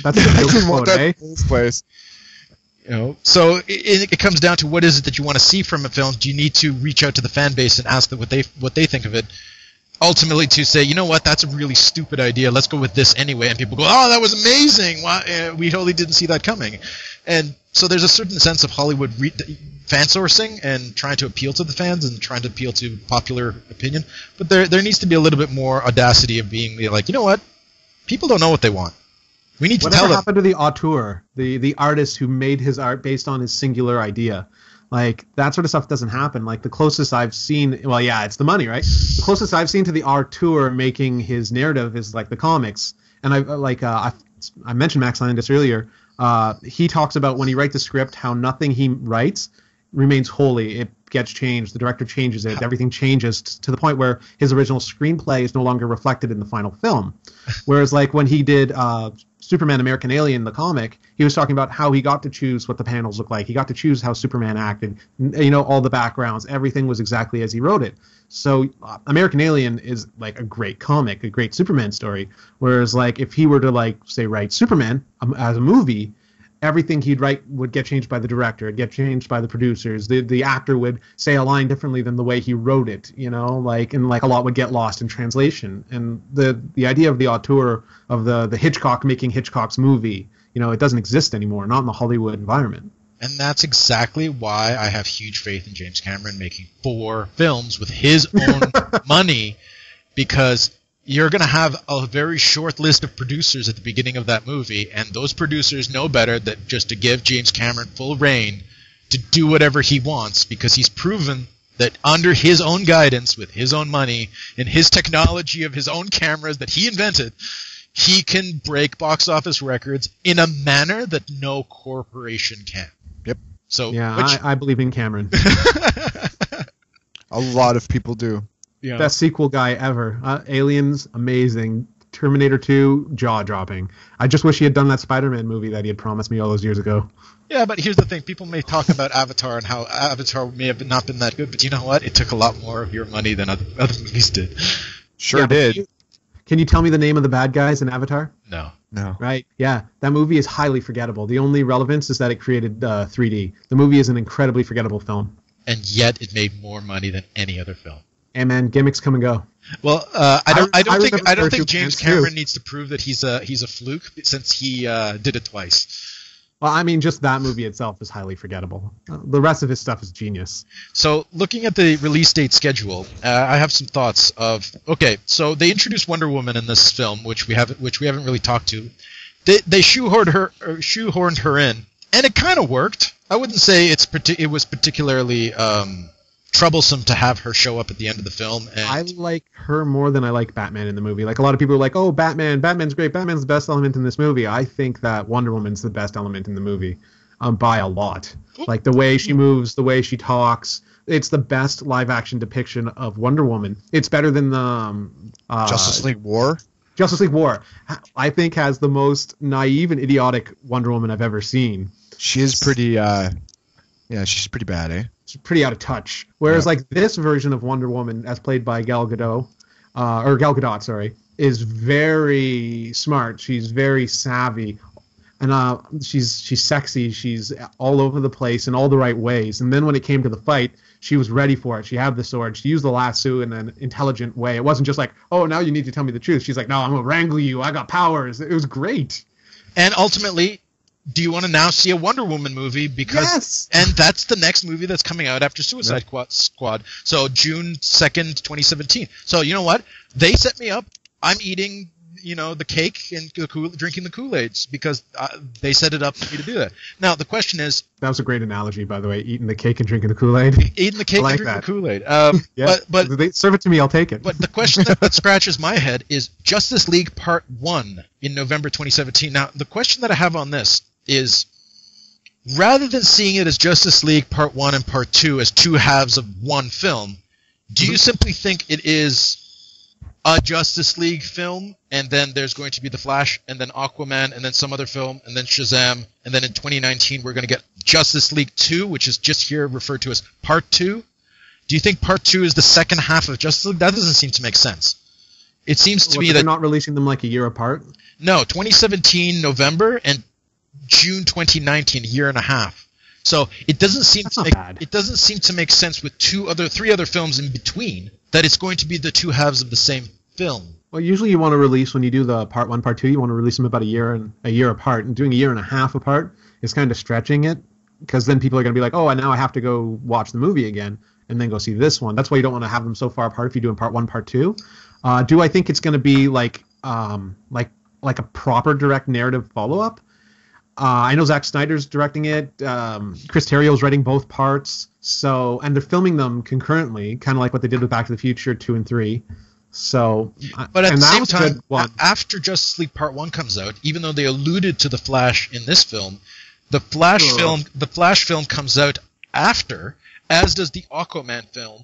That's the quote, eh? Place. You know, so it comes down to what is it that you want to see from a film. Do you need to reach out to the fan base and ask them what they think of it? Ultimately, to say, you know what, that's a really stupid idea. Let's go with this anyway. And people go, oh, that was amazing. Why, we totally didn't see that coming. And so there's a certain sense of Hollywood fan sourcing and trying to appeal to the fans and trying to appeal to popular opinion. But there needs to be a little bit more audacity of being like, you know what, people don't know what they want. We need to tell them. Whatever happened to the auteur, the artist who made his art based on his singular idea? Like, that sort of stuff doesn't happen. Like, the closest I've seen, well, yeah, it's the money, right? The closest I've seen to the auteur making his narrative is, like, the comics. And I mentioned Max Landis earlier. He talks about when he writes a script, how nothing he writes remains holy. It gets changed. The director changes it. Everything changes to the point where his original screenplay is no longer reflected in the final film. Whereas, like, when he did Superman American Alien, the comic, he was talking about how he got to choose what the panels look like. He got to choose how Superman acted, you know, all the backgrounds. Everything was exactly as he wrote it. So American Alien is like a great comic, a great Superman story. Whereas, like, if he were to, like, say, write Superman as a movie, everything he'd write would get changed by the director. It'd get changed by the producers. The actor would say a line differently than the way he wrote it, you know, like, and like a lot would get lost in translation. And the idea of the auteur of the Hitchcock making Hitchcock's movie, you know, it doesn't exist anymore, not in the Hollywood environment. And that's exactly why I have huge faith in James Cameron making 4 films with his own money, because you're going to have a very short list of producers at the beginning of that movie, and those producers know better than just to give James Cameron full reign to do whatever he wants, because he's proven that under his own guidance, with his own money, and his technology of his own cameras that he invented, he can break box office records in a manner that no corporation can. Yep. So yeah, I believe in Cameron. A lot of people do. Yeah. Best sequel guy ever. Aliens, amazing. Terminator 2, jaw-dropping. I just wish he had done that Spider-Man movie that he had promised me all those years ago. Yeah, but here's the thing. People may talk about Avatar and how Avatar may have not been that good, but you know what? It took a lot more of your money than other movies did. Sure did. Can you tell me the name of the bad guys in Avatar? No. Right? Yeah, that movie is highly forgettable. The only relevance is that it created 3D. The movie is an incredibly forgettable film. And yet it made more money than any other film. And man, gimmicks come and go. Well, I don't think James Cameron too. needs to prove that he's a fluke, since he did it twice. Well, I mean, just that movie itself is highly forgettable. The rest of his stuff is genius. So, looking at the release date schedule, I have some thoughts of. Okay, so they introduced Wonder Woman in this film, which we haven't really talked to. They shoehorned her in, and it kind of worked. I wouldn't say it was particularly troublesome to have her show up at the end of the film. And I like her more than I like Batman in the movie. Like, a lot of people are like, oh, Batman's great. Batman's the best element in this movie. I think that Wonder Woman's the best element in the movie by a lot. Like, the way she moves, the way she talks. It's the best live-action depiction of Wonder Woman. It's better than the Justice League War? Justice League War, I think, has the most naive and idiotic Wonder Woman I've ever seen. She is pretty, she's pretty bad, eh? She's pretty out of touch. Whereas, like, this version of Wonder Woman, as played by Gal Gadot, is very smart. She's very savvy. And she's sexy. She's all over the place in all the right ways. And then when it came to the fight, she was ready for it. She had the sword. She used the lasso in an intelligent way. It wasn't just like, oh, now you need to tell me the truth. She's like, no, I'm going to wrangle you. I got powers. It was great. And ultimately, do you want to now see a Wonder Woman movie? Because yes! And that's the next movie that's coming out after Suicide Squad. So June 2nd, 2017. So you know what? They set me up. I'm eating the cake and drinking the Kool-Aids because they set it up for me to do that. Now the question is, that was a great analogy, by the way, eating the cake and drinking the Kool-Aid. Eating the cake like and drinking that. the Kool-Aid. Yeah. But If they serve it to me, I'll take it. But the question that scratches my head is Justice League Part 1 in November 2017. Now, the question that I have on this is, rather than seeing it as Justice League Part 1 and Part 2 as two halves of one film, do you simply think it is a Justice League film, and then there's going to be The Flash, and then Aquaman, and then some other film, and then Shazam, and then in 2019 we're going to get Justice League 2, which is just here referred to as Part 2? Do you think Part 2 is the second half of Justice League? That doesn't seem to make sense. It seems to me that they're not releasing them like a year apart? No, 2017 November and June 2019, a year and a half. So it doesn't seem it doesn't seem to make sense with three other films in between that it's going to be the two halves of the same film. Well, usually you want to release, when you do the Part 1, Part 2, you want to release them about a year apart. And doing a year and a half apart is kind of stretching it, because then people are going to be like, oh, now I have to go watch the movie again and then go see this one. That's why you don't want to have them so far apart if you're doing Part 1, Part 2. Do I think it's going to be like a proper direct narrative follow-up? I know Zack Snyder's directing it. Chris Terrio's writing both parts. And they're filming them concurrently, kind of like what they did with Back to the Future 2 and 3. So, but at the same time, after Justice League Part 1 comes out, even though they alluded to the Flash in this film, the Flash film comes out after, as does the Aquaman film.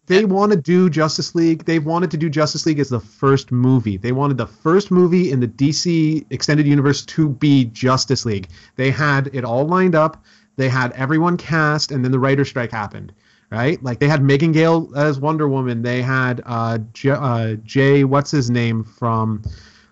They want to do Justice League. They wanted to do Justice League as the first movie. They wanted the first movie in the DC Extended Universe to be Justice League. They had it all lined up. They had everyone cast, and then the writer's strike happened, right? Like, they had Megan Gale as Wonder Woman. They had Jay, what's his name, from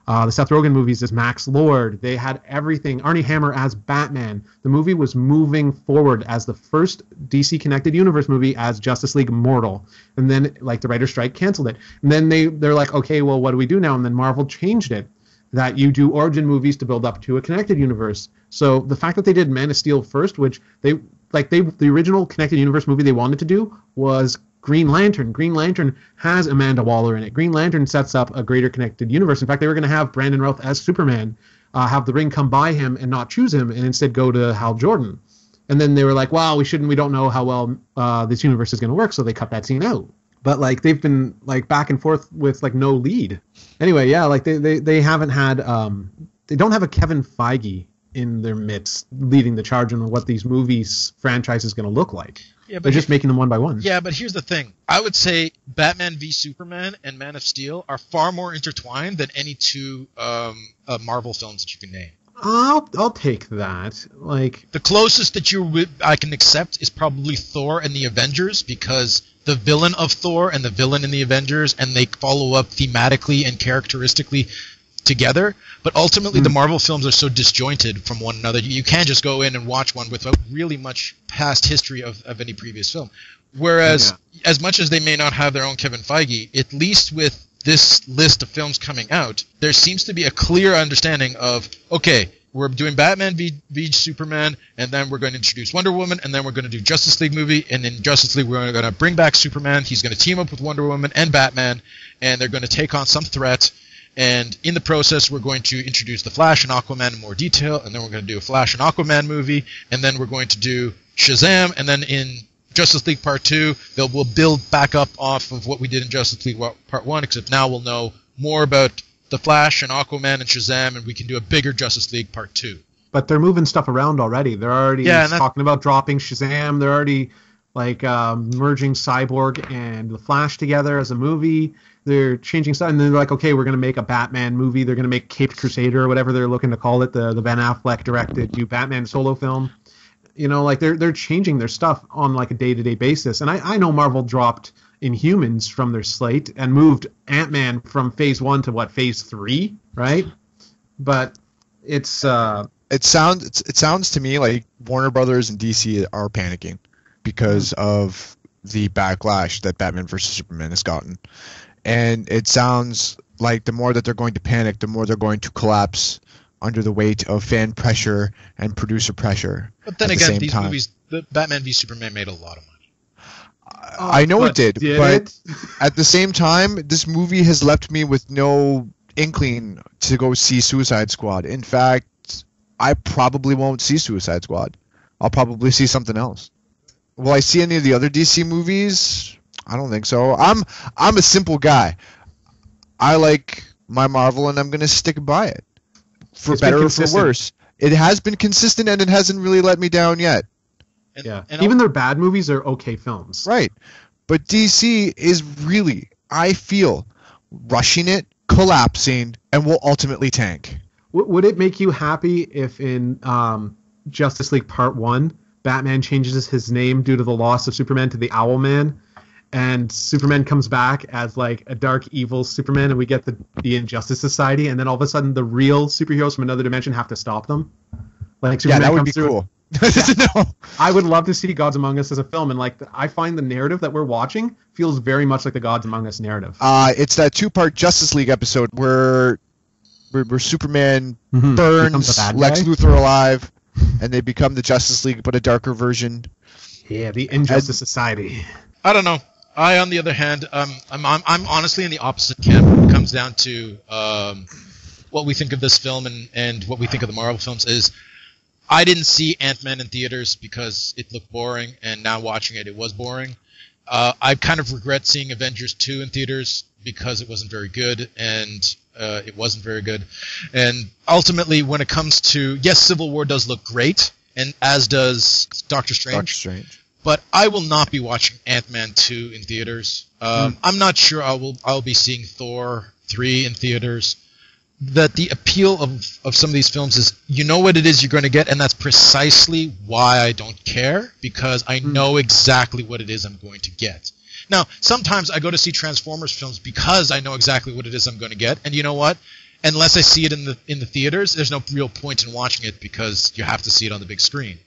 the Seth Rogen movies as Max Lord. They had everything. Armie Hammer as Batman. The movie was moving forward as the first DC Connected Universe movie as Justice League Immortal. And then, like, the writer's strike canceled it. And then they're like, okay, well, what do we do now? And then Marvel changed it, that you do origin movies to build up to a connected universe. So the fact that they did Man of Steel first, which the original connected universe movie they wanted to do was Green Lantern. Green Lantern has Amanda Waller in it. Green Lantern sets up a greater connected universe. In fact, they were going to have Brandon Routh as Superman, have the ring come by him and not choose him, and instead go to Hal Jordan. And then they were like, well, we don't know how well this universe is going to work, so they cut that scene out. But, like, they've been, like, back and forth with, like, no lead. Anyway, yeah, like, they haven't had they don't have a Kevin Feige in their midst leading the charge on what these movies franchise is going to look like. Yeah, but they're just making them one by one. Yeah, but here's the thing. I would say Batman v Superman and Man of Steel are far more intertwined than any two Marvel films that you can name. I'll take that. Like, the closest that I can accept is probably Thor and the Avengers, because the villain of Thor and the villain in the Avengers, and they follow up thematically and characteristically together. But ultimately, the Marvel films are so disjointed from one another. You can't just go in and watch one without really much past history of any previous film. Whereas, as much as they may not have their own Kevin Feige, at least with this list of films coming out, there seems to be a clear understanding of, okay, we're doing Batman v Superman, and then we're going to introduce Wonder Woman, and then we're going to do Justice League movie, and in Justice League we're going to bring back Superman. He's going to team up with Wonder Woman and Batman, and they're going to take on some threat. And in the process, we're going to introduce the Flash and Aquaman in more detail, and then we're going to do a Flash and Aquaman movie, and then we're going to do Shazam, and then in Justice League Part 2, we'll build back up off of what we did in Justice League Part 1, except now we'll know more about the Flash and Aquaman and Shazam, and we can do a bigger Justice League Part 2. But they're moving stuff around already. They're already talking about dropping Shazam. They're already merging Cyborg and the Flash together as a movie. They're changing stuff, and then they're like, okay, we're going to make a Batman movie. They're going to make Caped Crusader or whatever they're looking to call it, the Ben Affleck directed new Batman solo film. You know, like, they're changing their stuff on, like, a day-to-day basis. And I know Marvel dropped Inhumans from their slate and moved Ant-Man from Phase 1 to, Phase 3, right? But it's... It sounds to me like Warner Brothers and DC are panicking because of the backlash that Batman vs. Superman has gotten. And it sounds like the more that they're going to panic, the more they're going to collapse under the weight of fan pressure and producer pressure. But then again, these movies, the Batman v Superman made a lot of money. I know it did, but at the same time, this movie has left me with no inkling to go see Suicide Squad. In fact, I probably won't see Suicide Squad. I'll probably see something else. Will I see any of the other DC movies? I don't think so. I'm a simple guy. I like my Marvel, and I'm going to stick by it. For better or for worse. It has been consistent, and it hasn't really let me down yet. And even their bad movies are okay films. Right. But DC is really, I feel, rushing it, collapsing, and will ultimately tank. Would it make you happy if in Justice League Part 1, Batman changes his name due to the loss of Superman to the Owlman, and Superman comes back as like a dark, evil Superman, and we get the Injustice Society, and then all of a sudden the real superheroes from another dimension have to stop them? Like Superman that would comes be through. cool. No. I would love to see Gods Among Us as a film, and like I find the narrative that we're watching feels very much like the Gods Among Us narrative. It's that 2-part Justice League episode where Superman burns Lex Luthor alive, and they become the Justice League, but a darker version. Yeah, the Injustice Society. I don't know. I, on the other hand, I'm honestly in the opposite camp when it comes down to what we think of this film and what we think of the Marvel films. Is I didn't see Ant-Man in theaters because it looked boring, and now watching it was boring. I kind of regret seeing Avengers 2 in theaters because it wasn't very good, and it wasn't very good. And ultimately, when it comes to, yes, Civil War does look great, and as does Doctor Strange. But I will not be watching Ant-Man 2 in theaters. I'm not sure I'll be seeing Thor 3 in theaters. That the appeal of some of these films is you know what it is you're going to get, and that's precisely why I don't care, because I know exactly what it is I'm going to get. Now, sometimes I go to see Transformers films because I know exactly what it is I'm going to get, and you know what? Unless I see it in the theaters, there's no real point in watching it because you have to see it on the big screen.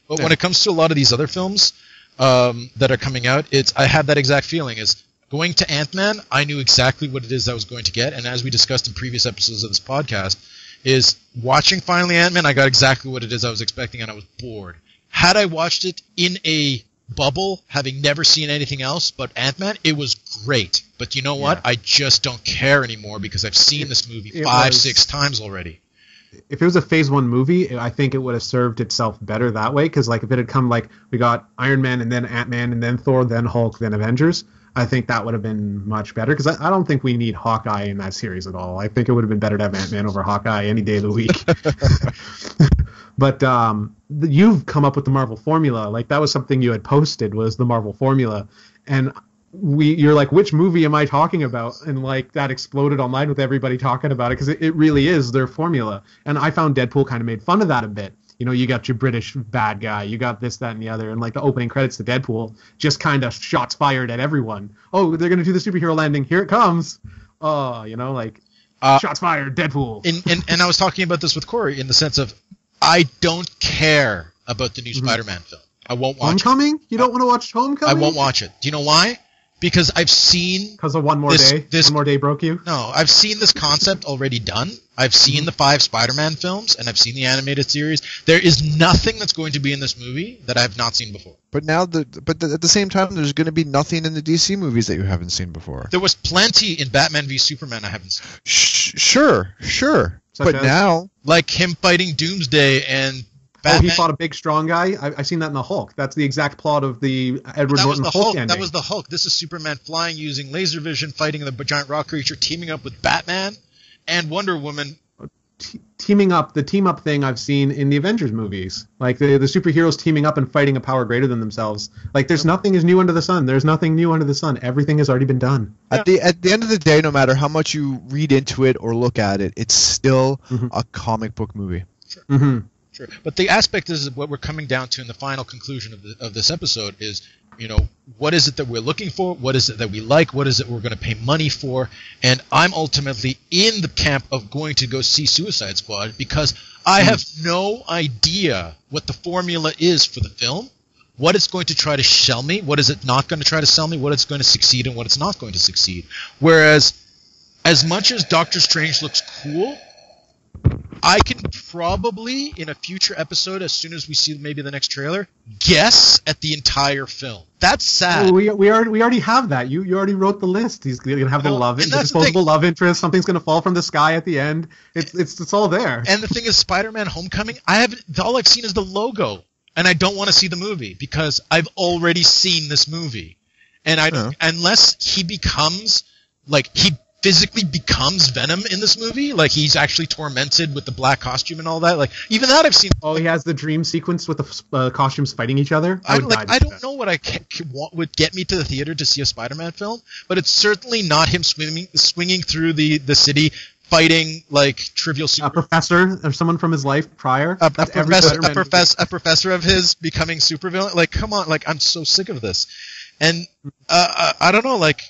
But when it comes to a lot of these other films that are coming out, I have that exact feeling. Is going to Ant-Man, I knew exactly what it is I was going to get, and as we discussed in previous episodes of this podcast, is watching finally Ant-Man, I got exactly what it is I was expecting, and I was bored. Had I watched it in a bubble, having never seen anything else but Ant-Man, it was great. But you know what? I just don't care anymore because I've seen this movie 5-6 times already. If it was a Phase 1 movie, I think it would have served itself better that way, because like if it had come like we got Iron Man and then Ant-Man and then Thor, then Hulk, then Avengers, I think that would have been much better, because I don't think we need Hawkeye in that series at all. I think it would have been better to have Ant-Man over Hawkeye any day of the week. But you've come up with the Marvel formula. Like that was something you had posted, was the Marvel formula. And you're like, which movie am I talking about? And like that exploded online with everybody talking about it, because it really is their formula. And I found Deadpool kind of made fun of that a bit. You know, you got your British bad guy, you got this, that, and the other, and like the opening credits to Deadpool, just kind of shots fired at everyone. Oh, they're going to do the superhero landing. Here it comes. Oh, you know, like shots fired, Deadpool. And I was talking about this with Corey in the sense of I don't care about the new Spider-Man film. I won't watch Homecoming? You don't want to watch Homecoming? I won't watch it. Do you know why? Because I've seen... Because of One More Day? One More Day broke you? No, I've seen this concept already done. I've seen the 5 Spider-Man films, and I've seen the animated series. There is nothing that's going to be in this movie that I have not seen before. But now, at the same time, there's going to be nothing in the DC movies that you haven't seen before. There was plenty in Batman v Superman I haven't seen. Sure. But now... Like him fighting Doomsday and... Batman. Oh, he fought a big, strong guy? I've seen that in the Hulk. That's the exact plot of the Edward Norton Hulk ending. That was the Hulk. This is Superman flying, using laser vision, fighting the giant rock creature, teaming up with Batman and Wonder Woman. Teaming up, the team-up thing I've seen in the Avengers movies. Like, the superheroes teaming up and fighting a power greater than themselves. Like, there's nothing is new under the sun. There's nothing new under the sun. Everything has already been done. At the end of the day, no matter how much you read into it or look at it, it's still a comic book movie. Sure. Mm-hmm. Sure. But the aspect is what we're coming down to in the final conclusion of this episode is, you know, what is it that we're looking for? What is it that we like? What is it we're going to pay money for? And I'm ultimately in the camp of going to go see Suicide Squad because I have no idea what the formula is for the film, what it's going to try to sell me, what is it not going to try to sell me, what it's going to succeed and what it's not going to succeed. Whereas, as much as Doctor Strange looks cool, I can probably, in a future episode, as soon as we see maybe the next trailer, guess at the entire film. That's sad. Oh, we already have that. You already wrote the list. He's gonna have the disposable love interest. Something's gonna fall from the sky at the end. It's all there. And the thing is, Spider-Man: Homecoming. All I've seen is the logo, and I don't want to see the movie because I've already seen this movie, and unless he becomes he physically becomes Venom in this movie, like he's actually tormented with the black costume and all that. Like even that I've seen. Oh, he has the dream sequence with the costumes fighting each other. I don't know what would get me to the theater to see a Spider-Man film, but it's certainly not him swinging through the city fighting like trivial super. A professor or someone from his life prior. A professor of his becoming supervillain. Like come on, like I'm so sick of this, and I don't know, like.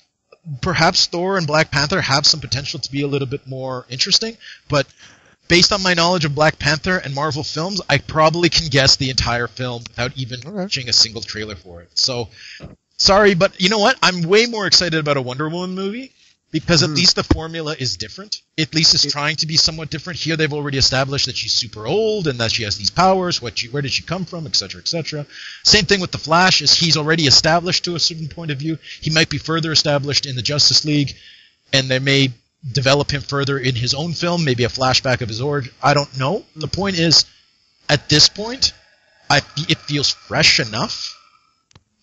Perhaps Thor and Black Panther have some potential to be a little bit more interesting, but based on my knowledge of Black Panther and Marvel films, I probably can guess the entire film without even watching a single trailer for it. So, sorry, but you know what? I'm way more excited about a Wonder Woman movie because at least the formula is different. At least it's trying to be somewhat different. Here they've already established that she's super old and that she has these powers, where did she come from, etc., etc. Same thing with the Flash, is he's already established to a certain point of view. He might be further established in the Justice League, and they may develop him further in his own film, maybe a flashback of his origin. I don't know. The point is, at this point, it feels fresh enough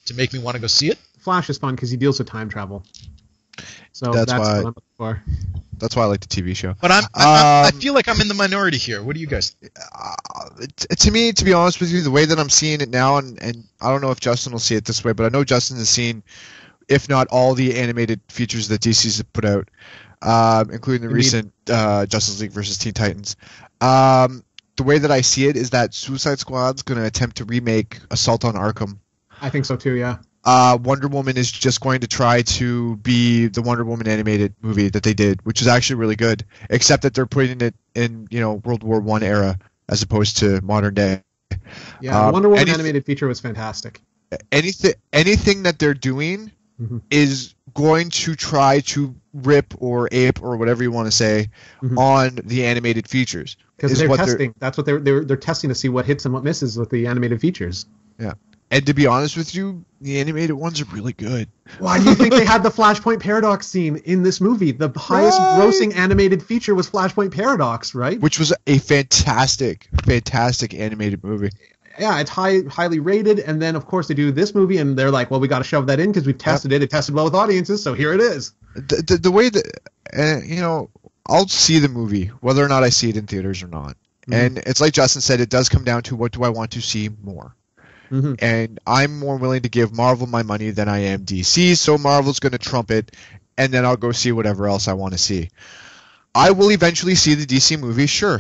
to make me want to go see it. Flash is fun because he deals with time travel. So that's what I'm looking for. That's why I like the TV show. But I feel like I'm in the minority here. What do you guys think? To me, to be honest with you, the way that I'm seeing it now, and I don't know if Justin will see it this way, but I know Justin has seen, if not all the animated features that DC's have put out, including the recent Justice League versus Teen Titans. The way that I see it is that Suicide Squad's going to attempt to remake Assault on Arkham. I think so too, yeah. Wonder Woman is just going to try to be the Wonder Woman animated movie that they did, which is actually really good, except that they're putting it in, World War I era as opposed to modern day. Yeah, Wonder Woman animated feature was fantastic. Anything that they're doing is going to try to rip or ape or whatever you want to say on the animated features. Because they're testing. That's what they're testing to see what hits and what misses with the animated features. Yeah. And to be honest with you, the animated ones are really good. Why do you think they had the Flashpoint Paradox scene in this movie? The highest grossing animated feature was Flashpoint Paradox, right? Which was a fantastic animated movie. Yeah, it's highly rated, and then of course they do this movie, and they're like, well, we got to shove that in because we've tested it. It tested well with audiences, so here it is. The way that, I'll see the movie, whether or not I see it in theaters or not. And it's like Justin said, it does come down to what do I want to see more. And I'm more willing to give Marvel my money than I am DC, so Marvel's going to trump it, and then I'll go see whatever else I want to see. I will eventually see the DC movie, sure,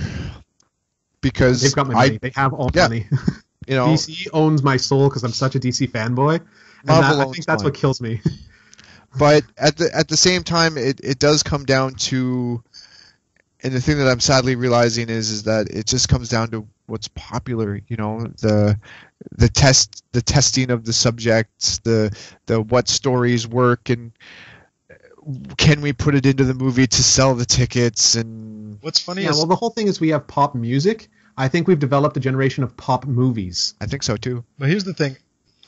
because they've got my money. They have all money. DC owns my soul because I'm such a DC fanboy, and I think that's what kills me. But at the same time, it does come down to, and the thing that I'm sadly realizing is that it just comes down to what's popular. The testing of the subjects, the what stories work, and can we put it into the movie to sell the tickets? And what's funny is, well, the whole thing is we have pop music. I think we've developed a generation of pop movies. I think so too. But here's the thing.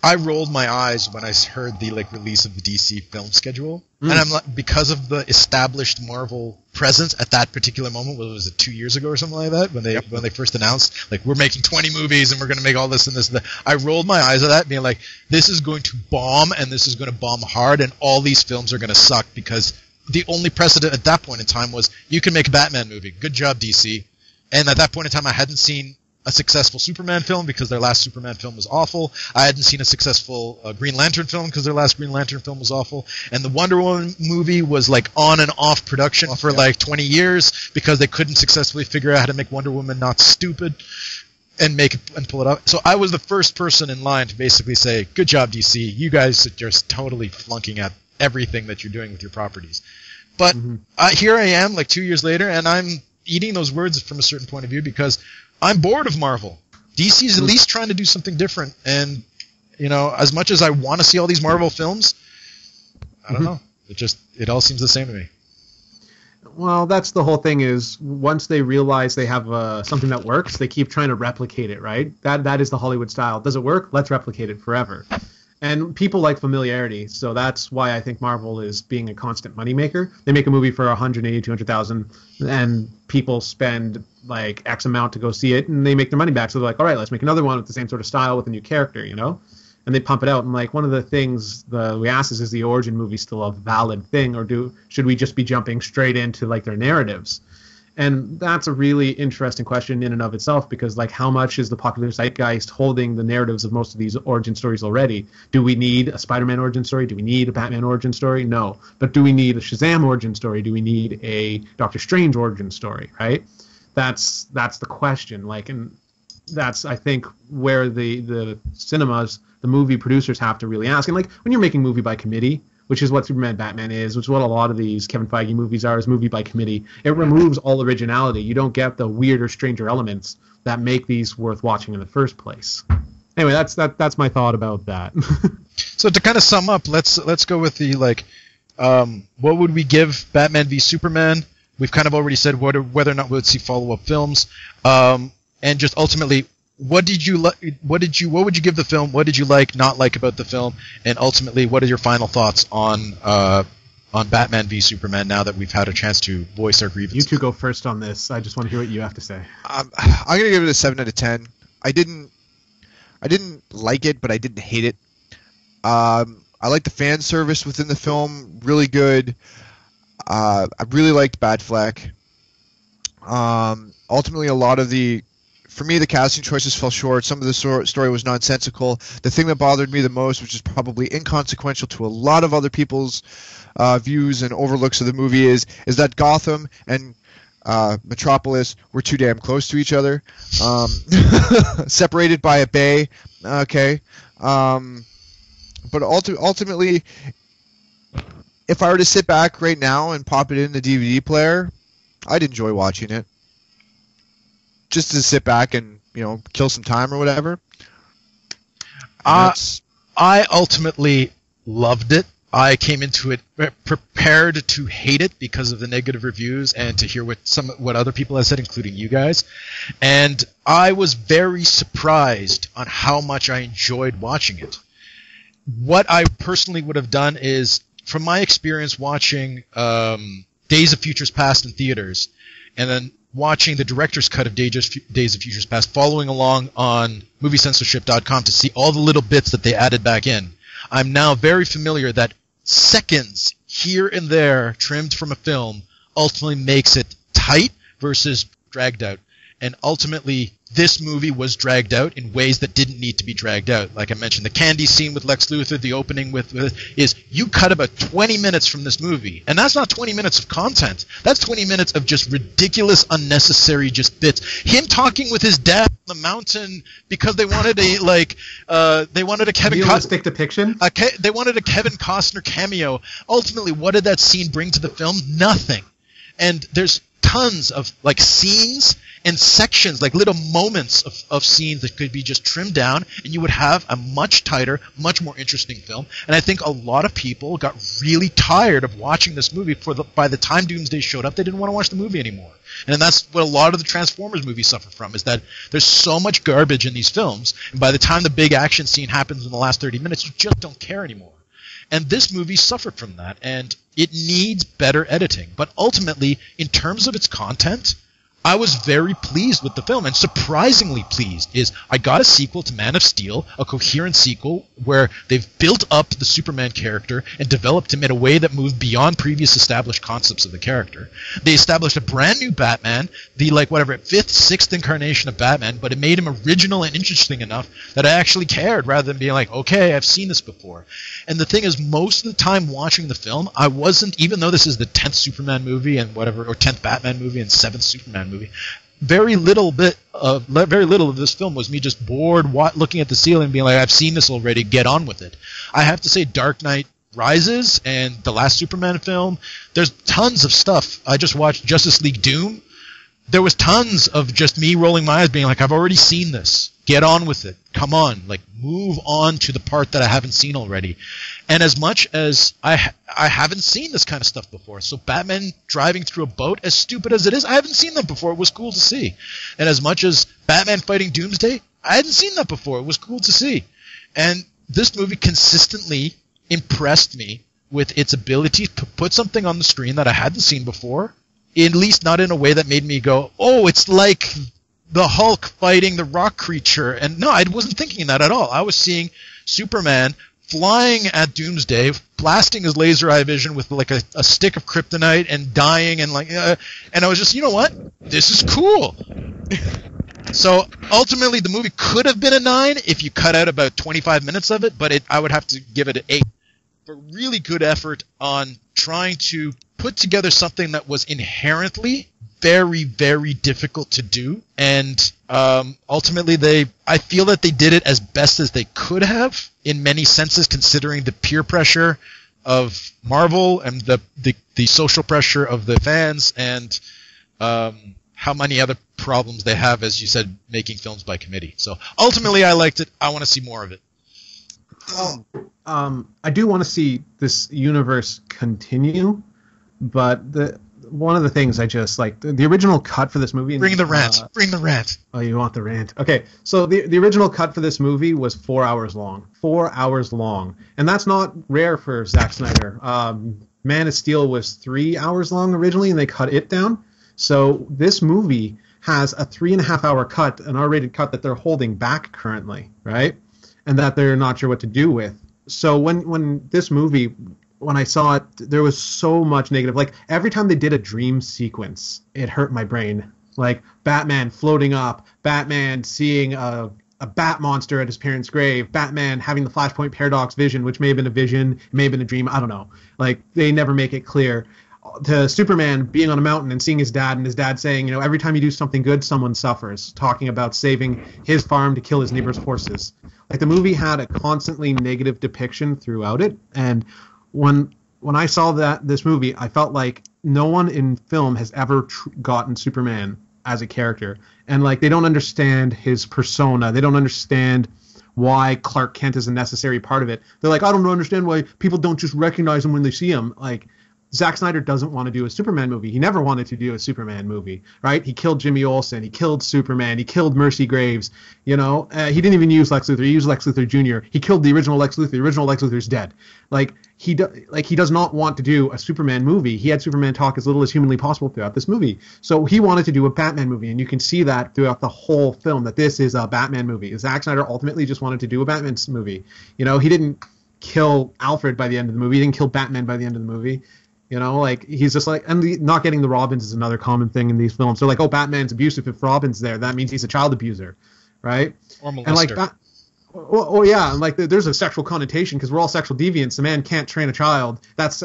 I rolled my eyes when I heard the release of the DC film schedule, and I'm like, because of the established Marvel presence at that particular moment. What was it, 2 years ago or something like that, when they first announced we're making 20 movies and we're going to make all this and this and that. I rolled my eyes at that, being like, this is going to bomb, and this is going to bomb hard, and all these films are going to suck because the only precedent at that point in time was you can make a Batman movie. Good job, DC. And at that point in time, I hadn't seen a successful Superman film because their last Superman film was awful. I hadn't seen a successful Green Lantern film because their last Green Lantern film was awful. And the Wonder Woman movie was on and off production for 20 years because they couldn't successfully figure out how to make Wonder Woman not stupid and make it and pull it off. So I was the first person in line to basically say, good job, DC. You guys are just totally flunking at everything that you're doing with your properties. But here I am 2 years later, and I'm eating those words from a certain point of view because I'm bored of Marvel. DC is at least trying to do something different, and as much as I want to see all these Marvel films, I don't know. It all seems the same to me. Well, that's the whole thing. Is once they realize they have something that works, they keep trying to replicate it. Right? That is the Hollywood style. Does it work? Let's replicate it forever. And people like familiarity, so that's why I think Marvel is being a constant moneymaker. They make a movie for 180, 200,000, and people spend like X amount to go see it, and they make their money back. So they're like, all right, let's make another one with the same sort of style with a new character, you know? And they pump it out. And like one of the things we ask is the origin movie still a valid thing, or should we just be jumping straight into like their narratives? And that's a really interesting question in and of itself, because like how much is the popular zeitgeist holding the narratives of most of these origin stories already? Do we need a Spider-Man origin story? Do we need a Batman origin story? No. But do we need a Shazam origin story? Do we need a Doctor Strange origin story? Right? That's the question. Like, and that's I think where the cinemas, the movie producers have to really ask. And like when you're making movie by committee, which is what Superman Batman is, which is what a lot of these Kevin Feige movies are, is movie by committee. It removes all originality. You don't get the weirder, stranger elements that make these worth watching in the first place. Anyway, that's my thought about that. So to kind of sum up, let's go with the what would we give Batman v Superman? We've kind of already said whether or not we'll see follow-up films, and just ultimately, what would you give the film? What did you not like about the film? And ultimately, what are your final thoughts on Batman v Superman now that we've had a chance to voice our grievances? You two go first on this. I just want to hear what you have to say. I'm gonna give it a 7 out of 10. I didn't like it, but I didn't hate it. I like the fan service within the film, really good. I really liked Batfleck. Ultimately, a lot of for me, the casting choices fell short. Some of the story was nonsensical. The thing that bothered me the most, which is probably inconsequential to a lot of other people's views and overlooks of the movie, is that Gotham and Metropolis were too damn close to each other, separated by a bay. Okay, but ultimately, if I were to sit back right now and pop it in the DVD player, I'd enjoy watching it. Just to sit back and, kill some time or whatever. I ultimately loved it. I came into it prepared to hate it because of the negative reviews and to hear what other people have said, including you guys. And I was very surprised on how much I enjoyed watching it. What I personally would have done is, from my experience watching Days of Futures Past in theaters, and then watching the director's cut of Days of Futures Past, following along on moviecensorship.com to see all the little bits that they added back in, I'm now very familiar that seconds here and there trimmed from a film ultimately makes it tight versus dragged out. And ultimately, this movie was dragged out in ways that didn't need to be dragged out. Like I mentioned, the candy scene with Lex Luthor, the opening is you cut about 20 minutes from this movie. And that's not 20 minutes of content. That's 20 minutes of just ridiculous, unnecessary just bits. Him talking with his dad on the mountain because they wanted a Kevin realistic depiction. They wanted a Kevin Costner cameo. Ultimately, what did that scene bring to the film? Nothing. And there's tons of scenes and sections, like little moments of scenes that could be just trimmed down, and you would have a much tighter, much more interesting film. And I think a lot of people got really tired of watching this movie. By the time Doomsday showed up, they didn't want to watch the movie anymore. And that's what a lot of the Transformers movies suffer from, is that there's so much garbage in these films, and by the time the big action scene happens in the last 30 minutes, you just don't care anymore. And this movie suffered from that, and it needs better editing. But ultimately, in terms of its content, I was very pleased with the film, and surprisingly pleased. I got a sequel to Man of Steel, a coherent sequel where they've built up the Superman character and developed him in a way that moved beyond previous established concepts of the character. They established a brand new Batman, the fifth, sixth incarnation of Batman, but it made him original and interesting enough that I actually cared, rather than being like, okay, I've seen this before. And the thing is, most of the time watching the film, I wasn't, even though this is the 10th Superman movie and or 10th Batman movie and 7th Superman movie, very little of this film was me just bored looking at the ceiling and being like, I've seen this already, get on with it. I have to say, Dark Knight Rises and the last Superman film, there's tons of stuff. I just watched Justice League Doom. There was tons of just me rolling my eyes being like, I've already seen this. Get on with it. come on, like move on to the part that I haven't seen already. And as much as I haven't seen this kind of stuff before, so Batman driving through a boat, as stupid as it is, I haven't seen that before. It was cool to see. And as much as Batman fighting Doomsday, I hadn't seen that before. It was cool to see. And this movie consistently impressed me with its ability to put something on the screen that I hadn't seen before, at least not in a way that made me go, oh, it's like the Hulk fighting the rock creature. And no, I wasn't thinking that at all. I was seeing Superman flying at Doomsday, blasting his laser eye vision with like a stick of kryptonite and dying, and and I was just, you know what? This is cool. So ultimately, the movie could have been a 9 if you cut out about 25 minutes of it, but I would have to give it an 8. But really good effort on trying to put together something that was inherently very, very difficult to do, and ultimately I feel that they did it as best as they could have in many senses, considering the peer pressure of Marvel and the social pressure of the fans, and how many other problems they have, as you said, making films by committee. So ultimately, I liked it. I want to see more of it. I do want to see this universe continue, but one of the things I just like the original cut for this movie. Bring the rant. Bring the rant. Oh, you want the rant? Okay, so the original cut for this movie was 4 hours long. 4 hours long, and that's not rare for Zack Snyder. Man of Steel was 3 hours long originally, and they cut it down. So this movie has a 3.5 hour cut, an R-rated cut that they're holding back currently, right? And that they're not sure what to do with. So when this movie, when I saw it, there was so much negative. Like, every time they did a dream sequence, it hurt my brain. Like, Batman floating up, Batman seeing a bat monster at his parents' grave, Batman having the Flashpoint Paradox vision, which may have been a vision, it may have been a dream, I don't know. Like, they never make it clear. To Superman being on a mountain and seeing his dad, and his dad saying, every time you do something good, someone suffers, talking about saving his farm to kill his neighbor's horses. Like, the movie had a constantly negative depiction throughout it, and when I saw this movie, I felt like no one in film has ever gotten Superman as a character, and like, they don't understand his persona, they don't understand why Clark Kent is a necessary part of it. They're like, I don't understand why people don't just recognize him when they see him. Like, Zack Snyder doesn't want to do a Superman movie. He never wanted to do a Superman movie, right? He killed Jimmy Olsen. He killed Superman. He killed Mercy Graves. He didn't even use Lex Luthor. He used Lex Luthor Jr. He killed the original Lex Luthor. The original Lex Luthor's dead. He does not want to do a Superman movie. He had Superman talk as little as humanly possible throughout this movie. So he wanted to do a Batman movie, and you can see that throughout the whole film, that this is a Batman movie. Zack Snyder ultimately just wanted to do a Batman movie. He didn't kill Alfred by the end of the movie. He didn't kill Batman by the end of the movie. He's just like, and not getting the Robins is another common thing in these films. They're like, oh, Batman's abusive. If Robin's there, that means he's a child abuser, right? Or molester. And like, yeah, and like there's a sexual connotation because we're all sexual deviants. A man can't train a child. That's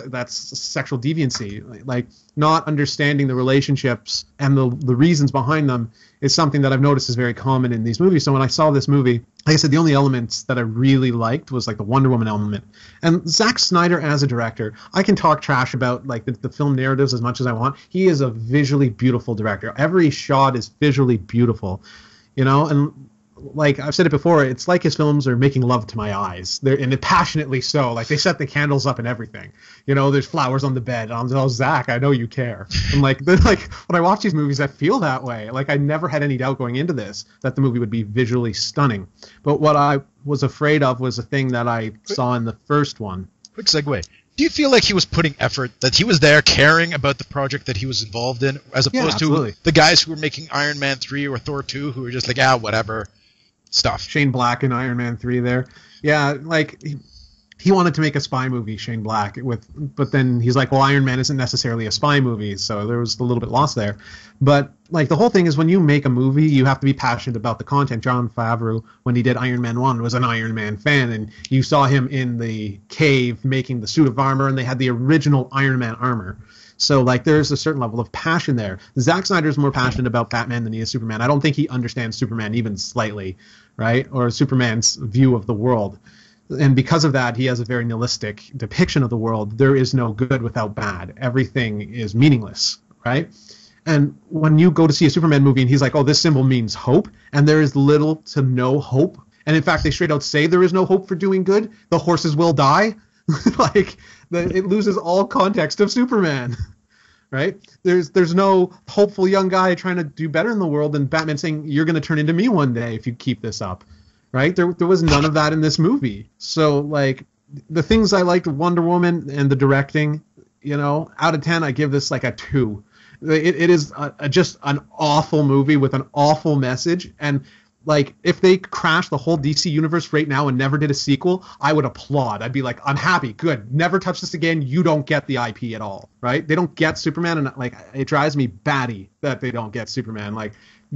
sexual deviancy. Like, not understanding the relationships and the reasons behind them is something that I've noticed is very common in these movies. So when I saw this movie, like I said, the only elements that I really liked was like the Wonder Woman element. And Zack Snyder as a director, I can talk trash about like the film narratives as much as I want. He is a visually beautiful director. Every shot is visually beautiful, and like I've said it before, it's like his films are making love to my eyes. And passionately so. Like, they set the candles up and everything. There's flowers on the bed. I'm like, oh, Zach, I know you care. And like when I watch these movies, I feel that way. Like, I never had any doubt going into this that the movie would be visually stunning. But what I was afraid of was a thing that I saw in the first one. Quick segue. Do you feel like he was putting effort, that he was there caring about the project that he was involved in, as opposed to the guys who were making Iron Man 3 or Thor 2 who were just like, whatever stuff? Shane Black in Iron Man 3 there. Yeah, like, he wanted to make a spy movie, Shane Black, but then he's like, well, Iron Man isn't necessarily a spy movie, so there was a little bit lost there. But like, the whole thing is, when you make a movie, you have to be passionate about the content. Jon Favreau, when he did Iron Man 1, was an Iron Man fan, and you saw him in the cave making the suit of armor, and they had the original Iron Man armor. So, like, there's a certain level of passion there. Zack Snyder's more passionate about Batman than he is Superman. I don't think he understands Superman even slightly, right? Or Superman's view of the world. And because of that, he has a very nihilistic depiction of the world. There is no good without bad. Everything is meaningless, right? And when you go to see a Superman movie and he's like, oh, this symbol means hope, and there is little to no hope And in fact, they straight out say there is no hope for doing good. The horses will die. Like, it loses all context of Superman. Right? There's no hopeful young guy trying to do better in the world and Batman saying, you're going to turn into me one day if you keep this up. Right? There was none of that in this movie. So, like, the things I liked, Wonder Woman and the directing, you know, out of 10, I give this like a 2. It is just an awful movie with an awful message. And, like, if they crashed the whole DC universe right now and never did a sequel, I would applaud. I'd be like, I'm happy, good. Never touch this again. You don't get the IP at all, right? They don't get Superman, and, like, it drives me batty that they don't get Superman. Like,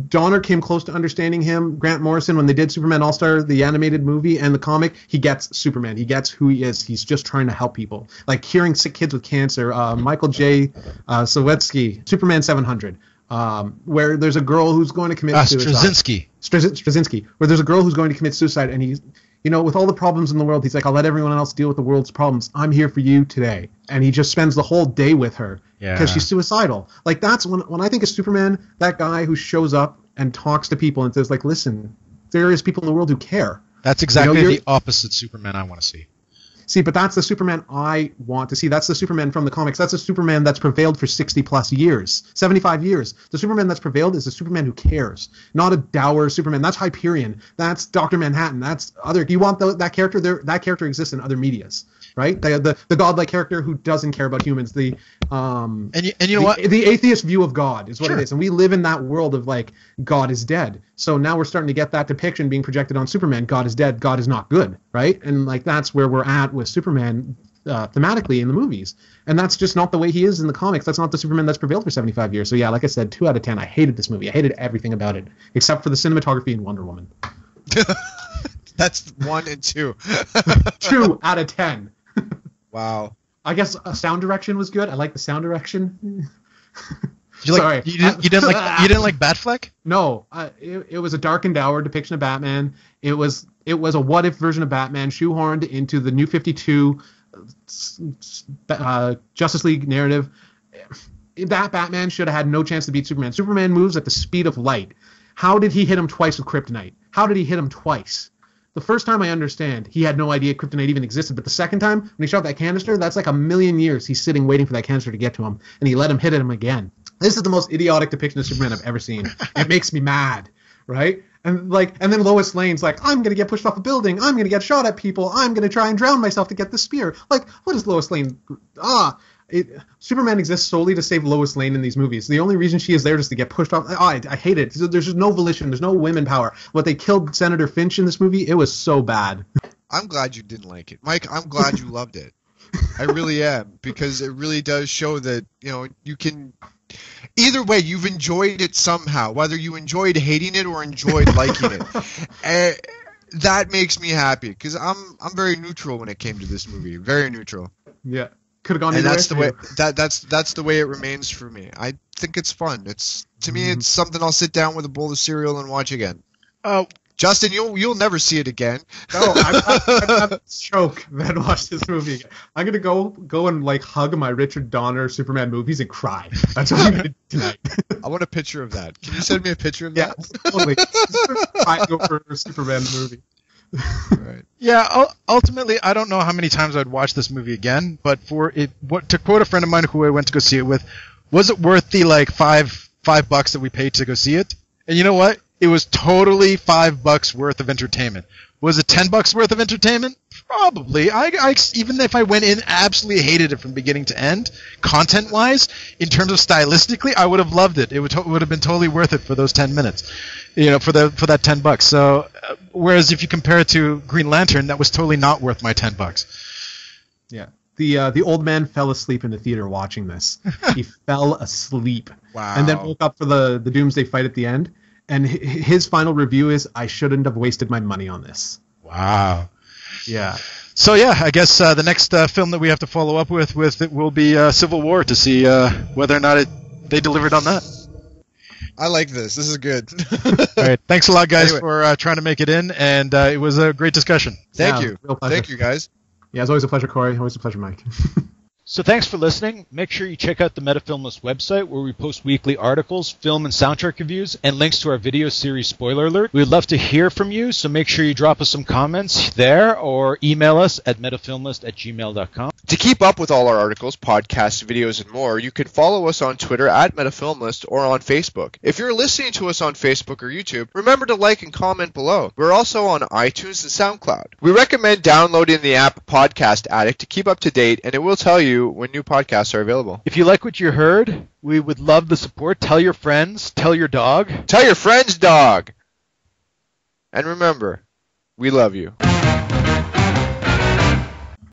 Donner came close to understanding him. Grant Morrison, when they did Superman All-Star, the animated movie and the comic, he gets Superman. He gets who he is. He's just trying to help people. Like curing sick kids with cancer. Michael J. Sawetsky, Superman 700, where there's a girl who's going to commit suicide. Straczynski, where there's a girl who's going to commit suicide, and he's, you know, with all the problems in the world, he's like, I'll let everyone else deal with the world's problems. I'm here for you today. And he just spends the whole day with her because she's suicidal. Like, that's when I think of Superman, that guy who shows up and talks to people and says, like, listen, there is people in the world who care. That's exactly the opposite Superman I want to see. See, but that's the Superman I want to see. That's the Superman from the comics. That's a Superman that's prevailed for 60-plus years, 75 years. The Superman that's prevailed is a Superman who cares, not a dour Superman. That's Hyperion. That's Dr. Manhattan. That's other. You want that character there? That character exists in other medias, right? The godlike character who doesn't care about humans. The and you know what? The atheist view of God is what it is, and we live in that world of, like, God is dead. So now we're starting to get that depiction being projected on Superman. God is dead. God is not good, right? And, like, that's where we're at with Superman thematically in the movies. And that's just not the way he is in the comics. That's not the Superman that's prevailed for 75 years. So, yeah, like I said, 2 out of 10. I hated this movie. I hated everything about it, except for the cinematography in Wonder Woman. That's 1 and 2. 2 out of 10. Wow. I guess sound direction was good. I like the sound direction. Sorry. You didn't like Batfleck? No, it was a dark and dour depiction of Batman. It was a what if version of Batman shoehorned into the New 52 Justice League narrative. That Batman should have had no chance to beat Superman. Superman moves at the speed of light. How did he hit him twice with kryptonite? How did he hit him twice? The first time I understand, he had no idea kryptonite even existed. But the second time, when he shot that canister, that's like a million years he's sitting waiting for that canister to get to him. And he let him hit him again. This is the most idiotic depiction of Superman I've ever seen. It makes me mad, right? And then Lois Lane's like, I'm going to get pushed off a building. I'm going to get shot at people. I'm going to try and drown myself to get the spear. Like, what is Lois Lane? Superman exists solely to save Lois Lane in these movies. The only reason she is there is to get pushed off. I hate it. There's just no volition. There's no women power. What they killed Senator Finch in this movie, it was so bad. I'm glad you didn't like it. Mike, I'm glad you loved it. I really am, because it really does show that, you know, you can... Either way, you've enjoyed it somehow, whether you enjoyed hating it or enjoyed liking it. That makes me happy, because I'm very neutral when it came to this movie. Very neutral. Yeah. Could have gone and either that's way. That's the way it remains for me. I think it's fun. To me, it's something I'll sit down with a bowl of cereal and watch again. Justin, you'll never see it again. No, I'm choke then watch this movie again. I'm gonna go and, like, hug my Richard Donner Superman movies and cry. That's what I'm gonna do tonight. I want a picture of that. Can you send me a picture of that? Yeah, totally. I go for a Superman movie. Right. Yeah, ultimately, I don't know how many times I'd watch this movie again, but to quote a friend of mine who I went to go see it with, was it worth the, like, $5 that we paid to go see it? And you know what? It was totally $5 worth of entertainment. Was it $10 worth of entertainment? Probably. I even if I went in absolutely hated it from beginning to end, content-wise, in terms of stylistically, I would have loved it. It would have been totally worth it for those 10 minutes, you know, for that $10. So, whereas if you compare it to Green Lantern, that was totally not worth my $10. Yeah. The old man fell asleep in the theater watching this. He fell asleep. Wow. And then woke up for the Doomsday fight at the end. And his final review is, I shouldn't have wasted my money on this. Wow. Yeah. So, yeah, I guess the next film that we have to follow up with it will be Civil War to see whether or not they delivered on that. I like this. This is good. All right. Thanks a lot, guys, for trying to make it in, and it was a great discussion. Thank you. Real pleasure. Thank you, guys. Yeah, it's always a pleasure, Corey. Always a pleasure, Mike. So thanks for listening. Make sure you check out the Metafilmless website where we post weekly articles, film and soundtrack reviews, and links to our video series Spoiler Alert. We'd love to hear from you, so make sure you drop us some comments there or email us at metafilmless@gmail.com. To keep up with all our articles, podcasts, videos, and more, you can follow us on Twitter at Metafilmlist or on Facebook. If you're listening to us on Facebook or YouTube, remember to like and comment below. We're also on iTunes and SoundCloud. We recommend downloading the app Podcast Addict to keep up to date, and it will tell you when new podcasts are available. If you like what you heard, we would love the support. Tell your friends, tell your dog. Tell your friend's dog. And remember, we love you.